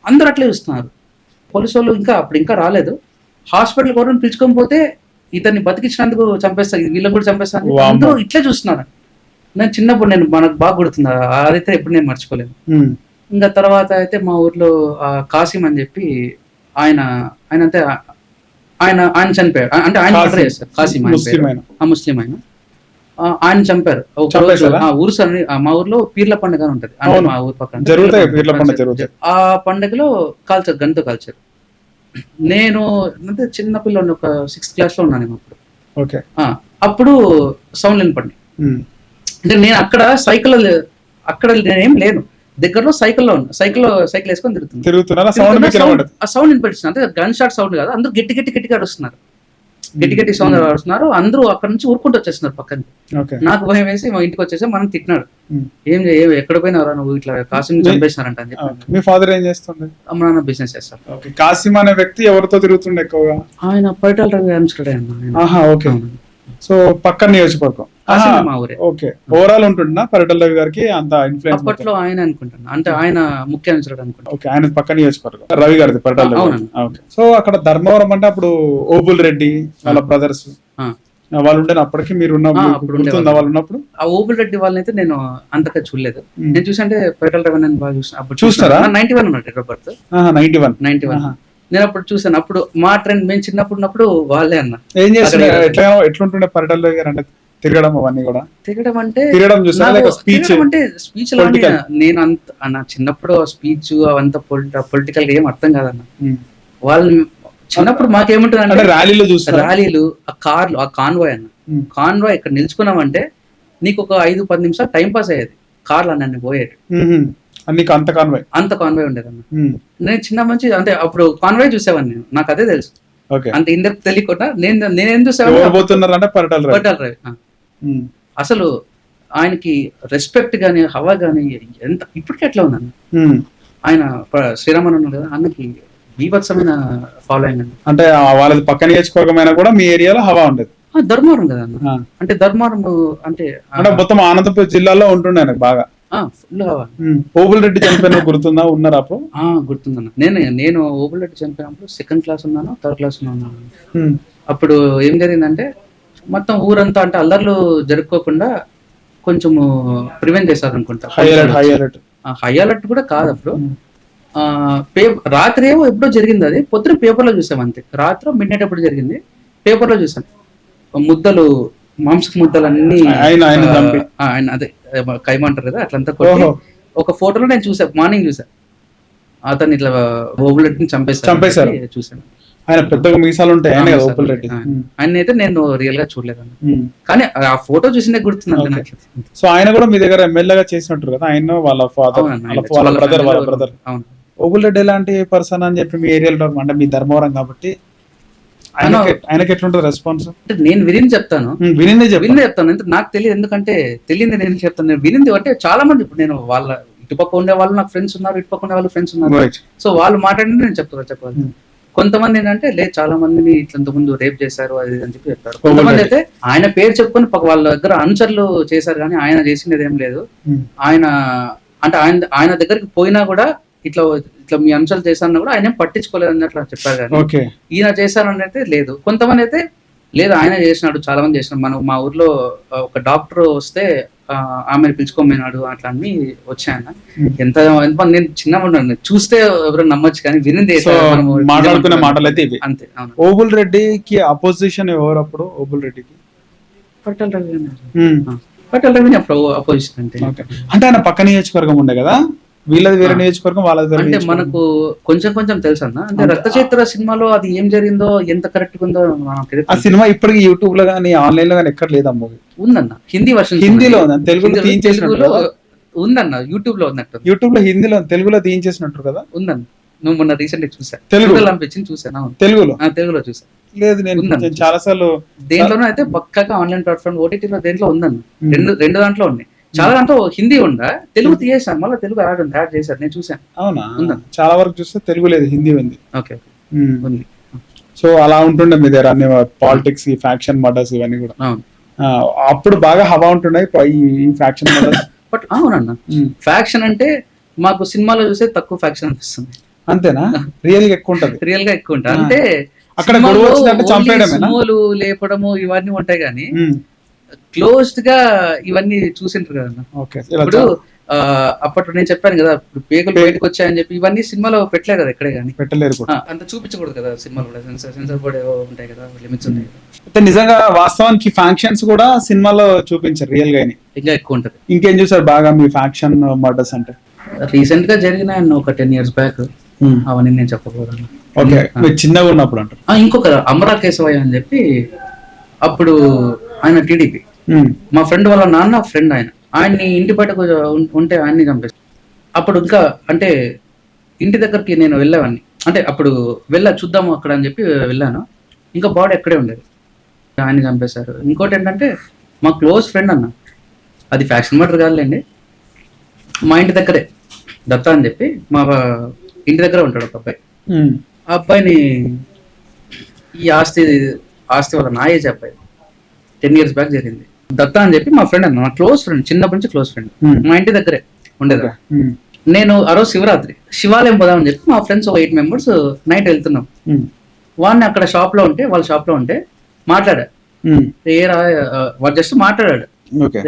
అందరూ అట్లే చూస్తున్నారు. పోలీసు వాళ్ళు ఇంకా రాలేదు. హాస్పిటల్ ఎవరైనా పిలుచుకొని పోతే ఇతన్ని బతికించినందుకు చంపేస్తారు, వీళ్ళని కూడా చంపేస్తారు, అందరూ ఇట్లే చూస్తున్నారు. నేను చిన్నప్పుడు మనకు బాగా గుర్తుంది, అదైతే ఎప్పుడు నేను మర్చిపోలేదు. ఇంకా తర్వాత అయితే మా ఊర్లో కాసిం అని చెప్పి ఆయన అంతే, ఆయన చనిపోయాడు. అంటే ఆయన మర్డర్ చేస్తారు. కాసిం ముస్లిం ఆయన చంపారు. మా ఊర్లో పీర్ల పండుగ ఉంటది, అంటే మా ఊరు పక్కన. ఆ పండుగలో కాల్చారు, గంతో కాల్చారు. నేను అంటే చిన్న పిల్లని, ఒక 6th క్లాస్ లో ఉన్నాను అప్పుడు. అప్పుడు సౌండ్ వినపడి, అంటే నేను అక్కడ నేనేం లేను, దగ్గరలో సైకిల్ వేసుకొని తిరుగుతున్నా. ఆ సౌండ్ వినిపించింది, అంటే గన్ షాట్ సౌండ్ కాదు. అందరూ గట్టిగా అరుస్తున్నారు, గట్టి సౌండ్ అరుస్తున్నారు. అందరూ అక్కడ నుంచి ఊరుకుంటూ వచ్చేస్తున్నారు పక్కన. నాకు భయం వేసి మా ఇంటికి వచ్చేసి మనం తిట్టినాడు, ఏం ఎక్కడ పోయినారా నువ్వు, ఇట్లా కాసిం చంపేసినారంట అని చెప్పి. మీ ఫాదర్ ఏం చేస్తుండే? అమ్మ నాన్న బిజినెస్ చేస్తారు. కాసిం అనే వ్యక్తి ఎవరితో తిరుగుతుండే ఎక్కువగా? ఆయన పరిటాల రవి అన్న. సో పక్కన నియోజకవర్గం. ఓవరాల్ ఉంటుందా పరిటల రవి గారికి అంత ఇన్ఫ్లుయెన్స్? అప్పట్లో ఆయన అనుకుంటున్నా, అంటే ఆయన ముఖ్య అనుకుంటా. ఆయన పక్క నియోజకవర్గం రవి గారిది పరిటల రవి. సో అక్కడ ధర్మవరం అంటే అప్పుడు ఓబుల్ రెడ్డి వాళ్ళ బ్రదర్స్ వాళ్ళు ఉండే అప్పటికి మీరు వాళ్ళు ఉన్నప్పుడు. ఆ ఓబుల్ రెడ్డి వాళ్ళని అయితే నేను అంతగా చూడలేదు. నేను చూసంటే పరిటల రవి బాగా చూసిన. అప్పుడు చూస్తారా? 91 ఉన్నాడు, 91. నేను అప్పుడు చూసాను. అప్పుడు మా ట్రెండ్ మేము చిన్నప్పుడు వాళ్ళే అన్న. ఏం చేస్తున్నారు, ఎట్లుంటుండే పరిటాల గారు అంటే తిరగడం అవన్నీ కూడా? తిరగడం అంటే తిరగడం చూసారా లేక స్పీచ్? అంటే స్పీచ్ లో నేను అంత అన్న చిన్నప్పుడు స్పీచ్ అవంతా పొలిటికల్ గా ఏం అర్థం కాదన్న. వాళ్ళు చిన్నప్పుడు మాకేముంటుంది అంటే ర్యాలీలో చూస్తారు, ర్యాలీలు, ఆ కార్లు, ఆ కాన్వాయ్ అన్న. కాన్వాయ్ ఇక్కడ నిల్చుకున్నామంటే నీకు ఒక 5-10 నిమిషాలు టైం పాస్ అయ్యేది. కార్లు అన్నీ పోయేది, అంత కాన్వాయ్ ఉండేది అన్న. నేను చిన్న మంచి అంటే అప్పుడు కాన్వాయ్ చూసేవాడిని నేను, నాకు అదే తెలుసు. అంత ఇందరికి తెలియకుండా నేనేం చూసేవాడిని అంటే పరిటాల రవి. అసలు ఆయనకి రెస్పెక్ట్ గానీ హవా గానీ ఎంత ఇప్పటికీ ఎట్లా ఉందన్న. ఆయన శ్రీరామన్ ఉన్నాడు కదా, అన్నకి బీభత్సమైన ఫాలోయింగ్ అండి. అంటే వాళ్ళది పక్క నియోజకవర్గమైనా కూడా మీ ఏరియాలో హవా ఉండేది. ధర్మవరం కదా అన్న, అంటే ధర్మవరం అంటే మొత్తం అనంతపురం జిల్లాలో ఉంటుండే ఆయనకు బాగా ఫుల్ హవా. ఓబుల్ రెడ్డి చనిపోయిన గుర్తుందా? ఉన్నారు అప్పుడు? గుర్తుందన్న. నేను ఓబుల్ రెడ్డి చనిపోయినప్పుడు 2nd క్లాస్ ఉన్నాను, 3rd క్లాస్ ఉన్నాను. అప్పుడు ఏం జరిగిందంటే మొత్తం ఊరంతా అంటే అల్లర్లు జరుపుకోకుండా కొంచెము ప్రివెంట్ చేశారు అనుకుంటా. హై అలర్ట్ కూడా కాదు అప్పుడు. రాత్రి ఏమో ఎప్పుడో జరిగింది, అది పొద్దున పేపర్లో చూసాం అంతే. రాత్రి మిడ్ నైట్ ఎప్పుడు జరిగింది పేపర్లో చూసాను. ముద్దలు, మాంసపు ముద్దలు అన్ని ఆయన అదే కైమంటారు కదా అట్లంతా కొట్టి ఒక ఫోటోలో నేను చూసా, మార్నింగ్ చూసా. అతను ఇట్లా ఓబుల్ రెడ్డిని చంపేశారు చూసాను. ఆయన పెద్దగా మీసాలు ఉంటాయి ఆయన అయితే నేను రియల్ గా చూడలేదండి, కానీ ఆ ఫోటో చూసిందే గుర్తుందండి నాకు. సో ఆయన కూడా మీ దగ్గర ఎమ్మెల్యేగా చేసినట్టు కదా, ఆయన వాళ్ళ బ్రదర్. ఓబుల్ రెడ్డి ఎలాంటి పర్సన్ అని చెప్పి మీ ఏరియాలో అంటే మీ ధర్మవరం కాబట్టి ఆయనకి ఎట్లుంటది రెస్పాన్స్? అంటే నేను వినింది చెప్తాను, వినిందే చెప్తాను. అంటే నాకు తెలియదు, ఎందుకంటే తెలియదు నేను చెప్తాను. నేను వినింది అంటే చాలా మంది, ఇప్పుడు నేను వాళ్ళ ఇటుపక్క ఉండే వాళ్ళు నాకు ఫ్రెండ్స్ ఉన్నారు, ఇటుపక్క ఉండే వాళ్ళు ఫ్రెండ్స్ ఉన్నారు. సో వాళ్ళు మాట్లాడింది నేను చెప్పాలి. కొంతమంది ఏంటంటే లేదు చాలా మందిని ఇట్లంత ముందు రేప్ చేశారు అది అని చెప్పి చెప్తారు. కొంతమంది అయితే ఆయన పేరు చెప్పుకొని వాళ్ళ దగ్గర అనుచరులు చేశారు, కానీ ఆయన చేసినది ఏం లేదు. ఆయన అంటే ఆయన దగ్గరికి పోయినా కూడా ఇట్లా మీ అనుచరులు చేశారని కూడా ఆయన పట్టించుకోలేదు అన్నట్లు చెప్పారు, కానీ ఈయన చేశారని అయితే లేదు. కొంతమంది అయితే లేదు ఆయన చేసినాడు, చాలా మంది చేసినాడు. మా ఊర్లో ఒక డాక్టర్ వస్తే ఆమెను పిలుచుకోమన్నాడు, అట్లా అన్ని వచ్చాయన్న. ఎంత నేను చిన్నగా చూస్తే ఎవరు నమ్మొచ్చు, కానీ వినింది మాట్లాడుకునే మాటలు అయితే ఇవి అంతే. ఓబుల్ రెడ్డికి అపోజిషన్ ఎవరు అప్పుడు? ఓబుల్ రెడ్డికి పరిటాల రవి అప్పుడు అపోజిషన్. అంటే ఆయన పక్క నియోజకవర్గం ఉండే కదా, వీళ్ళది వేరే నియోజకవర్గం, వాళ్ళది అంటే మనకు కొంచెం తెలుసు అన్న. అంటే రక్తచైత్ర సినిమాలో అది ఏం జరిగిందో ఎంత కరెక్ట్ ఉందో ఆ సినిమా ఇప్పటికి యూట్యూబ్ లో కానీ ఆన్లైన్ లో కానీ ఎక్కడ లేదా? మూవీ ఉందన్న, హిందీ వర్షన్, హిందీలో తెలుగులో ఉందన్న, యూట్యూబ్ లో ఉన్నట్టు. యూట్యూబ్ లో హిందీలో తెలుగులో తీయించేసినట్టు కదా ఉందన్న. నువ్వు మొన్న రీసెంట్ చూసా, తెలుగులో అనిపించింది, చూసాను. తెలుగులో చూసా. లేదు నేను చాలా సార్లు దేంట్లోనూ అయితే పక్కగా ఆన్లైన్ ప్లాట్ఫామ్ ఓటీటీలో దేంట్లో ఉందన్న. రెండు దాంట్లో ఉన్నాయి. చాలా దాంట్లో హిందీ ఉందా, తెలుగు తీసేసాను, మళ్ళీ తెలుగు యాడ్ చేశారు, నేను చూసాను. అవునా? చాలా వరకు చూస్తే తెలుగు లేదు, హిందీ ఉంది. ఓకే ఉంది. సో అలా ఉంటుండే మీ దగ్గర అన్ని పాలిటిక్స్, ఈ ఫ్యాక్షన్ మర్డర్స్ ఇవన్నీ కూడా. అప్పుడు బాగా హవా ఉంటుండే ఈ ఫ్యాక్షన్ మర్డర్స్. బట్ అవునన్న, ఫ్యాక్షన్ అంటే మాకు సినిమాలో చూసే తక్కువ ఫ్యాక్షన్ అనిపిస్తుంది. అంతేనా? రియల్ గా ఎక్కువ ఉంటది. రియల్ గా ఎక్కువ ఉంటుంది. అంటే అక్కడ సినిమాలు లేపడము ఇవన్నీ ఉంటాయి, కానీ క్లోజ్డ్ గా ఇవన్నీ చూసింటారు కదా. ఇప్పుడు అప్పట్లో నేను చెప్పాను కదా, ఇప్పుడు పేగులు బయటకు వచ్చాయని చెప్పి ఇవన్నీ సినిమాలో పెట్టలేదు కదా, ఎక్కడే కానీ పెట్టలేరు, అంత చూపించకూడదు కదా. సినిమాలు కూడా సెన్సర్ బోర్డ్ ఉంటాయి కదా, లిమిట్స్ ఉంటాయి కదా. నిజంగా వాస్తవానికి ఫ్యాక్షన్స్ కూడా సినిమాలో చూపించారు, రియల్ గా ఇంకా ఎక్కువ ఉంటది. ఇంకేం చూసారు బాగా మీ ఫ్యాక్షన్ మర్డర్స్ అంటే? రీసెంట్ గా జరిగిన ఒక 10 years బ్యాక్, అవన్నీ నేను చెప్పకూడదు. ఓకే, చిన్నగా ఉన్నప్పుడు అంటారు. ఇంకొక అమరా కేశవయ్య అని చెప్పి, అప్పుడు ఆయన టీడీపీ, మా ఫ్రెండ్ వాళ్ళ నాన్న ఫ్రెండ్, ఆయన్ని ఇంటి బయటకు ఉంటే ఆయన్ని చంపేసి, అప్పుడు ఇంకా అంటే ఇంటి దగ్గరికి నేను వెళ్ళేవాడిని, అంటే అప్పుడు చూద్దాము అక్కడ అని చెప్పి వెళ్ళాను. ఇంకా బాడీ ఎక్కడే ఉండేది, ఆయన్ని చంపేశారు. ఇంకోటి ఏంటంటే మా క్లోజ్ ఫ్రెండ్ అన్న, అది ఫ్యాక్షన్ మర్డర్ కాదులేండి, మా ఇంటి దగ్గరే దత్తా అని చెప్పి, మా ఇంటి దగ్గర ఉంటాడు ఒక అబ్బాయి. ఆ అబ్బాయిని ఈ ఆస్తి వాళ్ళ నా ఏజ్ అబ్బాయి 10 years బ్యాక్ జరిగింది. దత్తా అని చెప్పి మా ఫ్రెండ్ అన్న, నా క్లోజ్ ఫ్రెండ్, చిన్నప్పటి నుంచి క్లోజ్ ఫ్రెండ్, మా ఇంటి దగ్గరే ఉండేది. నేను ఆ రోజు శివరాత్రి శివాలయం పోదామని చెప్పి మా ఫ్రెండ్స్ 8 members నైట్ వెళ్తున్నాం. వాడిని అక్కడ వాళ్ళ షాప్ లో ఉంటే మాట్లాడా, వాడు జస్ట్ మాట్లాడాడు,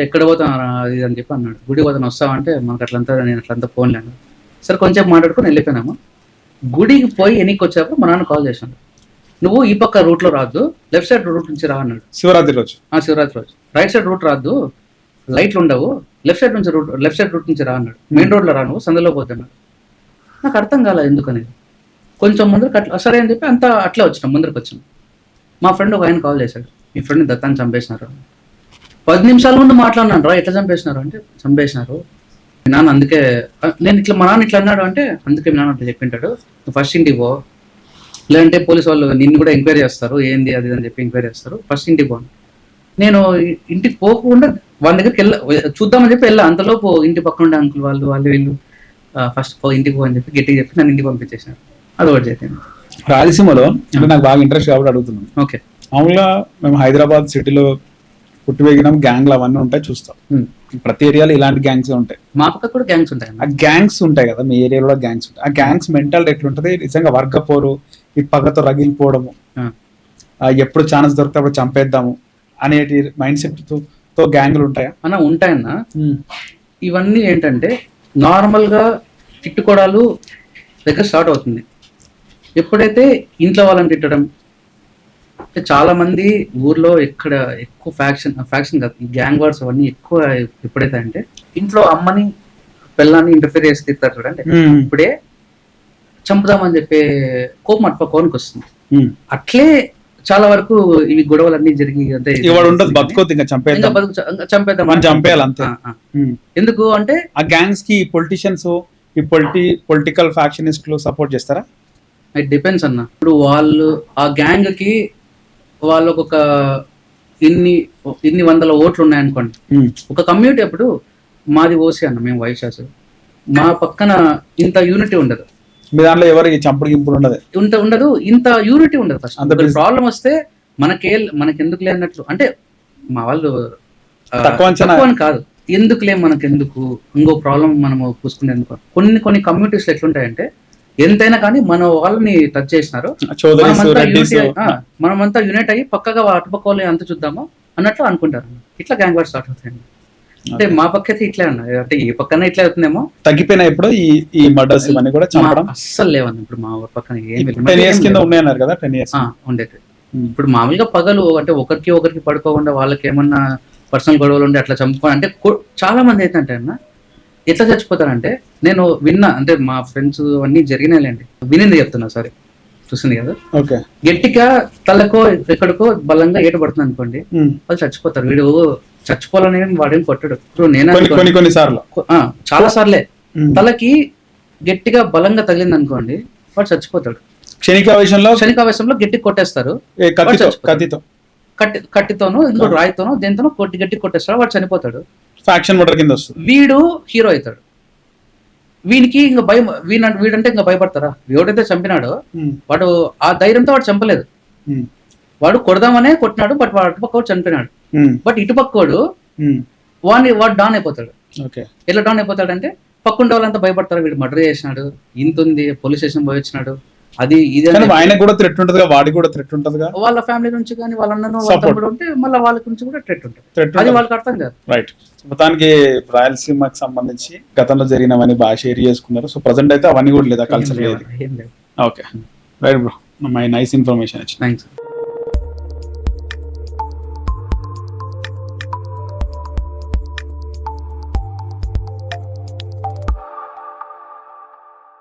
ఎక్కడ పోతాను అది అని చెప్పి అన్నాడు. గుడి పోతాను వస్తావా అంటే, మనకు నేను అట్లంతా ఫోన్ లేను. సరే కొంచెం మాట్లాడుకుని వెళ్ళిపోయినాము. గుడికి పోయి ఎన్నికి వచ్చేటప్పుడు మా నాన్న కాల్ చేశాడు, నువ్వు ఈ పక్క రూట్లో రాదు, లెఫ్ట్ సైడ్ రూట్ నుంచి రా అన్నాడు. శివరాత్రి రోజు. శివరాత్రి రోజు. రైట్ సైడ్ రూట్ రాదు, లైట్లు ఉండవు, లెఫ్ట్ సైడ్ రూట్ నుంచి రా అన్నాడు. మెయిన్ రోడ్లో రా, నువ్వు సందులో పోతున్నాడు. నాకు అర్థం కాలేదు ఎందుకనేది. కొంచెం ముందరకు అట్లా సరే అని చెప్పి అంతా అట్లే వచ్చినాం, ముందరకు వచ్చినాం. మా ఫ్రెండ్ ఒక ఆయన కాల్ చేశాడు, మీ ఫ్రెండ్ని దత్తాన్ని చంపేసినారు. 10 నిమిషాల ముందు మాట్లాడినాను రా, ఎట్లా చంపేసినారు అంటే, చంపేసినారు మీ నాన్న అందుకే, నేను ఇట్లా మా నాన్న ఇట్లా అన్నాడు అంటే, అందుకే మీ నాన్న అట్లా చెప్పింటాడు, నువ్వు ఫస్ట్ ఇంటికి పో, లేదంటే పోలీసు వాళ్ళు నిన్ను కూడా ఎంక్వైరీ చేస్తారు, ఏంది అది అని చెప్పి ఎంక్వైరీ చేస్తారు, ఫస్ట్ ఇంటికి పోను. నేను ఇంటికి పోకుండా వాళ్ళ దగ్గరికి చూద్దామని చెప్పి వెళ్ళా. అంతలోపు ఇంటి పక్కన ఉండే అంకుల్ వాళ్ళు వీళ్ళు ఫస్ట్ ఇంటికి పో అని చెప్పి గట్టిగా చెప్పి నన్ను ఇంటికి పంపించేసినారు. అది ఒకటి చెప్పాను. రాయలసీమలో అంటే నాకు బాగా ఇంట్రెస్ట్ కాబట్టి అడుగుతున్నాను. ఓకే. మామూలుగా మేము హైదరాబాద్ సిటీలో పుట్టివేగినాం, గ్యాంగ్లు అవన్నీ ఉంటాయి చూస్తాం. ప్రతి ఏరియాలో ఇలాంటి గ్యాంగ్స్ ఉంటాయి. మా పక్క కూడా గ్యాంగ్స్ ఉంటాయి. ఆ గ్యాంగ్స్ ఉంటాయి కదా, మీ ఏరియాలో గ్యాంగ్స్ ఉంటాయి. ఆ గ్యాంగ్స్ మెంటాలిటీ ఎట్లుంటది, నిజంగా వర్గపోరు, ఈ పగతో రగిలిపోవడము, ఎప్పుడు ఛాన్స్ దొరికితే అప్పుడు చంపేద్దాము అనేటి మైండ్ సెట్ తో గ్యాంగ్లు ఉంటాయా? అన్న ఉంటాయన్న. ఇవన్నీ ఏంటంటే నార్మల్ గా తిట్టుకోవడాలు దగ్గర స్టార్ట్ అవుతుంది. ఎప్పుడైతే ఇంట్లో వాళ్ళని తిట్టడం, చాలా మంది ఊర్లో ఎక్కువ ఫ్యాక్షన్ కాదు, ఈ గ్యాంగ్ వార్స్ అవన్నీ ఎక్కువ ఎప్పుడైతే అంటే ఇంట్లో అమ్మని పిల్లాన్ని ఇంటర్ఫియర్ చేసి తిడతారు చూడండి, ఇప్పుడే చంపుదామని చెప్పే కోపం అటుకోనికి వస్తుంది. అట్లే చాలా వరకు ఇవి గొడవలన్నీ జరిగి అంటే ఎందుకు అంటే ఆ గ్యాంగ్స్ కి పొలిటీషియన్స్, ఈ పొలిటికల్ ఫ్యాక్షనిస్టులు సపోర్ట్ చేస్తారా? ఇట్ డిపెండ్స్ అన్న. ఇప్పుడు వాళ్ళు ఆ గ్యాంగ్ కి వాళ్ళకు ఒక ఇన్ని వందల ఓట్లు ఉన్నాయనుకోండి, ఒక కమ్యూనిటీ. అప్పుడు మాది ఓసీ అన్న, మేము వైశాస్, మా పక్కన ఇంత యూనిటీ ఉండదు. మీ దాంట్లో ఎవరికి చంపుడు గింపుడు ఉండదు, ఇంత యూనిటీ ఉండదు. ఫస్ట్ ప్రాబ్లం వస్తే మనకెందుకు లేనట్లు అంటే మా వాళ్ళు తక్కువ కాదు, ఎందుకులే మనకెందుకు, ఇంకో ప్రాబ్లం మనము పూసుకునేందుకు. కొన్ని కమ్యూనిటీస్ ఎట్లుంటాయంటే ఎంతైనా కానీ మన వాళ్ళని టచ్ చేసినారు, మనమంతా యూనైట్ అయ్యి పక్కగా అటుపక్క వాళ్ళు ఎంత చూద్దామో అన్నట్లు అనుకుంటారు. ఇట్లా గ్యాంగ్ వార్ స్టార్ట్ అవుతాయండి. అంటే మా పక్క అయితే ఇట్లే అన్న, అంటే ఈ పక్కన ఇట్లా అవుతుందేమో. తగ్గిపోయినా ఇప్పుడు ఈ మర్డర్స్ ఇవన్నీ కూడా చంపడం అస్సలు లేవన్న. ఇప్పుడు మా పక్కన ఉండేది. ఇప్పుడు మామూలుగా పగలు అంటే ఒకరికి పడుకోకుండా వాళ్ళకి ఏమన్నా పర్సనల్ గొడవలు ఉండి అట్లా చంపుకో అంటే చాలా మంది అయితే అంటే అన్న ఎట్లా చచ్చిపోతారంటే, నేను విన్నా అంటే మా ఫ్రెండ్స్ అన్ని జరిగినాయిలేండి, వినింది చెప్తున్నా, సారీ చూసింది కదా. గట్టిగా తలకో ఎక్కడికో బలంగా ఏట పడుతుంది అనుకోండి, వాళ్ళు చచ్చిపోతారు. వీడు చచ్చిపోవాలని వాడేం కొట్టాడు. ఇప్పుడు నేను కొన్నిసార్లు చాలా సార్లే తలకి గట్టిగా బలంగా తగిలింది అనుకోండి, వాడు చచ్చిపోతాడు. క్షణికావేశంలో గట్టి కొట్టేస్తారు, కట్టితోనో ఇంకో రాయితోనో దేనితోనో గట్టి కొట్టేస్తాడు, వాడు చనిపోతాడు. ఫ్యాక్షన్ మర్డర్ కింద వస్తుంది. వీడు హీరో అవుతాడు. వీనికి ఇంకా భయం, వీడంటే ఇంకా భయపడతారా? ఎవడైతే చంపినాడో వాడు ఆ ధైర్యంతో వాడు చంపలేదు, వాడు కొడదామనే కొట్టినాడు, బట్ వాడు అటుపక్క చనిపోయినాడు. బట్ ఇటుపక్కోడు వాడు డాన్ అయిపోతాడు. ఎట్లా డాన్ అయిపోతాడంటే పక్కుండే వాళ్ళంతా భయపడతారు, వీడు మర్డర్ చేసినాడు, ఇంత ఉంది, పోలీస్ స్టేషన్ పోయి వచ్చినాడు, అది ఇది. ఆయన కూడా థ్రెట్ ఉంటుంది, వాడికి కూడా థ్రెట్ ఉంటుంది, వాళ్ళ ఫ్యామిలీ నుంచి కానీ వాళ్ళ అన్నను ఉంటే మళ్ళీ వాళ్ళ నుంచి కూడా థ్రెట్ ఉంటుంది. అది వాళ్ళకి అర్థం కాదు. రైట్. మొత్తానికి రాయలసీమకి సంబంధించి గతంలో జరిగినవన్నీ బాగా షేర్ చేసుకున్నారు. సో ప్రజెంట్ అయితే అవన్నీ కూడా లేదా, కల్చర్ లేదు. Okay right bro, my nice information. Thanks.